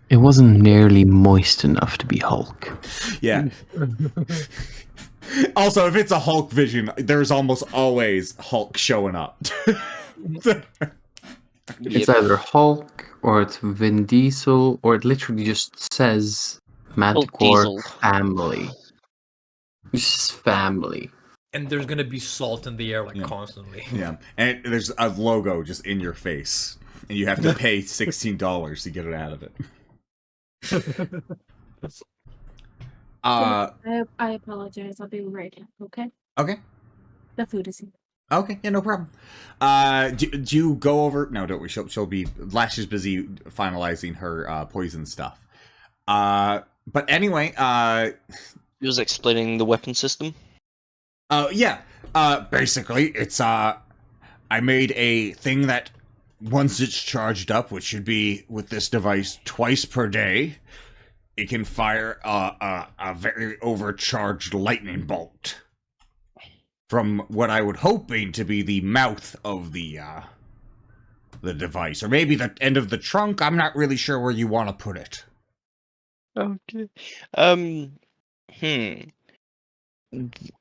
It wasn't nearly moist enough to be Hulk. Yeah. Also, if it's a Hulk vision, there's almost always Hulk showing up. It's either Hulk, or it's Vin Diesel, or it literally just says Manticore Diesel. family. It's just family. And there's gonna be salt in the air like Yeah. constantly. Yeah, and there's a logo just in your face, and you have to pay $16 to get it out of it. I apologize. I'll be right back. Okay. Okay. The food is here. Okay, yeah, no problem. Do you go over? No, don't we? She'll be. Lash is busy finalizing her poison stuff. But anyway, he was explaining the weapon system. Yeah. Basically, it's I made a thing that once it's charged up, which should be with this device twice per day, it can fire a very overcharged lightning bolt from what I would hoping to be the mouth of the device, or maybe the end of the trunk. I'm not really sure where you want to put it. Okay. Um. Hmm.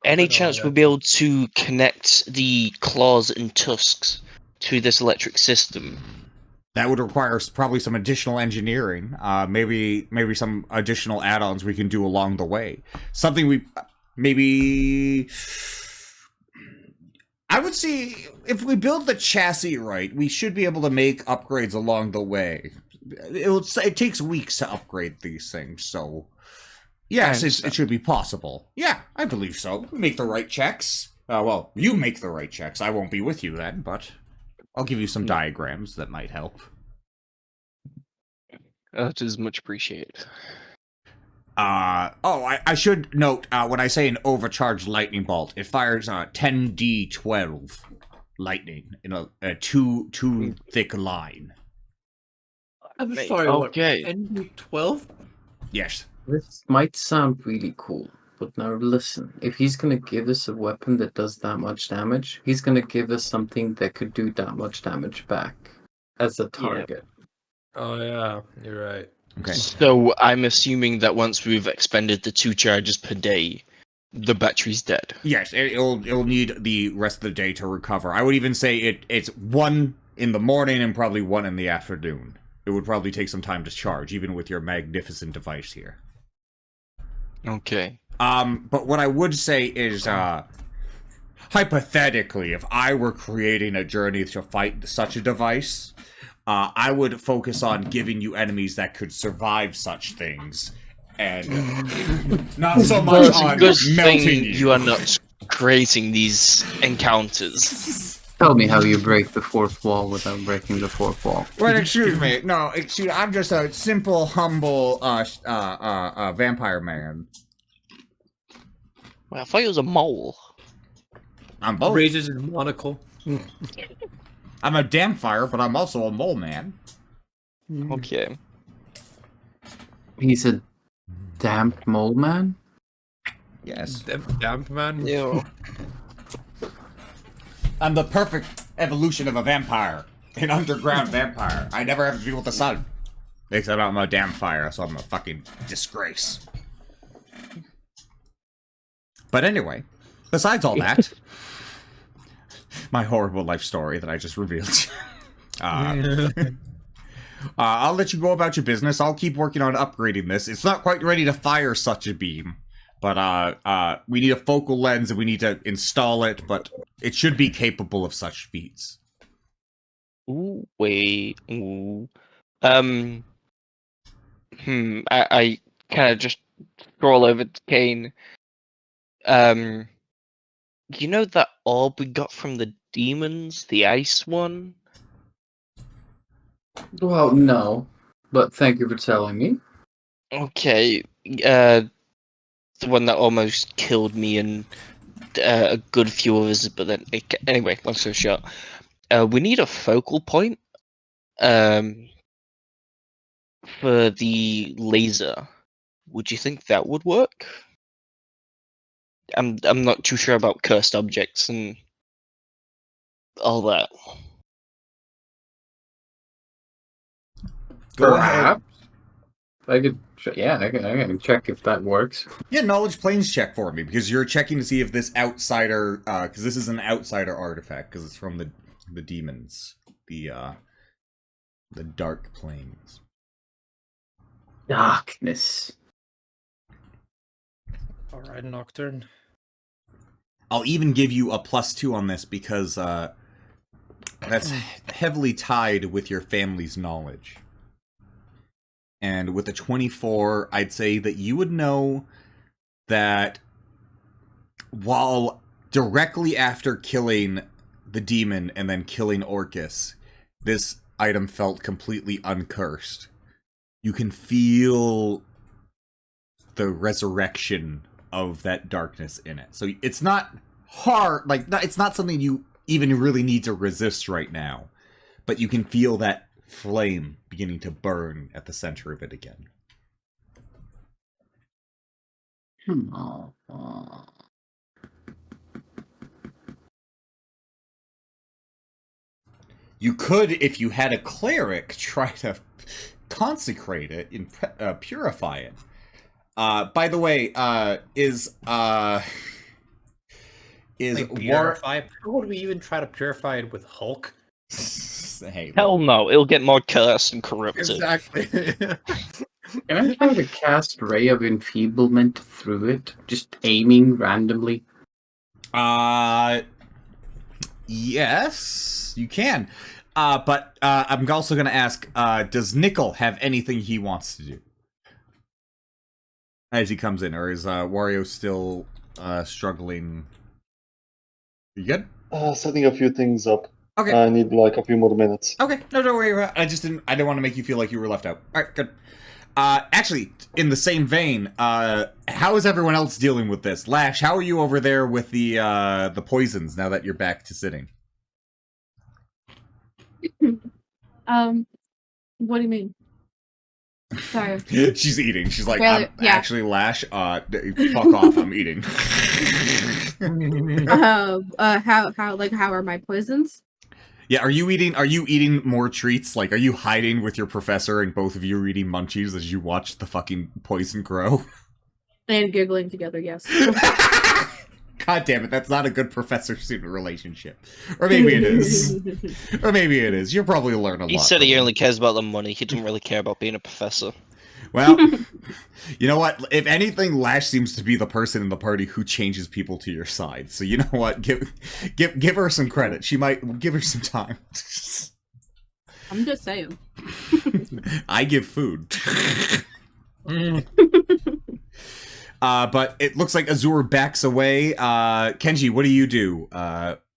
Any chance we'll Crocodile. be able to connect the claws and tusks to this electric system? That would require probably some additional engineering. Maybe some additional add-ons we can do along the way. Something we maybe. I would say if we build the chassis right, we should be able to make upgrades along the way. It takes weeks to upgrade these things, so yes, it should be possible. Yeah, I believe so. We make the right checks. Well, you make the right checks. I won't be with you then, but I'll give you some diagrams that might help. That is much appreciated. I should note, when I say an overcharged lightning bolt, it fires 10d12 lightning in a two thick line. I'm sorry, Okay. what? NB12? Yes. This might sound really cool, but now listen. If he's gonna give us a weapon that does that much damage, he's gonna give us something that could do that much damage back as a target. Oh yeah, you're right. Okay. So I'm assuming that once we've expended the 2 charges per day, the battery's dead. Yes, it'll need the rest of the day to recover. I would even say it's 1 in the morning and probably 1 in the afternoon. It would probably take some time to charge, even with your magnificent device here. Okay. But what I would say is, hypothetically, if I were creating a journey to fight such a device, I would focus on giving you enemies that could survive such things, and not so much Well, on good melting thing you. you are not creating these encounters. Tell me how you break the fourth wall without breaking the fourth wall. Well, excuse me. No, excuse. I'm just a simple, humble, vampire man. Well, I thought it was a mole. I'm both. Raises his monocle. I'm a dampfire, but I'm also a mole man. Okay. He's a damp mole man? Yes. Damp man. Yeah. I'm the perfect evolution of a vampire. An underground vampire. I never have to deal with the sun. Except I'm a damn fire, so I'm a fucking disgrace. But anyway, besides all that, my horrible life story that I just revealed. I'll let you go about your business. I'll keep working on upgrading this. It's not quite ready to fire such a beam. But we need a focal lens and we need to install it, but it should be capable of such feats. Ooh, wait. Ooh. I kind of just scroll over to Kane. You know that orb we got from the demons, the ice one? Well, no. But thank you for telling me. Okay. The one that almost killed me and a good few others, but then anyway, long story short, we need a focal point for the laser. Would you think that would work? I'm not too sure about cursed objects and all that. Go ahead. I could, I can check if that works. Yeah, knowledge planes check for me, because you're checking to see if this outsider, because this is an outsider artifact, because it's from the demons, the dark planes. Darkness. Alright, Nocturne. I'll even give you a +2 on this, because that's heavily tied with your family's knowledge. And with a 24, I'd say that you would know that while directly after killing the demon and then killing Orcus, this item felt completely uncursed. You can feel the resurrection of that darkness in it. So it's not hard, it's not something you even really need to resist right now. But you can feel that flame beginning to burn at the center of it again. You could, if you had a cleric, try to consecrate it and purify it. By the way, is purify? How would we even try to purify it with Hulk? Hey, Hell no, it'll get more cursed and corrupted. Exactly. Can I try to cast Ray of Enfeeblement through it? Just aiming randomly? Yes, you can. But I'm also going to ask, does Nickel have anything he wants to do? As he comes in, or is Wario still struggling? You good? Setting a few things up. Okay. I need like a few more minutes. Okay, no, don't worry about it. I didn't want to make you feel like you were left out. Alright, good. Actually, in the same vein, how is everyone else dealing with this? Lash, how are you over there with the poisons now that you're back to sitting? What do you mean? Sorry. She's eating. She's like, Really? Yeah. actually, Lash, fuck off, I'm eating. How are my poisons? Yeah, are you eating more treats? Like, are you hiding with your professor and both of you are eating munchies as you watch the fucking poison grow? And giggling together, yes. God damn it, that's not a good professor-student relationship. Or maybe it is. Or maybe it is. You'll probably learn a lot. He said he only cares about the money. He doesn't really care about being a professor. Well, you know what? If anything, Lash seems to be the person in the party who changes people to your side. So you know what? Give her some credit. She might give her some time. I'm just saying. I give food. But it looks like Azur backs away. Kenji, what do you do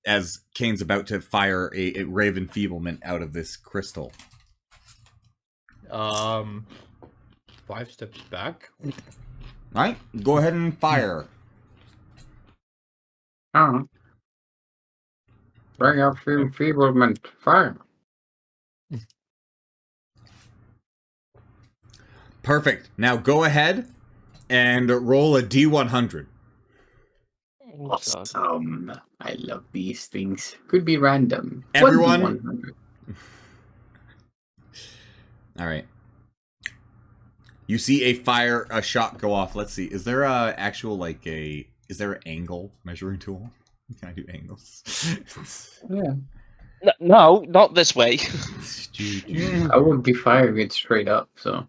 as Kane's about to fire a ray of enfeeblement out of this crystal? 5 steps back. Alright, go ahead and fire. Bring up enfeeblement. Fire. Perfect. Now go ahead and roll a D100. Awesome. I love these things. Could be random. Everyone. 1D100. All right. You see a shot go off. Let's see. Is there a actual is there an angle measuring tool? Can I do angles? Yeah. No, not this way. I would be firing it straight up, so.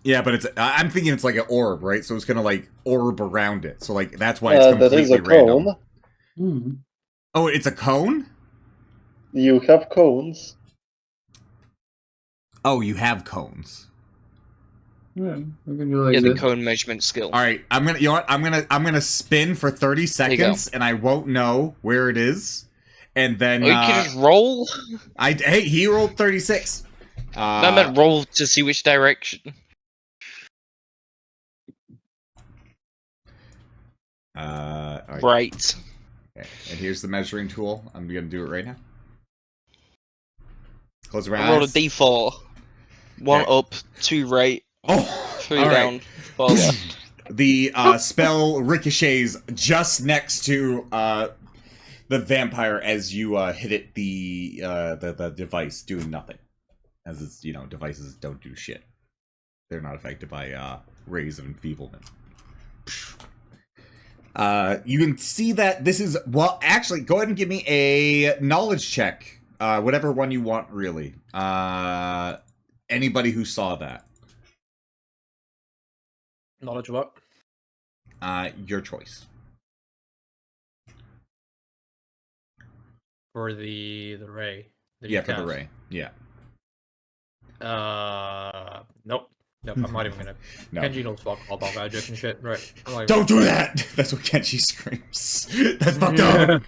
Yeah, but I'm thinking it's like an orb, right? So it's gonna like orb around it. So like that's why it's completely that is a random. cone. Oh, it's a cone? You have cones. Oh, you have cones. Yeah, we can do like The this. cone measurement skill. All right, I'm gonna spin for 30 seconds, and I won't know where it is, and then Oh, you can just roll. Hey, he rolled 36. I meant roll to see which direction. All right. Right. Okay. And here's the measuring tool. I'm gonna do it right now. Close your I rolled a eyes. D4. 1 up, 2 right, Oh, 3 all right. down, 4 left. The spell ricochets just next to the vampire as you hit it. The device doing nothing, as it's devices don't do shit. They're not affected by rays of enfeeblement. You can see that this is actually go ahead and give me a knowledge check, whatever one you want, really. Anybody who saw that. Knowledge what? Your choice. For the ray. that Yeah, you for the cast. ray. Yeah. Nope. Nope, I'm not even gonna. No. Kenji knows fuck all about magic and shit. Right. I'm like, Don't do that! That's what Kenshi screams. That's fucked up.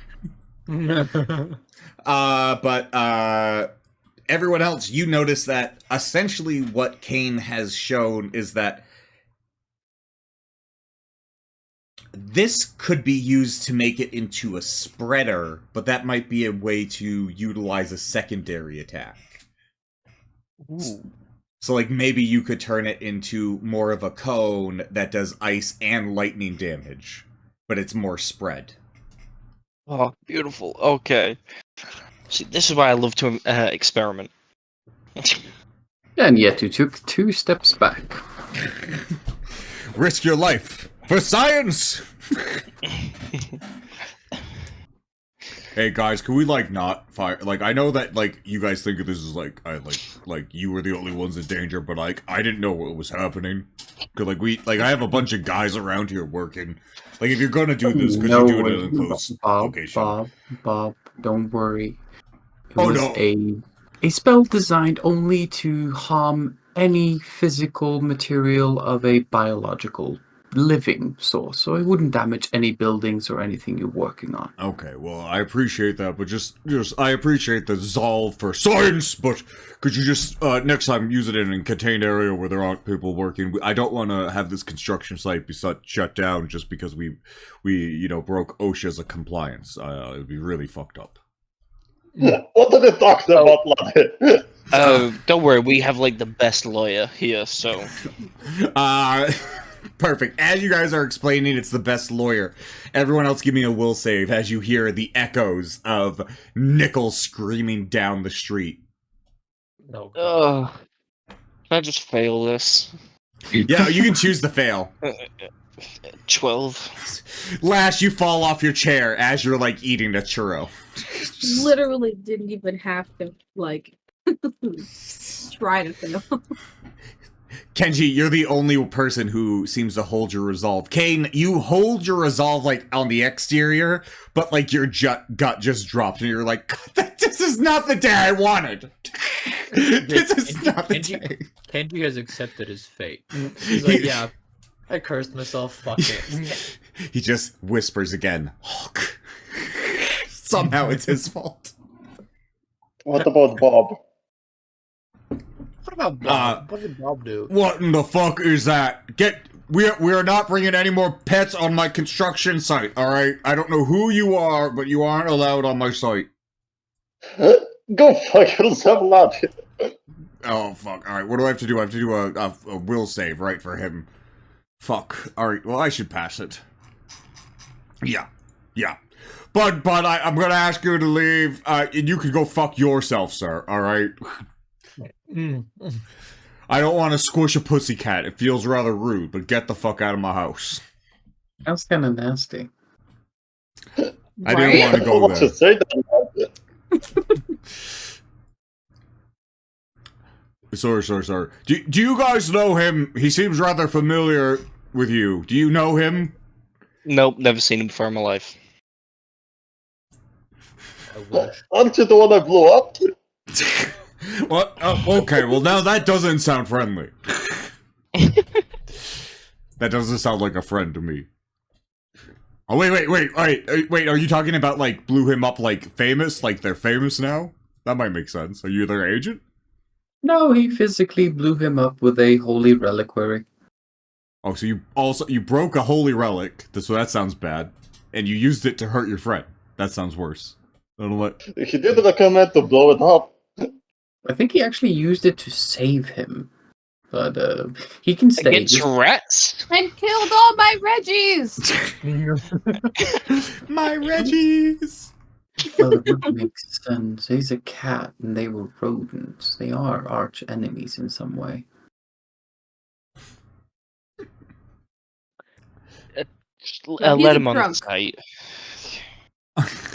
But everyone else, you notice that essentially what Kane has shown is that this could be used to make it into a spreader, but that might be a way to utilize a secondary attack. Ooh. So, like, maybe you could turn it into more of a cone that does ice and lightning damage, but it's more spread. Oh, beautiful. Okay. See, this is why I love to experiment. And yet you took 2 steps back. Risk your life for science. Hey guys, can we like not fire? Like, I know that like you guys think this is like like you were the only ones in danger, but like I didn't know what was happening. Cause like I have a bunch of guys around here working. Like, if you're gonna do this, could you do it in a close location? Bob, don't worry. It Oh, was no. a spell designed only to harm any physical material of a biological living source, so it wouldn't damage any buildings or anything you're working on. Okay, well, I appreciate that, but just I appreciate the resolve for science, but could you just, next time use it in a contained area where there aren't people working? I don't want to have this construction site be shut down just because we broke OSHA's compliance. It'd be really fucked up. What are they talking about, laddie? Don't worry, we have like the best lawyer here, so. Perfect. As you guys are explaining, it's the best lawyer. Everyone else give me a will save as you hear the echoes of Nickel screaming down the street. No. Can I just fail this? Yeah, you can choose to fail. 12. Lash, you fall off your chair as you're like eating a churro. Literally didn't even have to like try to fail. Kenji, you're the only person who seems to hold your resolve. Kane, you hold your resolve like on the exterior, but like your gut just drops and you're like, this is not the day I wanted. This is not the day. Kenji has accepted his fate. He's like, yeah, I cursed myself, fuck it. He just whispers again, Hulk. Somehow it's his fault. What about Bob? What about Bob? What did Bob do? What in the fuck is that? We are not bringing any more pets on my construction site, alright? I don't know who you are, but you aren't allowed on my site. Go fuck yourself, laddie. Oh, fuck. Alright, what do I have to do? I have to do a will save, right, for him. Fuck. Alright, well, I should pass it. Yeah. But I'm gonna ask you to leave. And you can go fuck yourself, sir, alright? I don't want to squish a pussycat. It feels rather rude, but get the fuck out of my house. That's kind of nasty. I didn't want to go there. Say that. Sorry. Do you guys know him? He seems rather familiar with you. Do you know him? Nope, never seen him before in my life. Aren't you the one I blew up? What? Okay, well now that doesn't sound friendly. That doesn't sound like a friend to me. Oh, wait, are you talking about, like, blew him up, like, famous? Like, they're famous now? That might make sense. Are you their agent? No, he physically blew him up with a holy reliquary. Oh, so you broke a holy relic, so that sounds bad, and you used it to hurt your friend. That sounds worse. I don't know what... He did recommend to blow it up. I think he actually used it to save him. But, he can stay. Against rats? And killed all my Reggies! My Reggies! Well, it would make sense. He's a cat, and they were rodents. They are arch enemies in some way. Let him on the site.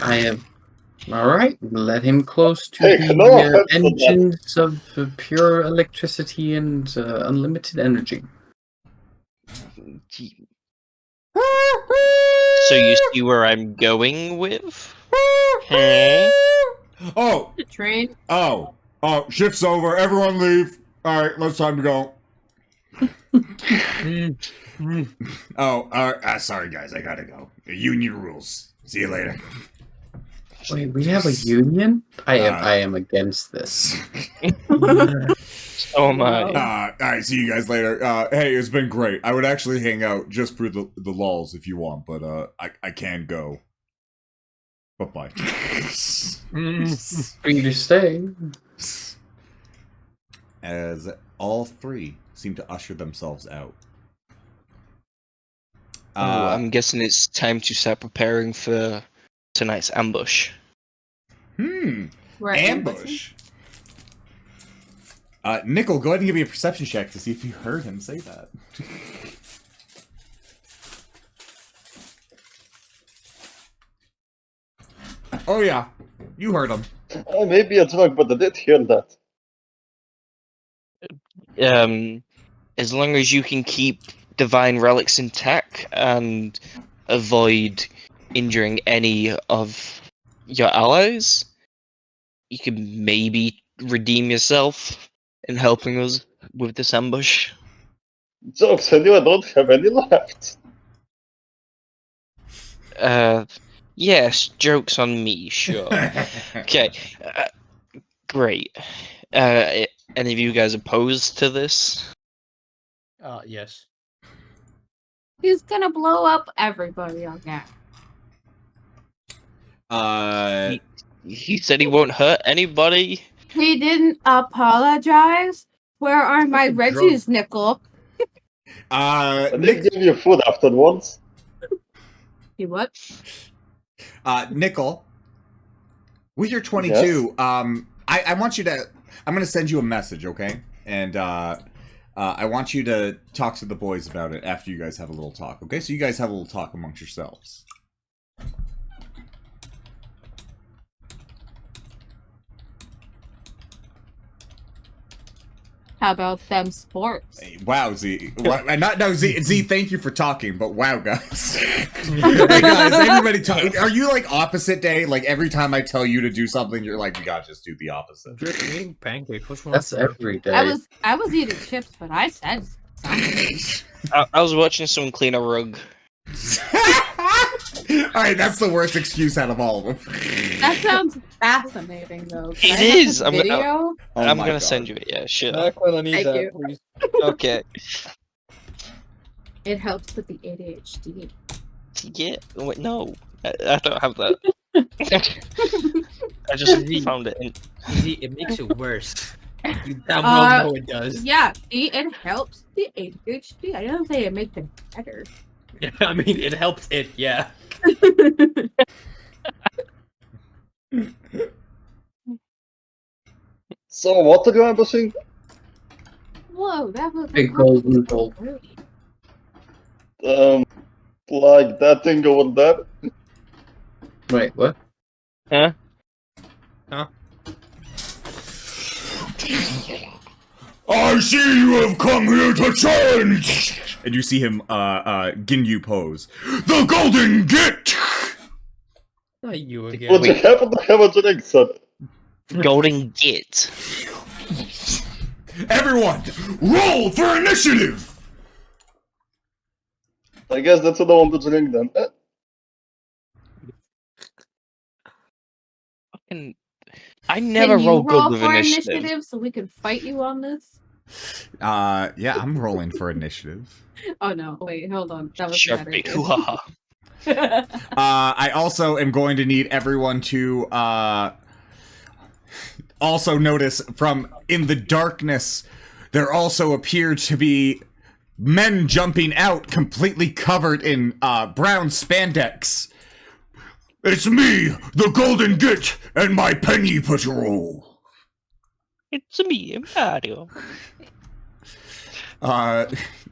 I am. Alright, let him close to Hey, the no offense to engines of pure electricity and unlimited energy. So you see where I'm going with? Huh? Oh! The train. Oh, shift's over. Everyone leave. Alright, let's time to go. Sorry guys, I gotta go. The union rules. See you later. Wait, we have a union? I am against this. So am I. Alright, see you guys later. Hey, it's been great. I would actually hang out just for the lulz if you want, but I can go. Bye-bye. Free to stay. As all three seem to usher themselves out. I'm guessing it's time to start preparing for tonight's ambush. Right. Ambush. Nickel, go ahead and give me a perception check to see if you heard him say that. Oh yeah, you heard him. I may be a drunk, but I did hear that. As long as you can keep divine relics intact and avoid injuring any of your allies, you can maybe redeem yourself in helping us with this ambush. Jokes on you, I don't have any left. Yes, joke's on me, sure. Okay, great. Any of you guys opposed to this? Yes. He's gonna blow up everybody on that. He said he won't hurt anybody. He didn't apologize. Where are my Reggie's, Nickel? I did give you food afterwards. He what? Nickel, with your 22, I want you to. I'm gonna send you a message, okay? And I want you to talk to the boys about it after you guys have a little talk, okay? So you guys have a little talk amongst yourselves. How about them sports? Hey, wow, Z. Z, thank you for talking, but wow, guys. Hey, guys, everybody talk. Are you, like, opposite day? Like, every time I tell you to do something, you're like, you gotta just do the opposite. Just eating pancakes. What's wrong? That's every day. I was eating chips, but I said something. I was watching someone clean a rug. Alright, that's the worst excuse out of all of them. That sounds fascinating, though. It is. I'm Video? I'm gonna send you it. Yeah, sure. Jacqueline, I need Thank that, you. please. Okay. It helps with the ADHD. Yeah. Wait, no, I don't have that. I just found it. See, it makes it worse. You damn well know it does. Yeah, see, it helps the ADHD. I don't say it makes it better. Yeah, I mean, it helps it, yeah. So, what are you ambushing? Whoa, that was Big golden ball. Like that thing over there? Wait, what? Huh? I see you have come here to challenge! And you see him, Ginyu pose. The Golden Git! Not you again. Would you happen to have a drink, son? Golden Git. Everyone, roll for initiative! I guess that's what I want to drink then. Fucking, I never Can you roll roll good with for initiative. so we can fight you on this? Yeah, I'm rolling for initiative. Oh no, wait, hold on. That was Sure, better. big hoo-ha. I also am going to need everyone to, also notice from in the darkness, there also appeared to be men jumping out completely covered in, brown spandex. It's me, the Golden Git, and my penny patrol. It's me, Mario.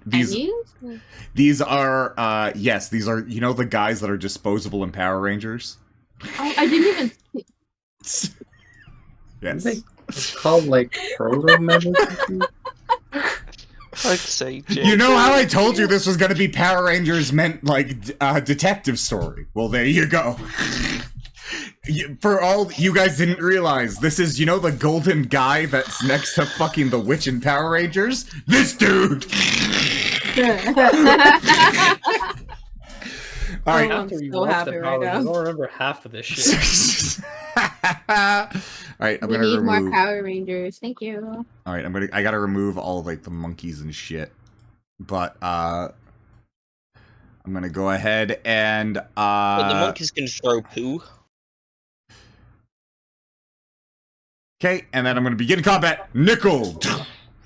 These are, yes, these are, you know the guys that are disposable in Power Rangers? Oh, I didn't even see. Yes. It's called, like, proto-metal. I'd say, You know how I told you this was gonna be Power Rangers meant, like, detective story? Well, there you go. For all you guys didn't realize, this is, you know, the golden guy that's next to fucking the witch in Power Rangers? This dude! Alright. I'm so happy right now. I don't remember half of this shit. Alright, I'm We gonna need remove... more Power Rangers. Thank you. Alright, I gotta remove all of, like, the monkeys and shit. But, I'm gonna go ahead and, But the monkeys can throw poo. Okay, and then I'm gonna begin combat. Nickel!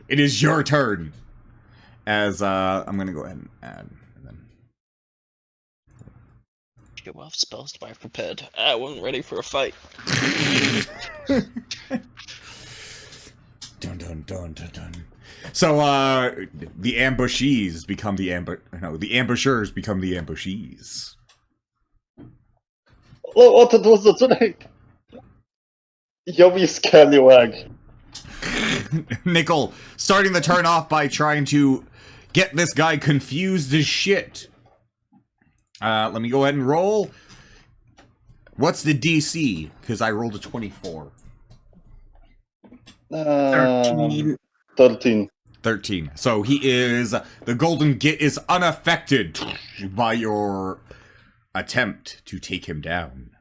It is your turn. As, I'm gonna go ahead and add... And then... Get well spells to buy prepared. I wasn't ready for a fight. Dun dun dun, dun, dun. So, the ambushees become the the ambushers become the ambushees. What it was today? Yummy scallywag. Nickel starting the turn off by trying to get this guy confused as shit. Let me go ahead and roll. What's the DC? Because I rolled a 24. 13. 13. 13. So he is... The Golden Git is unaffected by your attempt to take him down.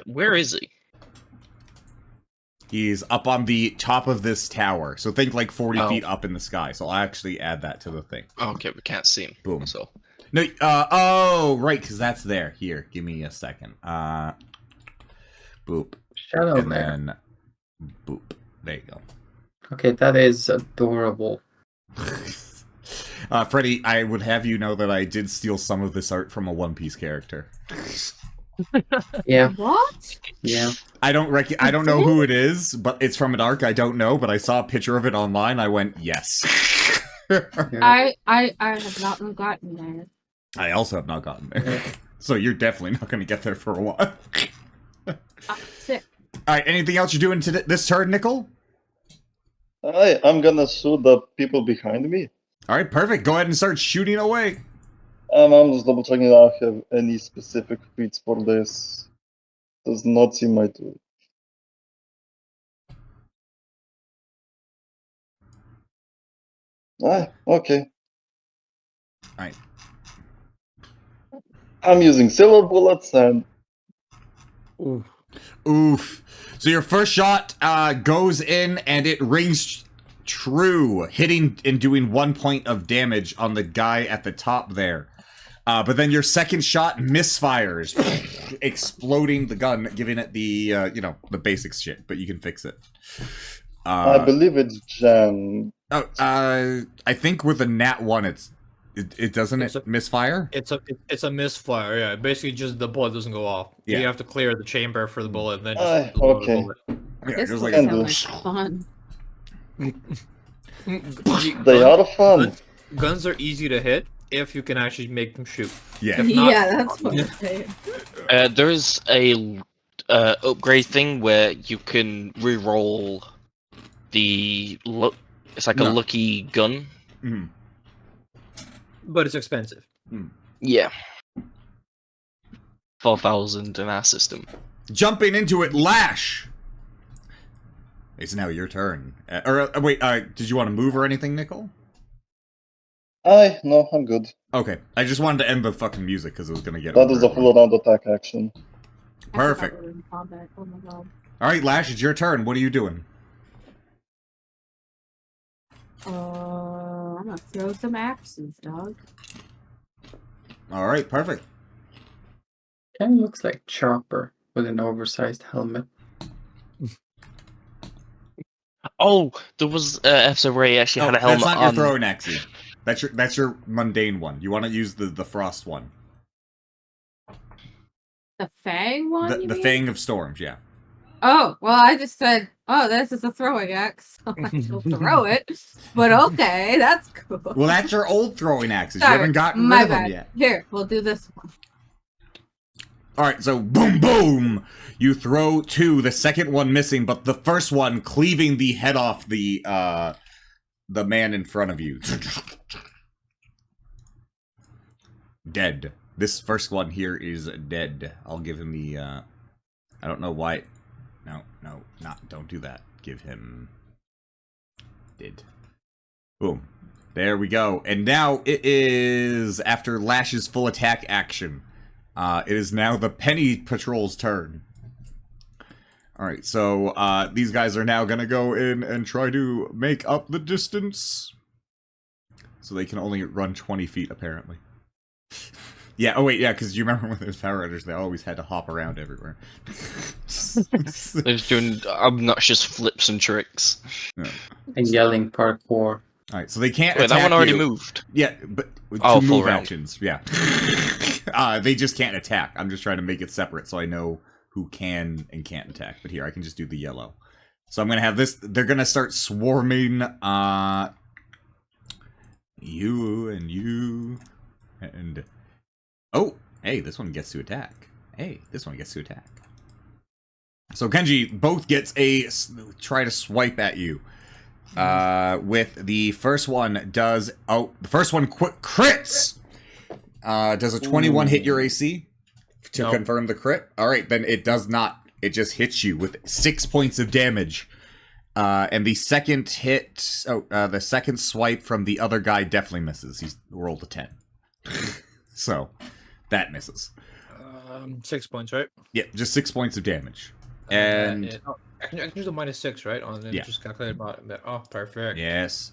Where is he? He's up on the top of this tower. So think like 40 feet up in the sky. So I'll actually add that to the thing. Okay, we can't see him. Boom. So No, oh, right, because that's there. Here, give me a second. Boop. Shadow And there. then boop. There you go. Okay, that is adorable. Freddy, I would have you know that I did steal some of this art from a One Piece character. Yeah, What? yeah. I don't know who it is, but it's from an arc I don't know, but I saw a picture of it online. I went, yes. I have not gotten there. I also have not gotten there. So you're definitely not going to get there for a while. Sick. All right, anything else you're doing this turn, Nickel? I'm gonna shoot the people behind me. All right, perfect. Go ahead and start shooting away. I'm just double checking if I have any specific feats for this. Does not seem I do. Okay. Alright. I'm using silver bullets and Oof. So your first shot goes in and it rings true, hitting and doing 1 point of damage on the guy at the top there. But then your second shot misfires, exploding the gun, giving it the, the basics shit, but you can fix it. I believe it's jammed. Oh, I think with a nat 1, it doesn't misfire? It's a misfire. Yeah, basically just the bullet doesn't go off. Yeah. You have to clear the chamber for the bullet, and then just load the okay. bullet. Yeah, This just looks like so much fun. They are fun. Guns are easy to hit if you can actually make them shoot. Yeah. If not, Yeah, that's what I'm saying. there is a upgrade thing where you can re-roll the look. It's like a lucky gun. Mhm. but it's expensive. Yeah. 4,000 in our system. Jumping into it, Lash! It's now your turn. Wait, did you want to move or anything, Nickel? No, I'm good. Okay, I just wanted to end the fucking music because it was going to get That over was a everyone. full round attack action. Perfect. I forgot we were in combat. Oh my god. Alright, Lash, it's your turn. What are you doing? I'm gonna throw some axes, dog. Alright, perfect. Kind of looks like Chopper with an oversized helmet. Oh, there was an episode where he actually had a helmet that's not on. your throwing axe. That's your mundane one. You want to use the frost one. The Fang one? you The mean? Fang of Storms, yeah. Oh, well, I just said, oh, this is a throwing axe. So I shall throw it. But okay, that's cool. Well, that's your old throwing axes. Sorry, You haven't gotten my rid of them bad. yet. Here, we'll do this one. Alright, so boom, boom! You throw two, the second one missing, but the first one cleaving the head off the man in front of you. Dead. This first one here is dead. I'll give him the, I don't know why. No, don't do that. Give him... Dead. Boom. There we go. And now it is, after Lash's full attack action, it is now the Penny Patrol's turn. Alright, so these guys are now gonna go in and try to make up the distance. So they can only run 20 feet, apparently. Yeah, oh wait, yeah, because you remember when there's Power Riders, they always had to hop around everywhere. They're just doing obnoxious flips and tricks. Yeah. And yelling parkour. Alright, so they can't Wait, attack that one already you. moved. Yeah, but Oh, two full move round. actions, yeah. They just can't attack. I'm just trying to make it separate so I know who can and can't attack. But here, I can just do the yellow. So I'm gonna have this. They're gonna start swarming. You and you, and oh, hey, this one gets to attack. Hey, this one gets to attack. So Kenji both gets a try to swipe at you. With the first one does the first one crits. Does a 21 hit your AC to confirm the crit? All right, then it does not. It just hits you with 6 points of damage. And the second hit, the second swipe from the other guy definitely misses. He's rolled a 10. So, that misses. 6 points, right? Yeah, just 6 points of damage. And I can do the -6, right? On then just calculate about that. Oh, perfect. Yes.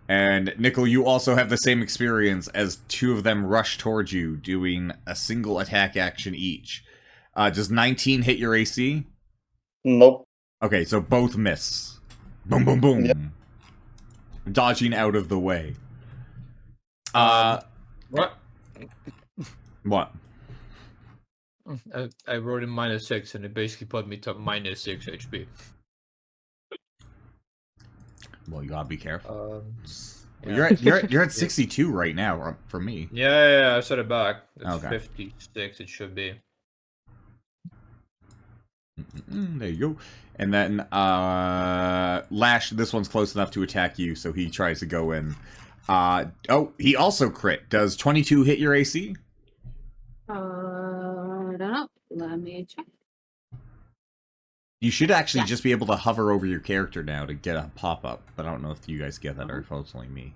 And Nickel, you also have the same experience as two of them rush towards you, doing a single attack action each. Does 19 hit your AC? Nope. Okay, so both miss. Boom, boom, boom. Yep. Dodging out of the way. What? What? I wrote in -6, and it basically put me to -6 HP. Well, you gotta be careful. Yeah. You're at 62 right now for me. Yeah, I set it back. It's Okay. 56. It should be. There you go. And then Lash, this one's close enough to attack you, so he tries to go in. He also crit. Does 22 hit your AC? I don't know. Let me check. You should actually just be able to hover over your character now to get a pop-up, but I don't know if you guys get that or if it's only me.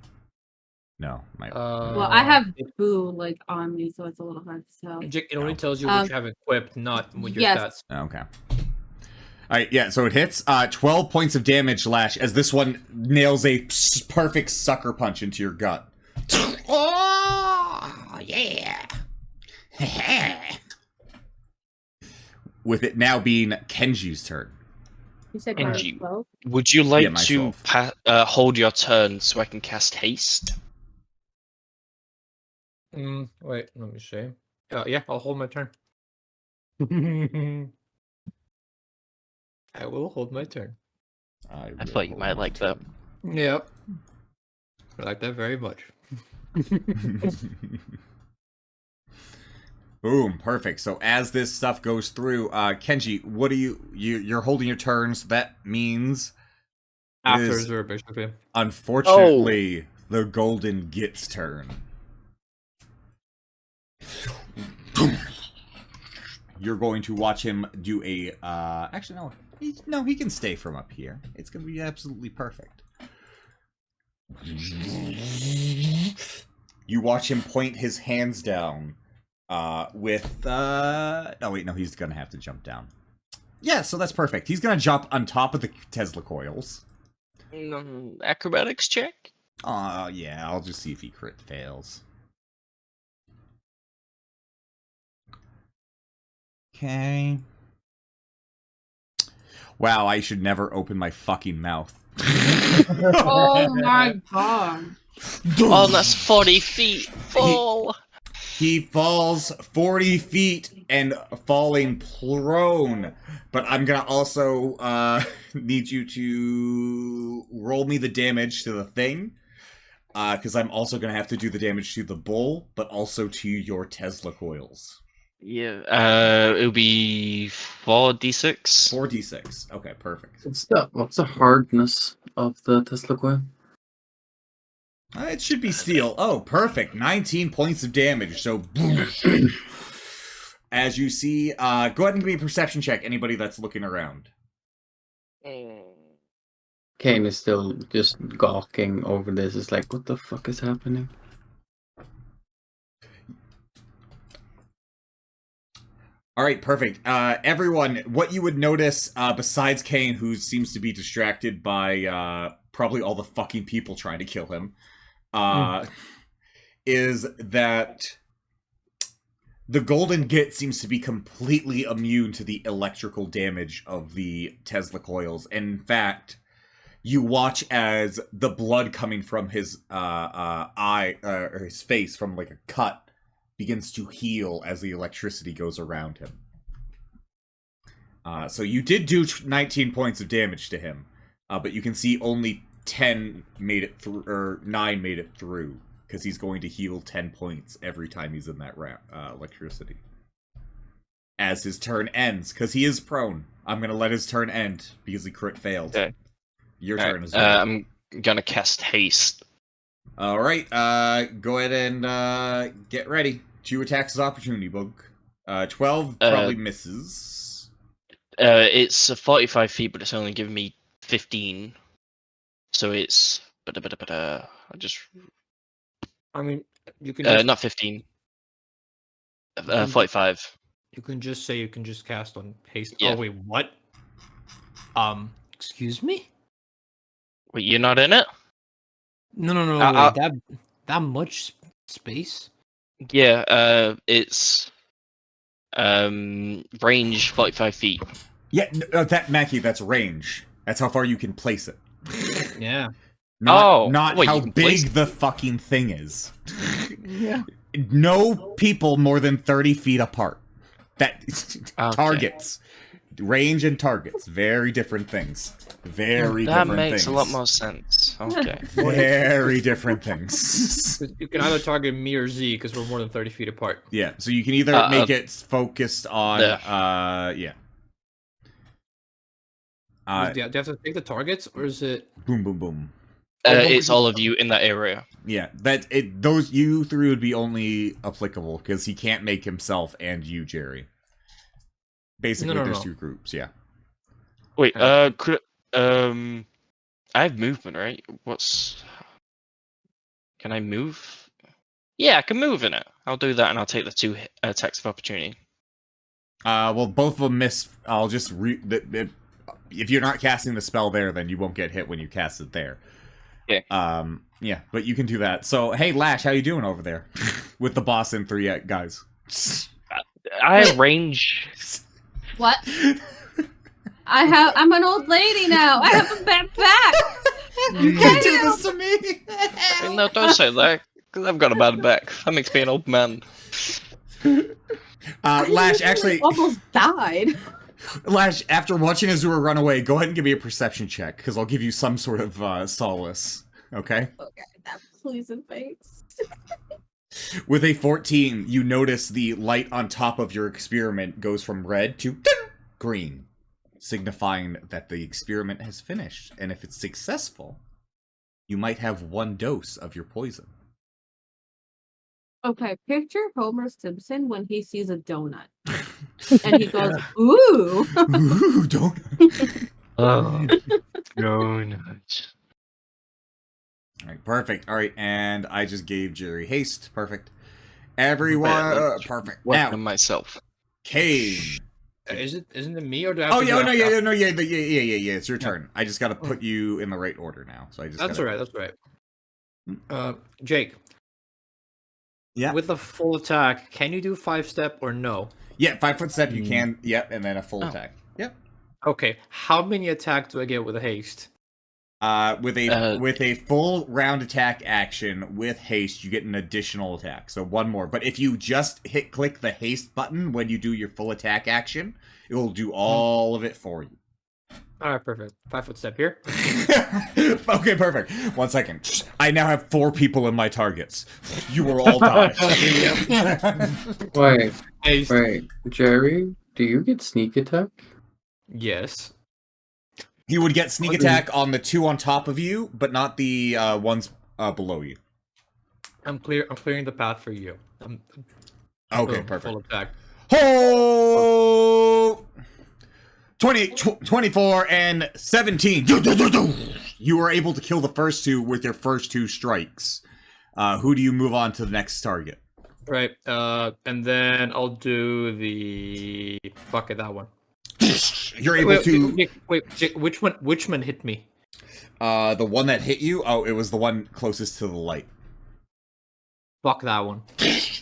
No. Well, I have Boo on me, so it's a little hard to tell. It only tells you what you have equipped, not what your stats. Okay. Alright, yeah, so it hits 12 points of damage, Lash, as this one nails a perfect sucker punch into your gut. Oh, yeah. With it now being Kenji's turn. You said Kenji, 12? would you like Yeah, to hold your turn so I can cast haste? Wait, let me see. Yeah, I'll hold my turn. I will hold my turn. I thought you might like that. Yep. I like that very much. Boom, perfect. So as this stuff goes through, Kenji, what do you're holding your turns? That means After Azure, basically. Unfortunately, the Golden Git's turn. You're going to watch him do a actually no, he can stay from up here. It's going to be absolutely perfect. You watch him point his hands down with oh wait, no, he's going to have to jump down. Yeah, so that's perfect. He's going to jump on top of the Tesla coils. Acrobatics check? Yeah, I'll just see if he crit fails. Okay. Wow, I should never open my fucking mouth. Oh my god. Oh, that's 40 feet. Fall. He falls 40 feet and falling prone. But I'm gonna also need you to roll me the damage to the thing. Because I'm also gonna have to do the damage to the bull, but also to your Tesla coils. Yeah, it'll be 4d6. 4d6. Okay, perfect. What's the hardness of the Tesla coil? It should be steel. Oh, perfect. 19 points of damage. So, as you see, go ahead and give me a perception check, anybody that's looking around. Kane is still just gawking over this. It's like, what the fuck is happening? All right, perfect. Everyone, what you would notice, besides Kane, who seems to be distracted by probably all the fucking people trying to kill him, is that the Golden Git seems to be completely immune to the electrical damage of the Tesla coils. In fact, you watch as the blood coming from his eye or his face from like a cut begins to heal as the electricity goes around him. So you did do 19 points of damage to him, but you can see only 10 made it through, or 9 made it through, because he's going to heal 10 points every time he's in that electricity. As his turn ends, because he is prone. I'm going to let his turn end, because he crit failed. Okay. Your turn is well. I'm gonna cast haste. Alright, go ahead and get ready. 2 attacks as opportunity, bug. 12 probably misses. It's 45 feet, but it's only giving me 15. So it's I just I mean, you can just, not 15. 45. you can just say you can just cast on haste. Yeah. Oh wait, what? Excuse me? Wait, you're not in it? No, I'll- wait, that much space? Yeah. It's range 45 feet. Yeah, that Mackie, that's range. That's how far you can place it. Yeah. Not wait, how you can place big the fucking thing is. Yeah. No people more than 30 feet apart. That Okay. targets. Range and targets. Very different things. Very That different makes things. a lot more sense. Okay. Very different things. You can either target me or Z because we're more than 30 feet apart. Yeah, so you can either make it focused on, yeah. Do you have to take the targets, or is it... Boom, boom, boom. It's all of you in that area. Yeah, those you three would be only applicable because he can't make himself and you, Jerry. Basically, there's 2 groups. Yeah. Wait. I have movement, right? Can I move? Yeah, I can move in it. I'll do that, and I'll take the 2 attacks of opportunity. Well, both of them miss. I'll just if you're not casting the spell there, then you won't get hit when you cast it there. Okay. Yeah, but you can do that. So, hey, Lash, how you doing over there with the boss and 3 guys? I have range. What? I'm an old lady now. I have a bad back. You can't do this to me. No, don't say that. 'Cause I've got a bad back. That makes me an old man. Lash, actually, almost died. Lash, after watching Azura run away, go ahead and give me a perception check, because I'll give you some sort of solace. Okay? Okay, that pleasing face. With a 14, you notice the light on top of your experiment goes from red to green, signifying that the experiment has finished. And if it's successful, you might have 1 dose of your poison. Okay, picture Homer Simpson when he sees a donut. And he goes, ooh. Ooh, donut. Oh, donut. Alright, perfect. Alright, and I just gave Jerry haste. Perfect. Everyone, perfect. Working Now, on myself. Kane. Isn't it me, or do I have Oh, to yeah, go no, after- yeah, it's your turn. I just gotta put you in the right order now. So I just That's gotta... alright, that's right. Jake. Yeah. With a full attack, can you do 5-step or no? Yeah, 5-foot step, you can, yep, and then a full attack. Yep. Okay, how many attacks do I get with a haste? With a full round attack action with haste, you get an additional attack, so 1 more. But if you just click the haste button when you do your full attack action, it will do all of it for you. Alright, perfect. 5-foot step here. Okay, perfect. 1 second. I now have 4 people in my targets. You will all die. Wait, Jerry, do you get sneak attack? Yes. You would get sneak attack on the 2 on top of you, but not the ones below you. I'm clearing the path for you. Okay, perfect. Full attack. Oh! 24 and 17. You were able to kill the first 2 with your first 2 strikes. Who do you move on to the next target? Right. And then I'll do the that one. You're able to. Wait, which one hit me? The one that hit you. Oh, it was the one closest to the light. Fuck that one.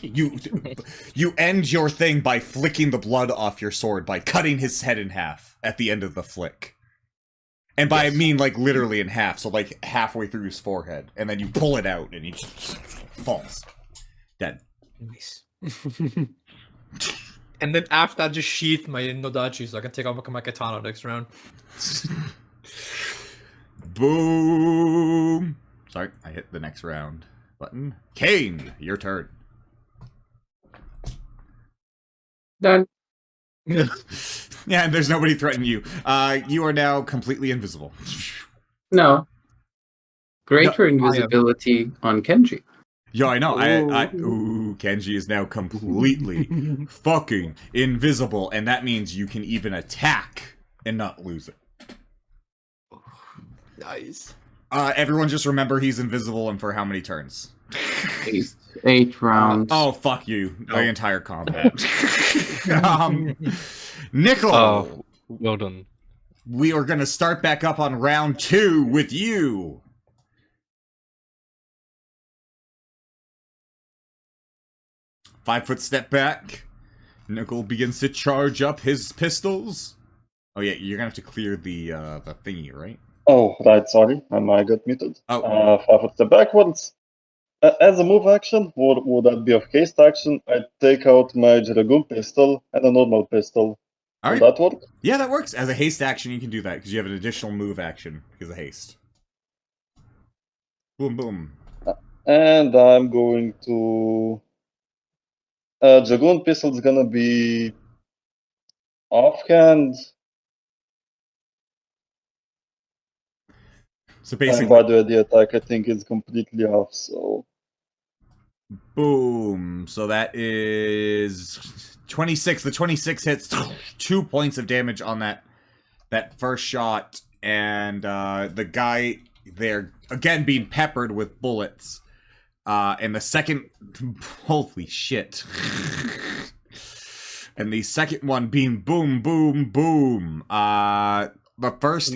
You end your thing by flicking the blood off your sword by cutting his head in half at the end of the flick. And by I mean like literally in half, so like halfway through his forehead, and then you pull it out and he just falls dead. Nice. And then after I just sheath my Nodachi so I can take out my katana next round. Boom. Sorry, I hit the next round button. Kane, your turn. Done. Yeah, and there's nobody threatening you. You are now completely invisible. No. Greater No, I am. invisibility on Kenji. Yeah, I know. Ooh, Kenji is now completely fucking invisible, and that means you can even attack and not lose it. Nice. Everyone just remember he's invisible and for how many turns? 8 rounds. Oh, fuck you. The Oh. entire combat. Nickel! Oh, well done. We are going to start back up on round 2 with you. Five-foot step back. Nickel begins to charge up his pistols. Oh yeah, you're gonna have to clear the thingy, right? Oh, right, sorry. I got muted. Oh. 5 step backwards. As a move action, would that be of haste action? I take out my Dragoon pistol and a normal pistol. All Will right. that work? Yeah, that works. As a haste action, you can do that because you have an additional move action because of haste. Boom, boom. And I'm going to... Dragoon pistol's gonna be... offhand. So And basically, by the way, the attack I think is completely off, so... boom. So that is 26. The 26 hits 2 points of damage on that first shot, and the guy there again being peppered with bullets. And the second, holy shit. And the second one being boom, boom, boom. The first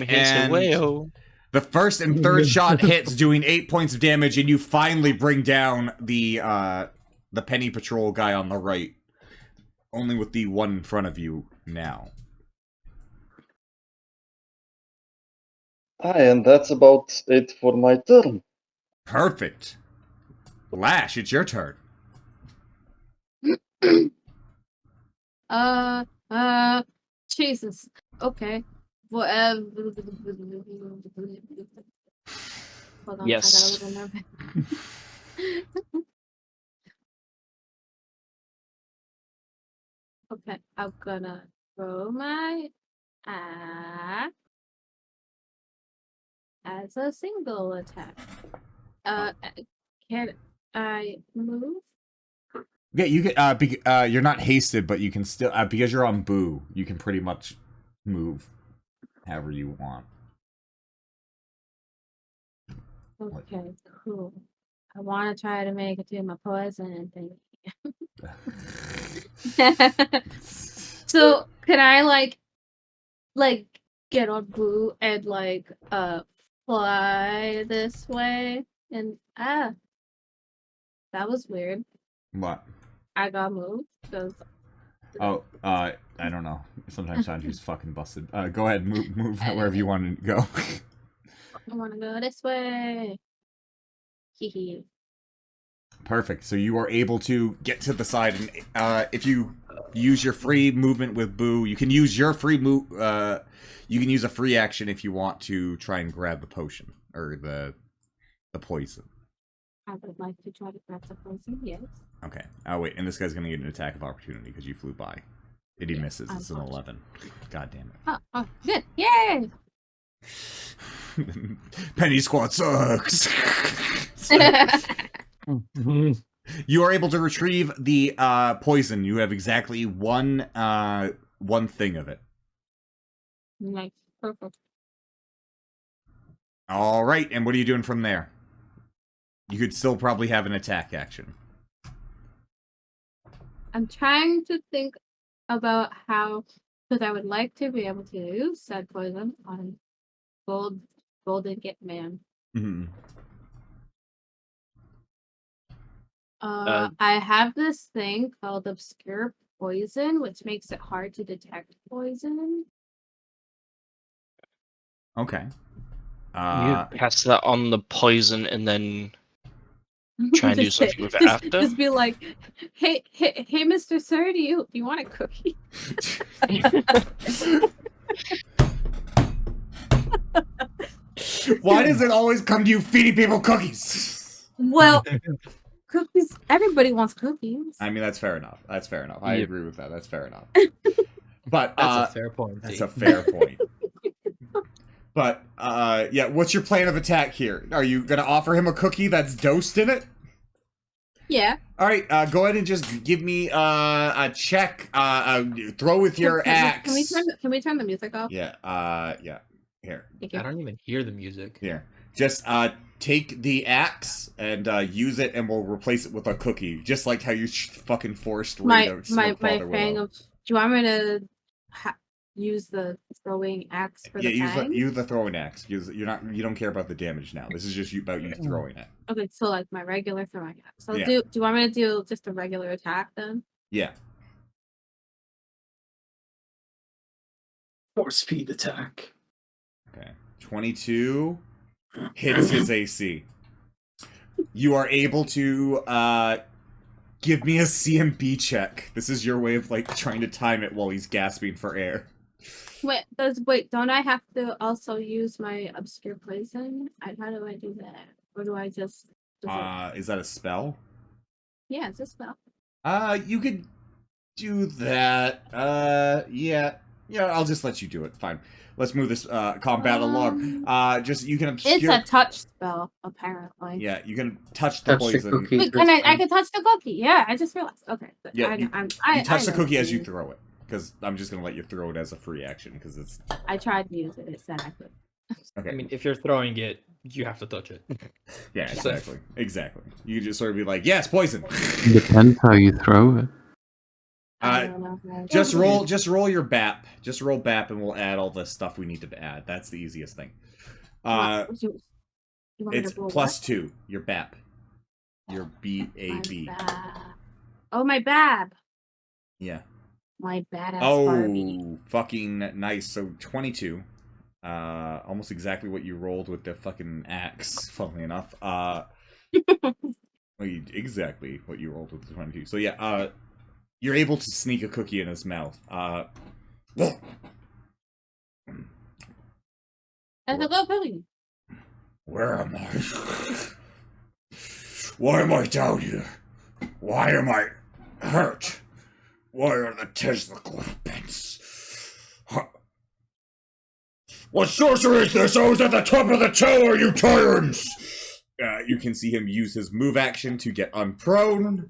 and third shot hits, doing 8 points of damage, and you finally bring down the Penny Patrol guy on the right. Only with the one in front of you now. And that's about it for my turn. Perfect. Lash, it's your turn. Jesus. Okay. Whatever. Hold on, Yes. I got a little nervous. Okay, I'm gonna throw my axe as a single attack. Can I move? Yeah, you get. You're not hasted, but you can still because you're on Boo. You can pretty much move however you want. Okay, cool. I want to try to make it to my poison thing. So can I like get on Boo and fly this way? And that was weird. What? I got moved because Oh, I don't know. Sometimes Sanji's fucking busted. Go ahead, move wherever you want to go. I want to go this way. Hee. Perfect. So you are able to get to the side, and if you use your free movement with Boo, you can use your free move. You can use a free action if you want to try and grab the potion or the poison. I would like to try to grab the poison. Yes. Okay. Oh wait, and this guy's gonna get an attack of opportunity because you flew by. And he misses. It's an 11. God damn it. Oh, good. Yay! Penny Squad sucks. You are able to retrieve the poison. You have exactly one thing of it. Nice. Perfect. All right, and what are you doing from there? You could still probably have an attack action. I'm trying to think about how, because I would like to be able to use said poison on Golden Get Man. Mm-hmm. I have this thing called Obscure Poison, which makes it hard to detect poison. Okay. You cast that on the poison and then try and do Just say- something with it just, after. Just be like, hey, Mr. Sir, do you want a cookie? Why does it always come to you feeding people cookies? Well, cookies. Everybody wants cookies. I mean, that's fair enough. That's fair enough. I Yep. agree with that. That's fair enough. But That's a fair point. that's D. a fair point. But yeah, what's your plan of attack here? Are you gonna offer him a cookie that's dosed in it? Yeah. All right, go ahead and just give me a check. Throw with your axe. Can we turn the music off? Yeah. Yeah. Here. Thank you. I don't even hear the music. Here. Just take the axe and use it, and we'll replace it with a cookie, just like how you fucking forced Ray to smoke Father fang Willow. of. Do you want me to use the throwing axe for the fang? Use the throwing axe. You don't care about the damage now. This is just about you throwing it. Okay, so like my regular throwing axe. So Yeah. do you want me to do just a regular attack then? Yeah. Force feed attack. Okay. 22 hits his AC. You are able to give me a CMB check. This is your way of like trying to time it while he's gasping for air. Wait, don't I have to also use my obscure poison? How do I do that? Or do I just Is that a spell? yeah, it's a spell. You could do that. Yeah, I'll just let you do it. Fine. Let's move this combat along. Just you can obscure. It's a touch spell, apparently. Yeah, you can touch the Touch the poison. cookie. Wait, I can touch the cookie. Yeah, I just realized. Okay. But Yeah, you touch the know cookie what as you mean. throw it, because I'm just gonna let you throw it as a free action because it's I tried to use it. It said I could. okay. I mean, if you're throwing it, you have to touch it. Yeah, exactly. You just sort of be like, yes, poison. Depends how you throw it. I don't know. Just roll your BAP. Just roll BAP, and we'll add all the stuff we need to add. That's the easiest thing. You want me It's to roll +2. Your BAP. Your what? BAB. My bab. Oh, my bab. Yeah. My badass Barbie. Oh, fucking nice. So 22. Almost exactly what you rolled with the fucking axe, funnily enough. Exactly what you rolled with the 22. So yeah, you're able to sneak a cookie in his mouth. That's a good cookie. Where am I? Why am I down here? Why am I hurt? Why are the Tesla weapons? What sorcery is this? I was at the top of the tower, you tyrants! You can see him use his move action to get unprone.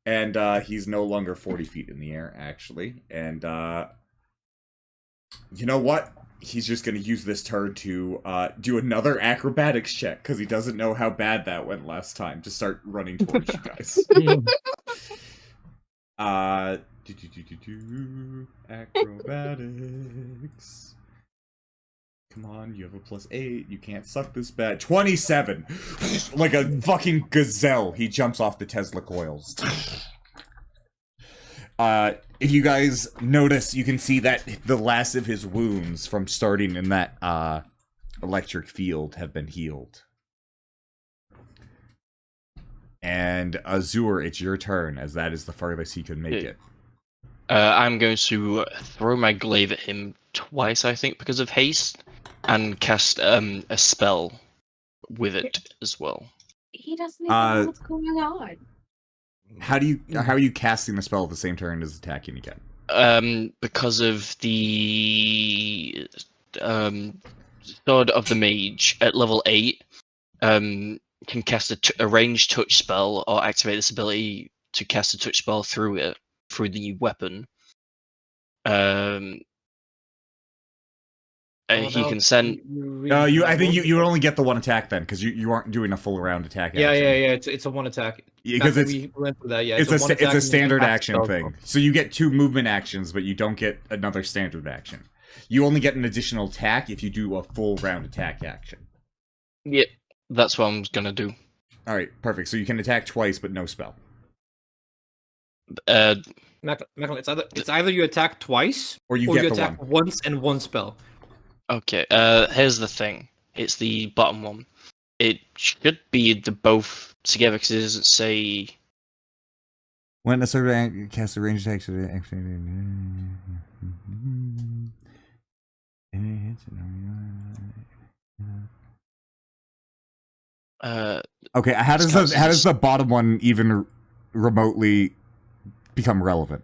And he's no longer 40 feet in the air, actually. And you know what? He's just going to use this turn to do another acrobatics check, because he doesn't know how bad that went last time, to start running towards you guys. Acrobatics. Come on, you have a +8. You can't suck this bad. 27! Like a fucking gazelle, he jumps off the Tesla coils. If you guys notice, you can see that the last of his wounds from starting in that electric field have been healed. And Azure, it's your turn, as that is the farthest he can make it. I'm going to throw my glaive at him twice, I think, because of haste, and cast a spell with it as well. He doesn't even know what's going on. How are you casting the spell at the same turn as attacking again? Because of the Sword of the Mage at level 8, can cast a ranged touch spell or activate this ability to cast a touch spell through the weapon. He can send. I think you would only get the one attack then, because you aren't doing a full round attack. Yeah, action. yeah. It's a one attack. Because we went through that. Yeah, it's a standard action spell. thing. So you get 2 movement actions, but you don't get another standard action. You only get an additional attack if you do a full round attack action. Yeah, that's what I'm gonna do. All right, perfect. So you can attack twice, but no spell. Macklin, it's either you attack twice, or you get the attack one. once and one spell. Okay, here's the thing. It's the bottom one. It should be the both together because it doesn't say. When a certain casts a range attack, okay, how does the bottom one even remotely become relevant?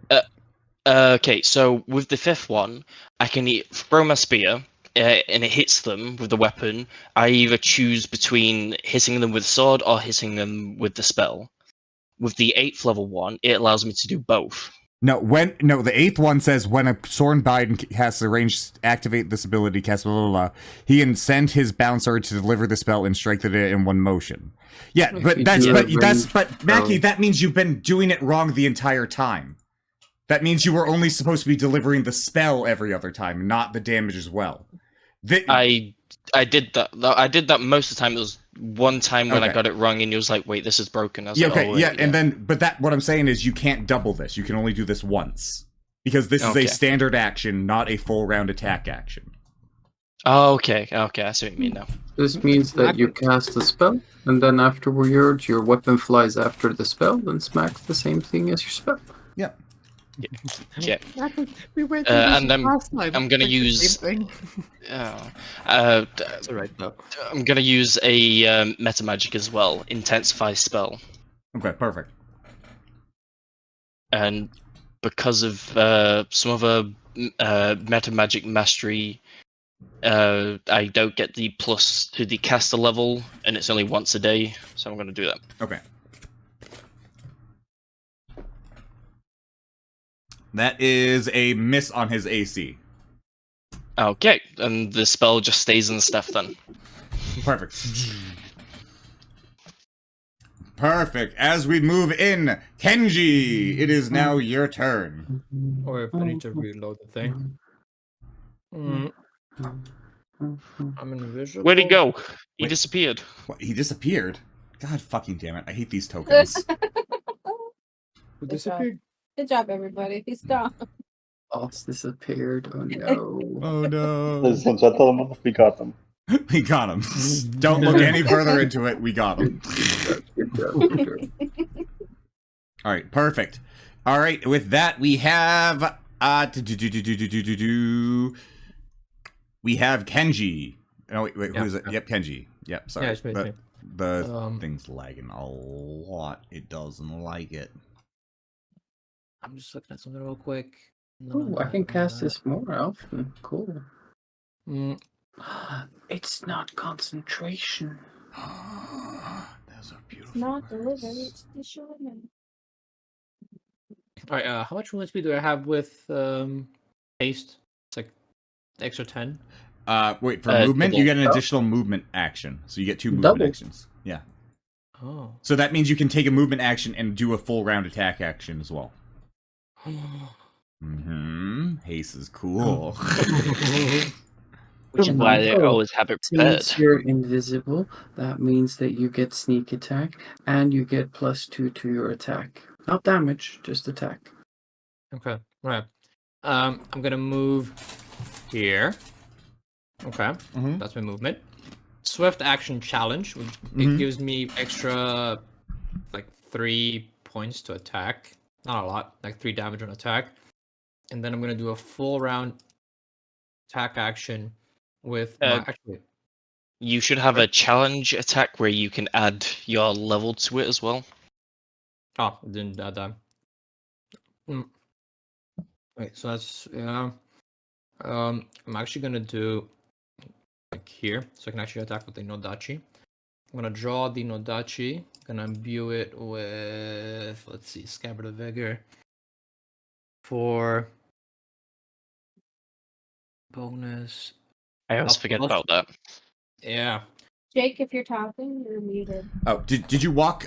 Okay, so with the fifth one, I can throw my spear, and it hits them with the weapon. I either choose between hitting them with sword or hitting them with the spell. With the 8th level one, it allows me to do both. No, the 8th one says when a Soren Biden casts a range, activate this ability, cast blah, blah, blah, he can send his bouncer to deliver the spell and strengthen it in one motion. Yeah, but Mackie, that means you've been doing it wrong the entire time. That means you were only supposed to be delivering the spell every other time, not the damage as well. I did that. I did that most of the time. It was one time when I got it wrong, and he was like, "Wait, this is broken." I was like, "Oh, wait, and then, but what I'm saying is, you can't double this. You can only do this once because this is a standard action, not a full round attack action. Oh, okay, I see what you mean now. This means that you cast a spell, and then afterwards your weapon flies after the spell, and smacks the same thing as your spell. Yep. Yeah. We went and I'm gonna like use. That's alright though. I'm gonna use a meta magic as well, intensify spell. Okay, perfect. And because of some other meta magic mastery, I don't get the plus to the caster level, and it's only once a day, so I'm gonna do that. Okay. That is a miss on his AC. Okay, and the spell just stays in the staff then. Perfect. Perfect. As we move in, Kenji, it is now your turn. Or if I need to reload the thing. I'm invisible. Where'd he go? He disappeared. What, he disappeared? God fucking damn it. I hate these tokens. Who disappeared? Good job, everybody. He's gone. Boss disappeared. Oh no. Oh no. Ladies and gentlemen, we got them. We got him. Don't look any further into it. We got him. All right, perfect. All right, with that, we have we have Kenji. Oh wait, who is it? Yep, Kenji. Yep, sorry. Yeah, it's me. The thing's lagging a lot. It doesn't like it. I'm just looking at something real quick. Oh, I can cast this more often. Cool. It's not concentration. That's a beautiful. It's not delivery, it's dishonor. Alright, how much movement speed do I have with haste? It's like extra 10. Wait, for movement, you get an additional movement action. So you get 2 movement actions. Yeah. Oh. So that means you can take a movement action and do a full round attack action as well. Haste is cool. Which is why they always have it prepared. Since you're invisible, that means that you get sneak attack, and you get +2 to your attack. Not damage, just attack. Okay, right. I'm gonna move here. Okay, that's my movement. Swift action challenge. It gives me extra, like 3 points to attack. Not a lot, like 3 damage on attack. And then I'm gonna do a full round attack action with actually. You should have a challenge attack where you can add your level to it as well. Oh, didn't add that. Wait, so that's I'm actually gonna do like here, so I can actually attack with the Nodachi. I'm gonna draw the Nodachi, gonna imbue it with, let's see, Scabbard of Vigor for bonus. I always forget about that. Yeah. Jake, if you're talking, you're muted. Oh, did you walk?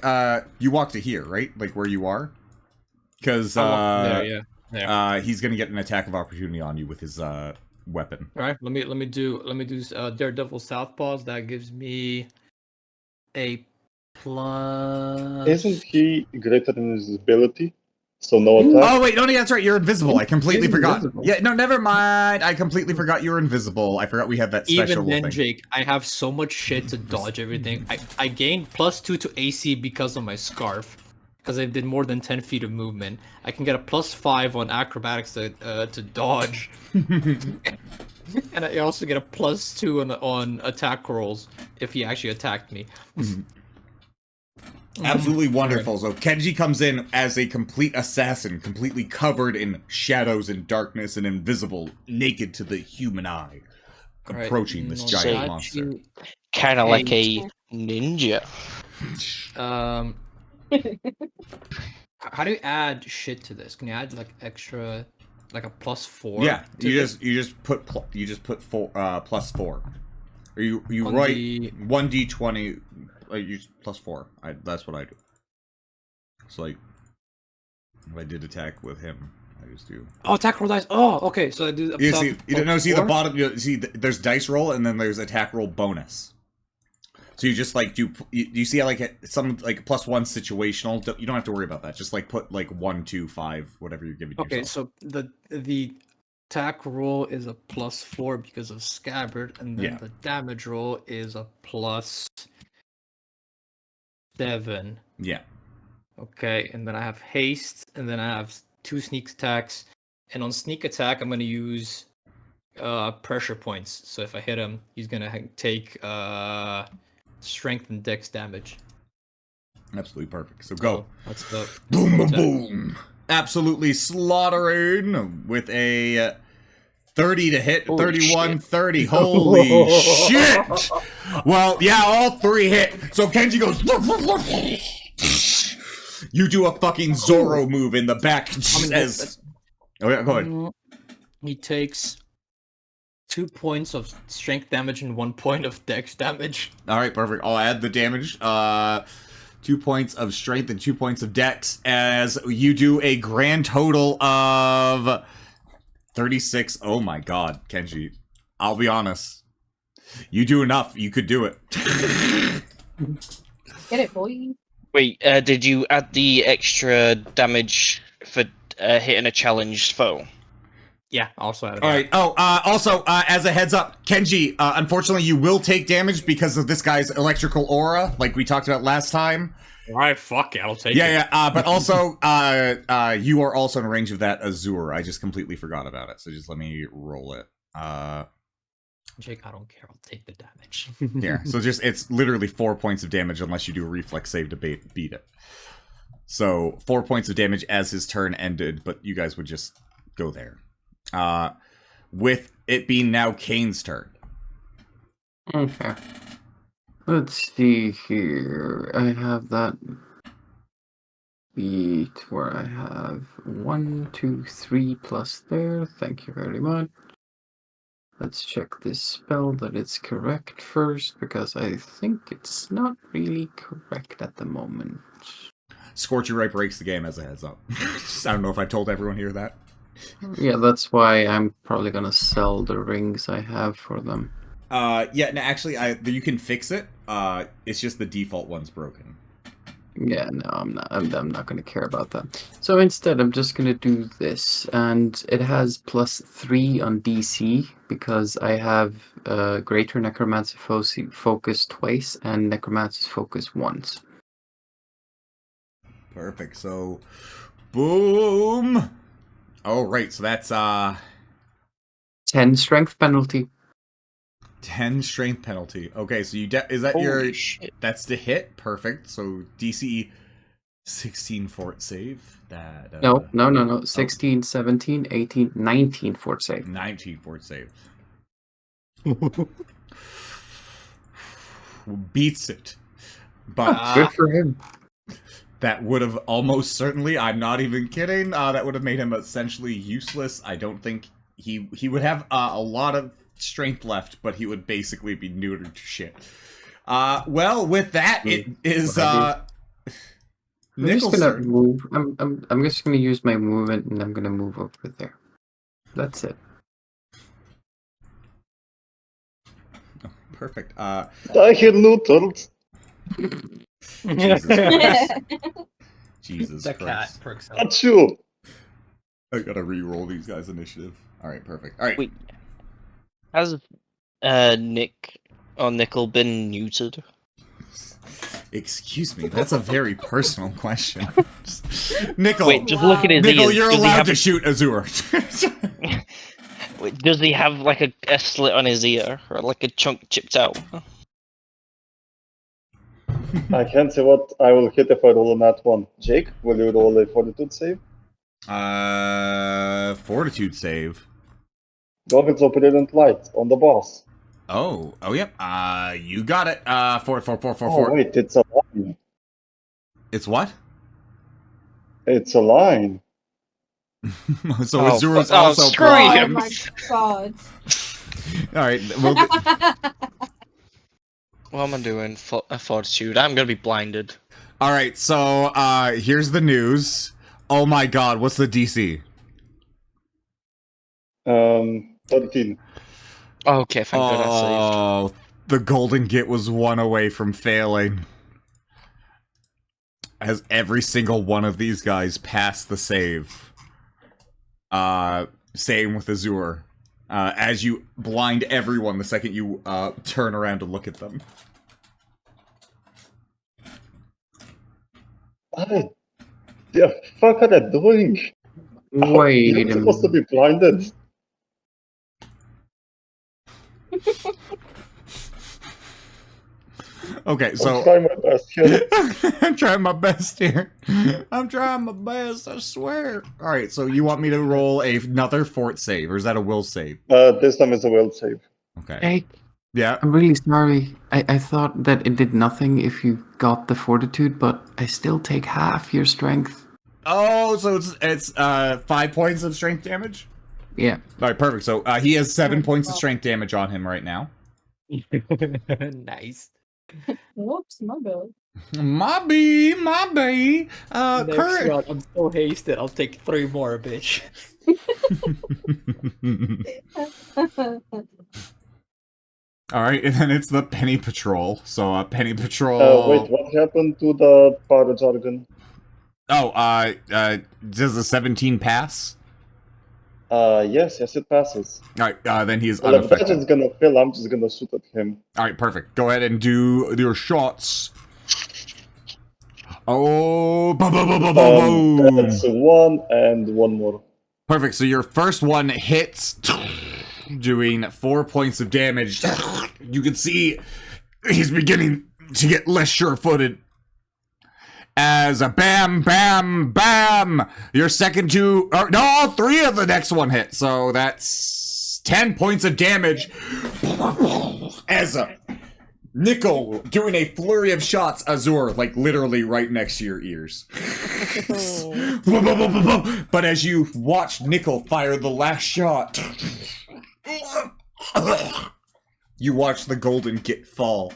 You walked to here, right? Like where you are? Because he's gonna get an attack of opportunity on you with his weapon. All right, let me do Daredevil Southpaws. That gives me a plus. Isn't he greater in his ability? So no attack. Oh wait, no, that's right. You're invisible. I completely He's forgot. invisible. Yeah, no, never mind. I completely forgot you were invisible. I forgot we had that special Even then, thing. Jake, I have so much shit to dodge everything. I gained +2 to AC because of my scarf. Because I did more than 10 feet of movement. I can get a +5 on acrobatics to dodge. And I also get a +2 on attack rolls if he actually attacked me. Absolutely wonderful. So Kenji comes in as a complete assassin, completely covered in shadows and darkness and invisible, naked to the human eye, Alright, approaching this no, giant so monster. Kind of like Hey. a ninja. How do you add shit to this? Can you add like extra, like a +4? Yeah, to you this? just put four, +4. Or you On write the- 1d20. You +4. That's what I do. It's like if I did attack with him, I just do. Oh, attack roll dice. Oh, okay. So I do. You see, you don't know. See the +4? bottom. You see, there's dice roll, and then there's attack roll bonus. So you just like do. You see how like some like +1 situational. You don't have to worry about that. Just like put like 1, 2, 5, whatever you're giving Okay, yourself. so the attack roll is a +4 because of scabbard, and then Yeah. the damage roll is a +7. Yeah. Okay, and then I have haste, and then I have 2 sneak attacks. And on sneak attack, I'm gonna use pressure points. So if I hit him, he's gonna take strength and dex damage. Absolutely perfect. So go. So that's the Boom, boom, attack. boom. Absolutely slaughtering with a 30 to hit. Holy 31, shit. 30. Holy shit. Well, yeah, all 3 hit. So Kenji goes. You do a fucking Zorro move in the back. As... Oh, yeah, go ahead. He takes 2 points of strength damage and 1 point of dex damage. All right, perfect. I'll add the damage. 2 points of strength and 2 points of dex as you do a grand total of 36. Oh my god, Kenji. I'll be honest. You do enough. You could do it. Get it, boy. Wait, did you add the extra damage for hitting a challenged foe? Yeah, also added All right. Oh, also, as a heads up, Kenji, unfortunately, you will take damage because of this guy's electrical aura, like we talked about last time. Alright, fuck it, I'll take it. Yeah. But also, you are also in range of that Azure. I just completely forgot about it, so just let me roll it. Jake, I don't care. I'll take the damage. Yeah. So it's literally 4 points of damage unless you do a reflex save to beat it. So 4 points of damage as his turn ended, but you guys would just go there. With it being now Kane's turn. Okay. Let's see here. I have that beat where I have 1, 2, 3 plus there. Thank you very much. Let's check this spell that it's correct first, because I think it's not really correct at the moment. Scorcher Ray breaks the game as a heads up. I don't know if I've told everyone here that. Yeah, that's why I'm probably gonna sell the rings I have for them. Yeah, no, actually, you can fix it. It's just the default one's broken. Yeah, no, I'm not. I'm not going to care about that. So instead, I'm just going to do this, and it has +3 on DC because I have Greater Necromancy Focus twice and Necromancy Focus once. Perfect. So, boom. Oh, right. So that's 10 Strength penalty. 10 strength penalty. Okay, so is that Holy your shit. that's the hit? Perfect. So DC 16 fort save. That No. 16, 17, 18, 19 fort save. 19 fort save. Beats it. But Good for him. that would have almost certainly, I'm not even kidding, that would have made him essentially useless. I don't think he would have a lot of strength left, but he would basically be neutered to shit. Well, with that, it is I'm just Nichol's gonna turn. move. I'm just gonna use my movement, and I'm gonna move over there. That's it. Perfect. I hear neutered. Jesus Christ. Jesus The Christ. cat perks up. Achoo! I gotta re-roll these guys' initiative. Alright, perfect. Alright. Wait. Has Nick or Nickel been neutered? Excuse me, that's a very personal question. Nickel, Wait, just look at his Nickel, ears. you're Does he allowed have to shoot Azure. Wait, does he have like a slit on his ear or like a chunk chipped out? I can't say what I will hit if I roll a nat 1. Jake, will you roll a fortitude save? Fortitude save. Go with the brilliant light on the boss. Oh, yep. You got it. Four. Oh, wait, it's a line. It's what? It's a line. So Azure's also screw blind. Oh him. my god. Alright, well, What am I doing? Fortitude. I'm gonna be blinded. alright, so, here's the news. Oh my god, what's the DC? 13. Okay, thank God I saved. Oh, the golden git was one away from failing. As every single one of these guys passed the save. Same with Azure. As you blind everyone the second you, turn around to look at them. What the fuck are they doing? Wait You're a supposed to minute. be blinded. Okay, I'm so... trying my best here. I'm trying my best here. I'm trying my best, I swear. Alright, so you want me to roll another fort save, or is that a will save? This time it's a will save. Okay. Hey, Yeah. I'm really sorry. I thought that it did nothing if you got the fortitude, but I still take half your strength. Oh, so it's 5 points of strength damage? Yeah. Alright, perfect. So he has 7 points of strength damage on him right now. Nice. Whoops, my bad. My bee. Next Current. round, I'm so hasted. I'll take 3 more, bitch. Alright, and then it's the Penny Patrol. So Penny Patrol. Wait, what happened to the para jargon? Oh, does the 17 pass? Yes, it passes. Alright, then he is Well, if unaffected. Badger's gonna fail, I'm just gonna shoot at him. Alright, perfect. Go ahead and do your shots. Oh, boom. That's 1 and 1 more. Perfect. So your first one hits, doing 4 points of damage. You can see he's beginning to get less sure-footed. As a bam, bam, bam. Your second two, or no, 3 of the next one hit. So that's 10 points of damage. As a Nickel doing a flurry of shots, Azure, like literally right next to your ears. But as you watch Nickel fire the last shot, you watch the golden git fall,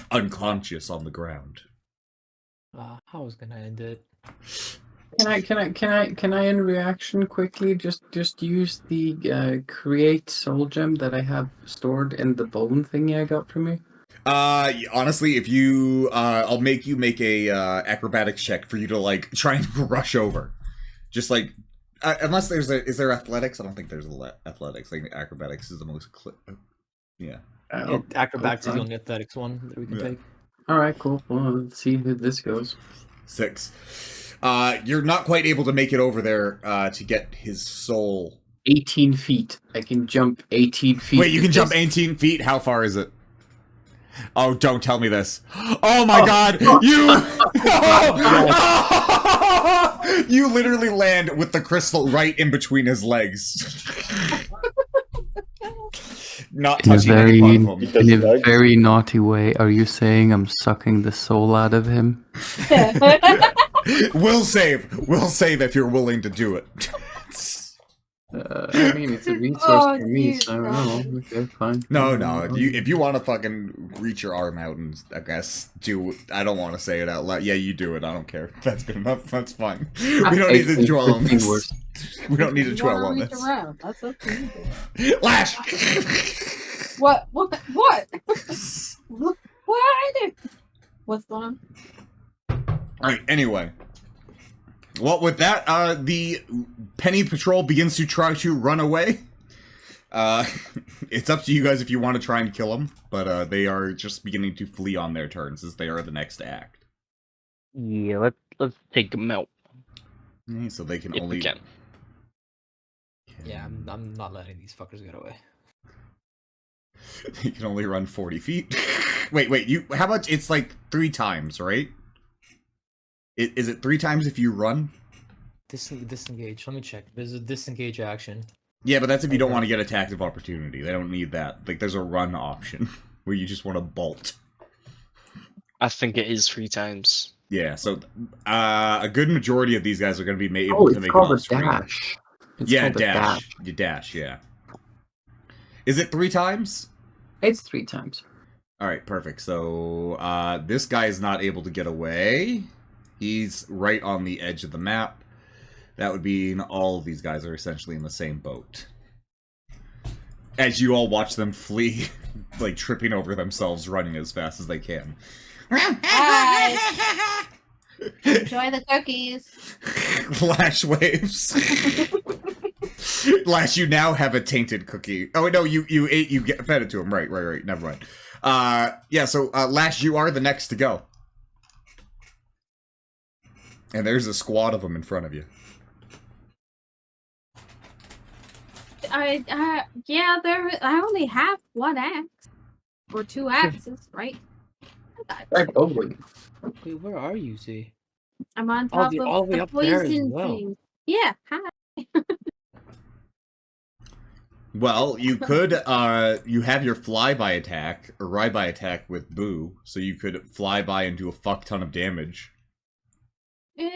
unconscious on the ground. I was gonna end it. Can I in reaction quickly just use the create soul gem that I have stored in the bone thingy I got from you? Honestly, if you, I'll make you make a, acrobatics check for you to, like, try and rush over. Just, like, unless there's is there athletics? I don't think there's athletics. Like, acrobatics is the most, yeah. Acrobatics is the only athletics one that we can take. Alright, cool. Well, let's see who this goes. 6. You're not quite able to make it over there, to get his soul. 18 feet. I can jump 18 feet. Wait, you can jump 18 feet? How far is it? Oh, don't tell me this. Oh my god! You... You literally land with the crystal right in between his legs. Not touching any part of him. In a very naughty way, are you saying I'm sucking the soul out of him? We'll save if you're willing to do it. I mean, it's a resource for me, so I don't know. Okay, fine. No. If you want to fucking reach your arm out and, I guess, do... I don't want to say it out loud. Yeah, you do it. I don't care. That's good enough. That's fine. We don't need to dwell on this. We don't need to dwell on this. Around. That's up to you. Lash! What? What? What? What's going on? Alright, anyway. Well, with that, the Penny Patrol begins to try to run away. It's up to you guys if you want to try and kill them, but they are just beginning to flee on their turns as they are the next to act. Yeah, let's take them out Okay, so they can if only. we can. Yeah, I'm not letting these fuckers get away. They can only run 40 feet. wait, you. How much? It's like 3 times, right? Is it 3 times if you run? Disengage. Let me check. There's a disengage action. Yeah, but that's if you don't want to get attack of opportunity. They don't need that. Like, there's a run option where you just want to bolt. I think it is 3 times. Yeah, so a good majority of these guys are going to be able Oh, to it's make it called a off screen. dash. It's Yeah, called a dash. You dash, yeah. Is it 3 times? It's 3 times. Alright, perfect. So, this guy is not able to get away. He's right on the edge of the map. That would mean all of these guys are essentially in the same boat. As you all watch them flee, like tripping over themselves, running as fast as they can. Bye. Enjoy the cookies. Lash waves. Lash, you now have a tainted cookie. Oh no, you fed it to him. Right. Never mind. Yeah. So Lash, you are the next to go, and there's a squad of them in front of you. Yeah, I only have 1 axe. Or 2 axes, right? Right over you. Wait, where are you, Z? I'm on top of all the way the up there as poison well. thing. Yeah, hi. Well, you could you have your flyby attack or ride by attack with Boo, so you could fly by and do a fuck ton of damage. Yeah,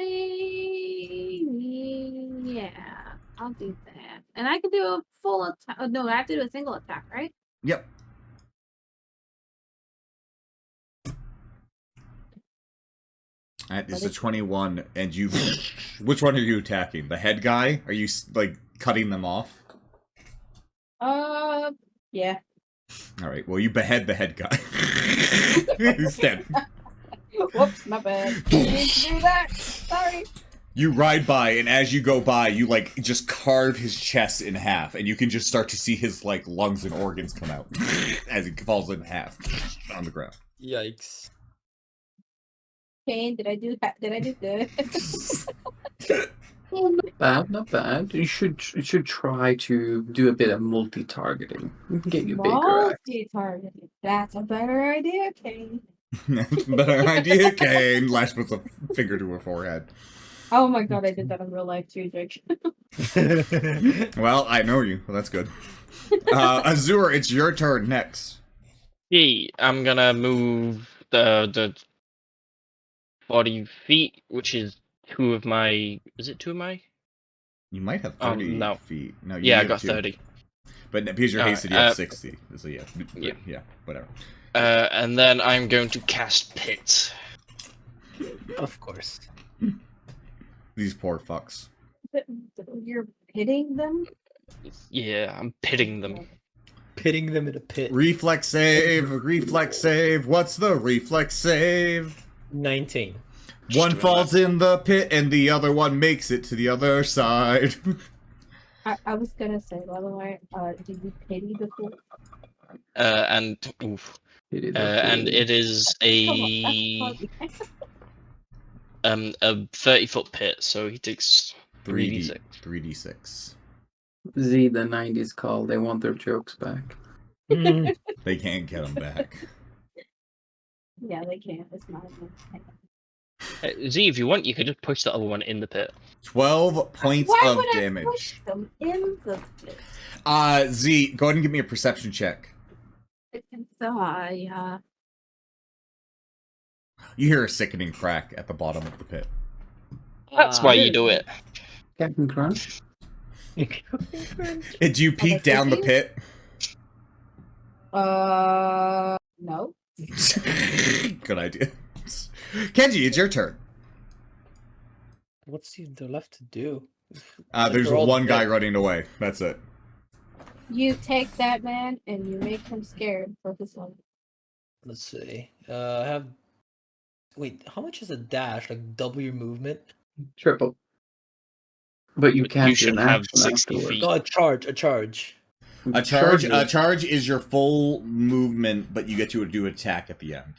I'll do that. And I can do a full attack. Oh, no, I have to do a single attack, right? Yep. That is a 21, and you. Which one are you attacking? The head guy? Are you like cutting them off? Yeah. All right. Well, you behead the head guy. He's dead. Whoops, my bad. Didn't do that. Sorry. You ride by, and as you go by, you like just carve his chest in half, and you can just start to see his like lungs and organs come out as he falls in half on the ground. Yikes. Kane, did I do good? Not bad. You should try to do a bit of multi-targeting. You can get you bigger axe. Multi-targeting. That's a better idea, Kane. Better idea, Kane. Lash puts a finger to her forehead. Oh my god, I did that in real life too, Jake. Well, I know you. Well, that's good. Azur, it's your turn next. Hey, I'm gonna move the 40 feet, which is 2 of my. Is it 2 of my? You might have 30 no. feet. No, Yeah, I have got 2. 30. But because you're hasted, you have 60. So yeah, whatever. And then I'm going to cast Pit. Of course. These poor fucks. You're pitting them? Yeah, I'm pitting them. Pitting them in a pit. Reflex save. What's the reflex save? 19. One falls in the pit and the other one makes it to the other side. I was gonna say, by the way, did you pity the fool? And it is a 30-foot pit, so he takes 3d6. 3d6. Z, the 90s call. They want their jokes back. They can't get them back. Yeah, they can't. It's not. Z, if you want, you could just push the other one in the pit. 12 points Why of would damage. I push them in the pit? Z, go ahead and give me a perception check. Yeah. You hear a sickening crack at the bottom of the pit. That's why you do it. Captain Crunch? Did you peek down the pit? No. Good idea. Kenji, it's your turn. What's there left to do? There's one guy running away. That's it. You take that man and you make him scared for this one. Let's see. I have. Wait, how much is a dash? Like double your movement? Triple. But you But can't you do an should have action 60 afterwards. feet. No, a charge. A charge. A charge is your full movement, but you get to do attack at the end.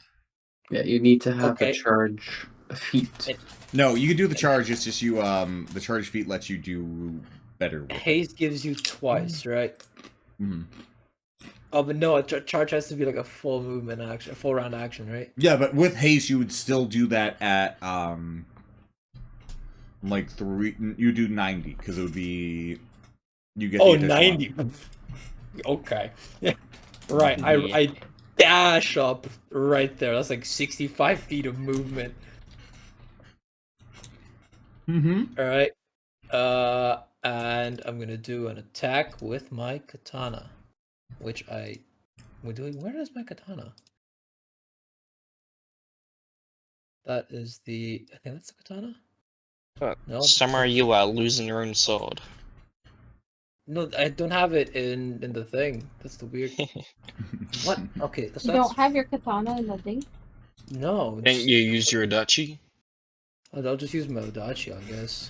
Yeah, you need to have Okay. a charge feat. No, you can do the charge. It's just you. The charge feat lets you do better with it. Haste gives you twice, right? Mhm. Oh, but no, a charge has to be like a full movement action, a full round action, right? Yeah, but with haste, you would still do that at like 3. You do 90 because it would be. You get the Oh, additional 90. Okay. Right. Yeah. I dash up right there. That's like 65 feet of movement. Mm-hmm. All right. And I'm gonna do an attack with my katana, which we're doing. Where is my katana? That is the. I think that's the katana. No, Somewhere you are losing your own sword. No, I don't have it in the thing. That's the weird. What? Okay, You don't have your katana in the thing? No. Didn't you use your Adachi? I'll just use my Odachi, I guess.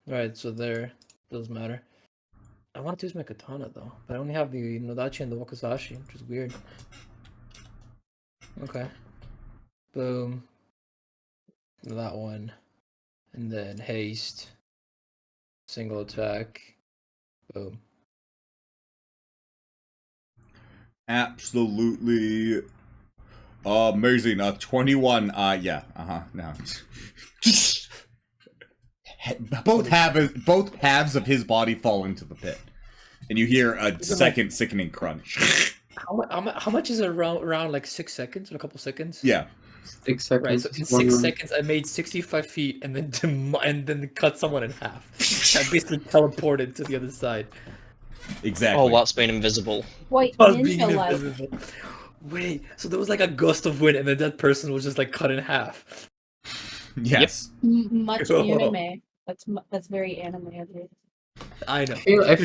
Alright, so there. Doesn't matter. I want to use my katana though, but I only have the Nodachi and the Wakizashi, which is weird. Okay. Boom. That one. And then haste. Single attack. Boom. Absolutely amazing. 21. Yeah. No. both halves of his body fall into the pit, and you hear a second sickening crunch. How much is it around like 6 seconds or a couple seconds? Yeah. 6 seconds. Right, so in 6 seconds, I made 65 feet and then cut someone in half. I basically teleported to the other side. Exactly. Oh, that's being invisible. Wait, I was being ninja like. invisible. Wait, so there was like a gust of wind and then that person was just like cut in half. Yes. Much Cool. anime. That's very anime of it. I know. I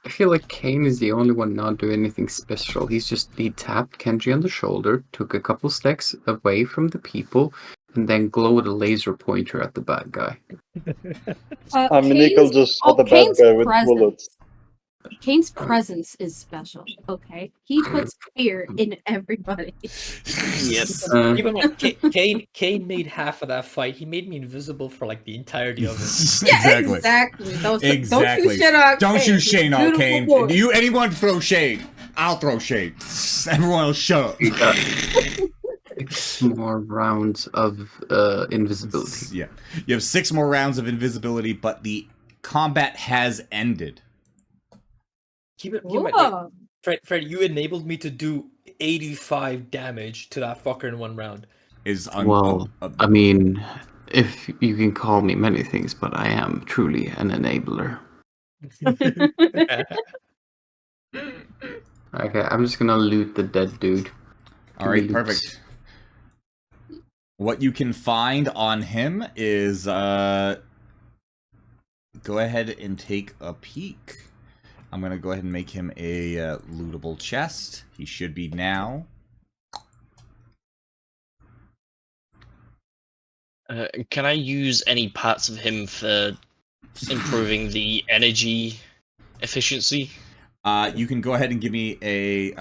feel like Kane is the only one not doing anything special. He tapped Kenji on the shoulder, took a couple steps away from the people, and then glowed a laser pointer at the bad guy. I mean, Nickel just shot the bad Kane's guy with presence. bullets. Kane's presence is special. Okay, he puts fear in everybody. Yes. Even like Kane made half of that fight. He made me invisible for like the entirety of it. Yeah, Exactly. exactly. Don't Exactly. shoot shit on Don't Kane. shoot Shane on Beautiful Kane. boy. Do you anyone throw shade? I'll throw shade. Everyone else shut up. You got 6 more rounds of invisibility. Yeah. You have 6 more rounds of invisibility, but the combat has ended. Keep in mind, Whoa. Fred, you enabled me to do 85 damage to that fucker in one round. I mean, if you can call me many things, but I am truly an enabler. Okay, I'm just gonna loot the dead dude. All right, perfect. What you can find on him is go ahead and take a peek. I'm gonna go ahead and make him a lootable chest. He should be now. Can I use any parts of him for improving the energy efficiency? You can go ahead and give me a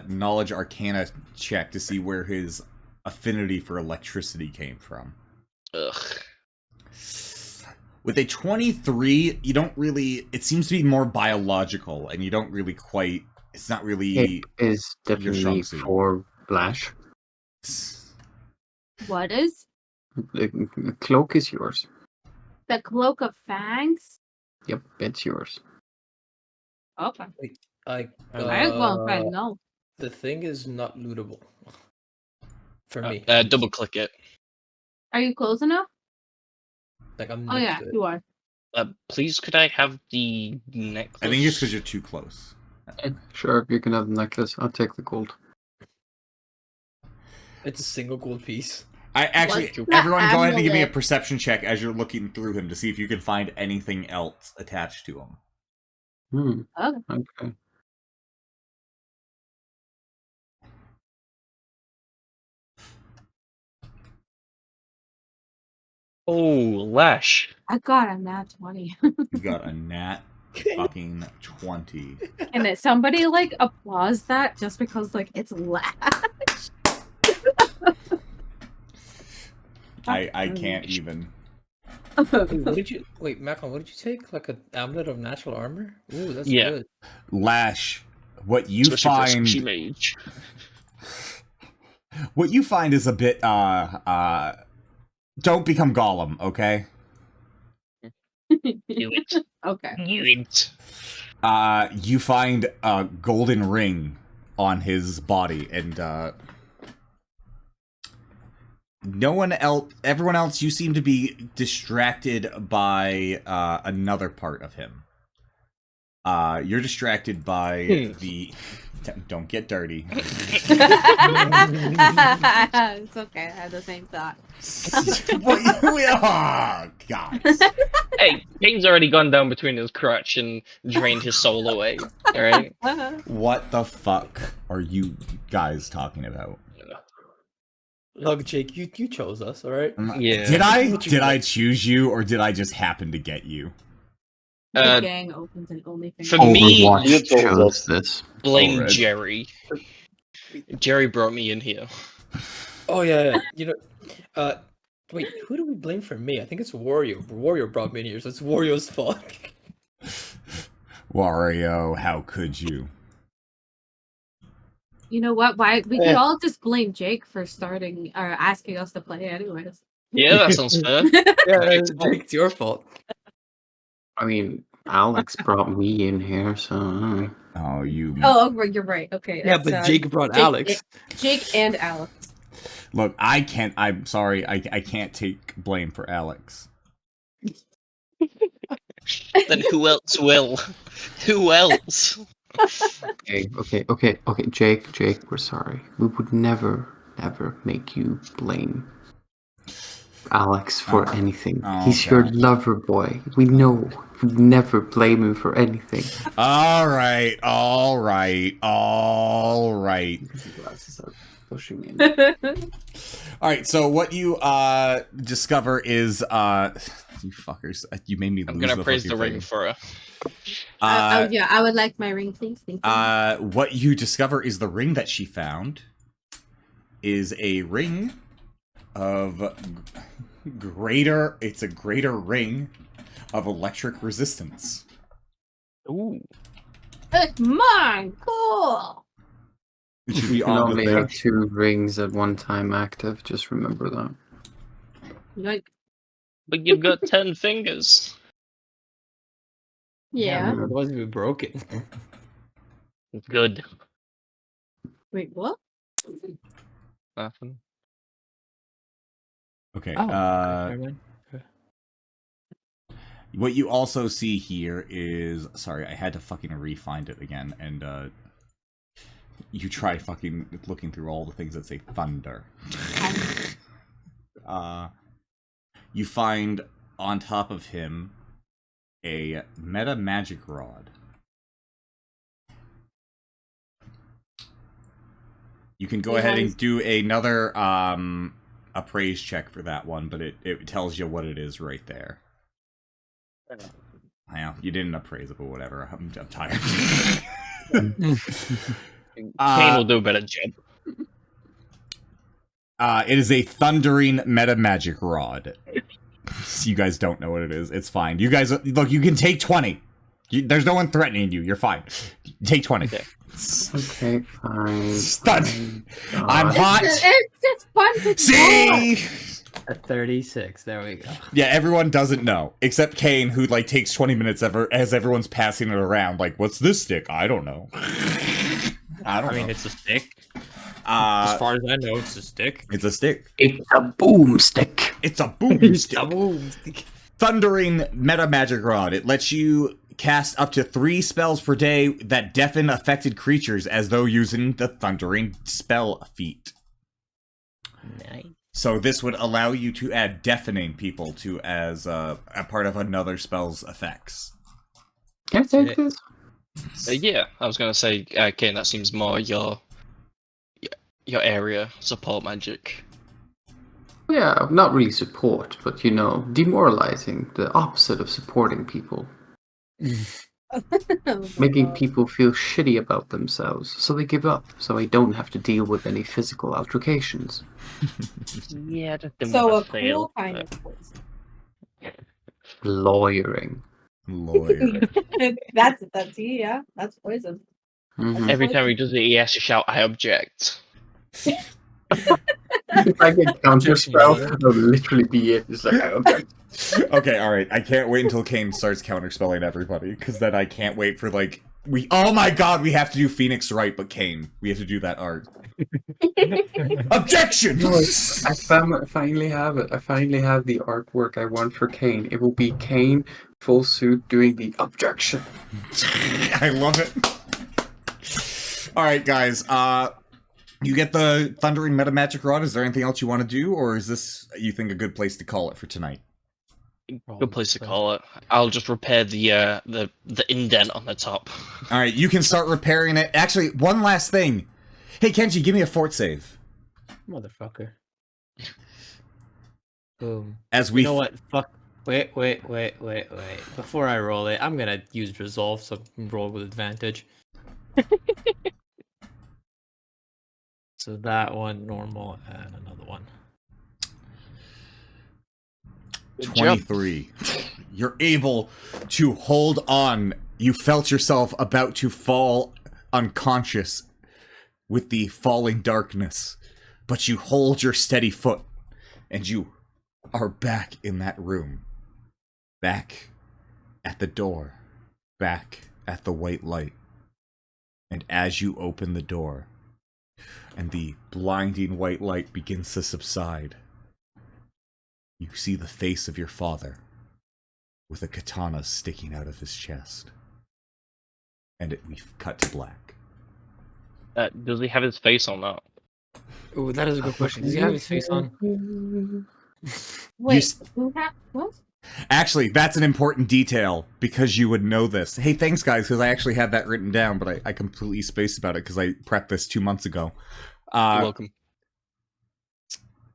knowledge arcana check to see where his affinity for electricity came from. Ugh. With a 23, you don't really... It seems to be more biological, and you don't really quite... It's not really... It is your definitely strong suit. for Flash. What is The cloak is yours. the cloak of fangs? Yep, it's yours. Okay. I ain't gonna say no. The thing is not lootable for me. Double click it. Are you close enough? Like I'm. Oh next yeah, to it. you are. Please, could I have the necklace? I think it's because you're too close. Sure, you can have the necklace. I'll take the gold. It's a single gold piece. I actually, What's the everyone, go ahead and give me a amulet? perception check as you're looking through him to see if you can find anything else attached to him. Okay. Oh, Lash. I got a nat 20. You got a nat fucking 20. And it somebody like applause that just because like it's Lash. I can't even. What did you Macron? What did you take? Like an amulet of natural armor? Ooh, that's Yeah. good. Lash, what you Especially for a find squishy mage. what you find is a bit don't become Gollum, okay? Do it. Okay. Do it. You find a golden ring on his body, and no one else, everyone else, you seem to be distracted by another part of him. You're distracted by the. Don't get dirty. It's okay. I had the same thought. Oh, guys. Hey, Kane's already gone down between his crutch and drained his soul away. Alright? What the fuck are you guys talking about? Look, Jake, you chose us, all right? Yeah. Did I choose you, or did I just happen to get you? The gang opens an OnlyFans. For me, You Overwatch chose chose us. this. blame Alright. Jerry. Jerry brought me in here. Oh yeah. You know, wait, who do we blame for me? I think it's Wario. Wario brought me in here, so it's Wario's fault. Wario, how could you? You know what? Why we could all just blame Jake for starting or asking us to play anyways. Yeah, that sounds fair. Yeah, Jake, it's your fault. I mean, Alex brought me in here, so. Oh, you. Oh, you're right. Okay. Yeah, it's, but Jake brought Jake- Alex. Jake and Alex. Look, I can't. I'm sorry. I can't take blame for Alex. Then who else will? Who else? Okay, Jake, we're sorry. We would never make you blame Alex for anything. Oh, He's okay. your lover boy. We know. We'd never blame him for anything. All right. Glasses are pushing in. All right. So what you discover is you fuckers. You made me. I'm lose gonna praise the fucking ring thing. for her. Yeah, I would like my ring, please. Thank you. What you discover is the ring that she found is a ring of greater. It's a greater ring of electric resistance. Ooh. It's mine. Cool. It should You be can on the only thing. have 2 rings at one time active. Just remember that. Like, But you've got 10 fingers. yeah. Otherwise, we broke it. Good. Wait, what? Nothing. Okay. Oh, never mind. What you also see here is, sorry, I had to fucking re-find it again, and you try fucking looking through all the things that say thunder. You find on top of him a meta magic rod. You can go ahead and do another appraise check for that one, but it tells you what it is right there. Yeah, you didn't appraise it, but whatever. I'm tired. Kane will do a better job. It is a thundering meta magic rod. You guys don't know what it is. It's fine. You guys, look, you can take 20. There's no one threatening you. You're fine. Take 20. Okay. Okay, fine. Stun. I'm hot. It's just fun to See? At 36, there we go. Yeah, everyone doesn't know. Except Kane, who, like, takes 20 minutes as everyone's passing it around. Like, what's this stick? I don't know. I don't know. It's a stick. As far as I know, it's a stick. It's a stick. It's a boomstick. It's a boomstick. Thundering meta magic rod. It lets you cast up to 3 spells per day that deafen affected creatures as though using the thundering spell feat. Nice. So this would allow you to add deafening people to as a part of another spell's effects. Can I take this? Yeah, I was gonna say, Kane, that seems more your area, support magic. Yeah, not really support, but demoralizing, the opposite of supporting people. Making people feel shitty about themselves, so they give up, so I don't have to deal with any physical altercations. Yeah, I just didn't So want a to fail. cool kind of poison. Lawyering. Lawyer. that's yeah, that's poison. Mhm. Every time he does it, he has to shout, "I object." If I get counterspell, that'll literally be it. It's like, I object. Okay, all right. I can't wait until Kane starts counterspelling everybody, because then I can't wait for like Oh my God, we have to do Phoenix right, but Kane, we have to do that art. Objection! No, I finally have it. I finally have the artwork I want for Kane. It will be Kane, full suit, doing the objection. I love it. All right, guys. You get the Thundering Meta Magic Rod. Is there anything else you want to do, or is this, you think, a good place to call it for tonight? Good place to call it. I'll just repair the indent on the top. All right, you can start repairing it. Actually, one last thing. Hey, Kenji, give me a fort save. Motherfucker. Boom. As we You know what? Fuck. Wait. Before I roll it, I'm gonna use resolve so I can roll with advantage. So that one, normal, and another one. 23. You're able to hold on. You felt yourself about to fall unconscious with the falling darkness, but you hold your steady foot, and you are back in that room. Back at the door. Back at the white light. And as you open the door, and the blinding white light begins to subside, you see the face of your father, with a katana sticking out of his chest. And we've cut to black. Does he have his face on that? Ooh, that is a good question. Does he have his face on? Wait, who had what? Actually, that's an important detail, because you would know this. Hey, thanks, guys, because I actually had that written down, but I completely spaced about it, because I prepped this 2 months ago. You're welcome.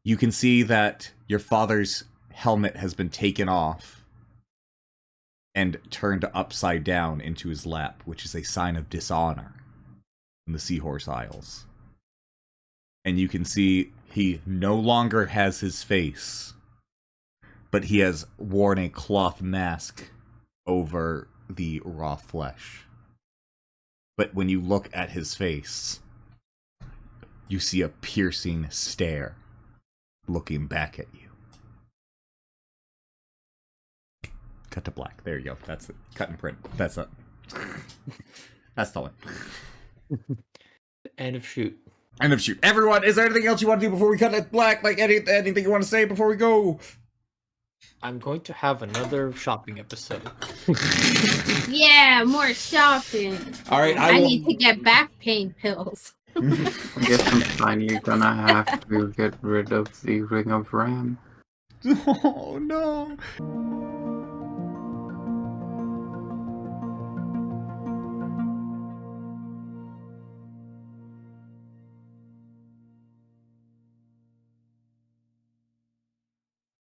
You can see that your father's helmet has been taken off and turned upside down into his lap, which is a sign of dishonor in the Seahorse Isles. And you can see he no longer has his face, but he has worn a cloth mask over the raw flesh. But when you look at his face, you see a piercing stare looking back at you. Cut to black. There you go. That's it. Cut and print. That's it. That's the one. End of shoot. End of shoot. Everyone, is there anything else you want to do before we cut to black? Like anything you want to say before we go? I'm going to have another shopping episode. Yeah, more shopping. All right, I need to get back pain pills. I guess I'm finally gonna have to get rid of the Ring of Ram. Oh no.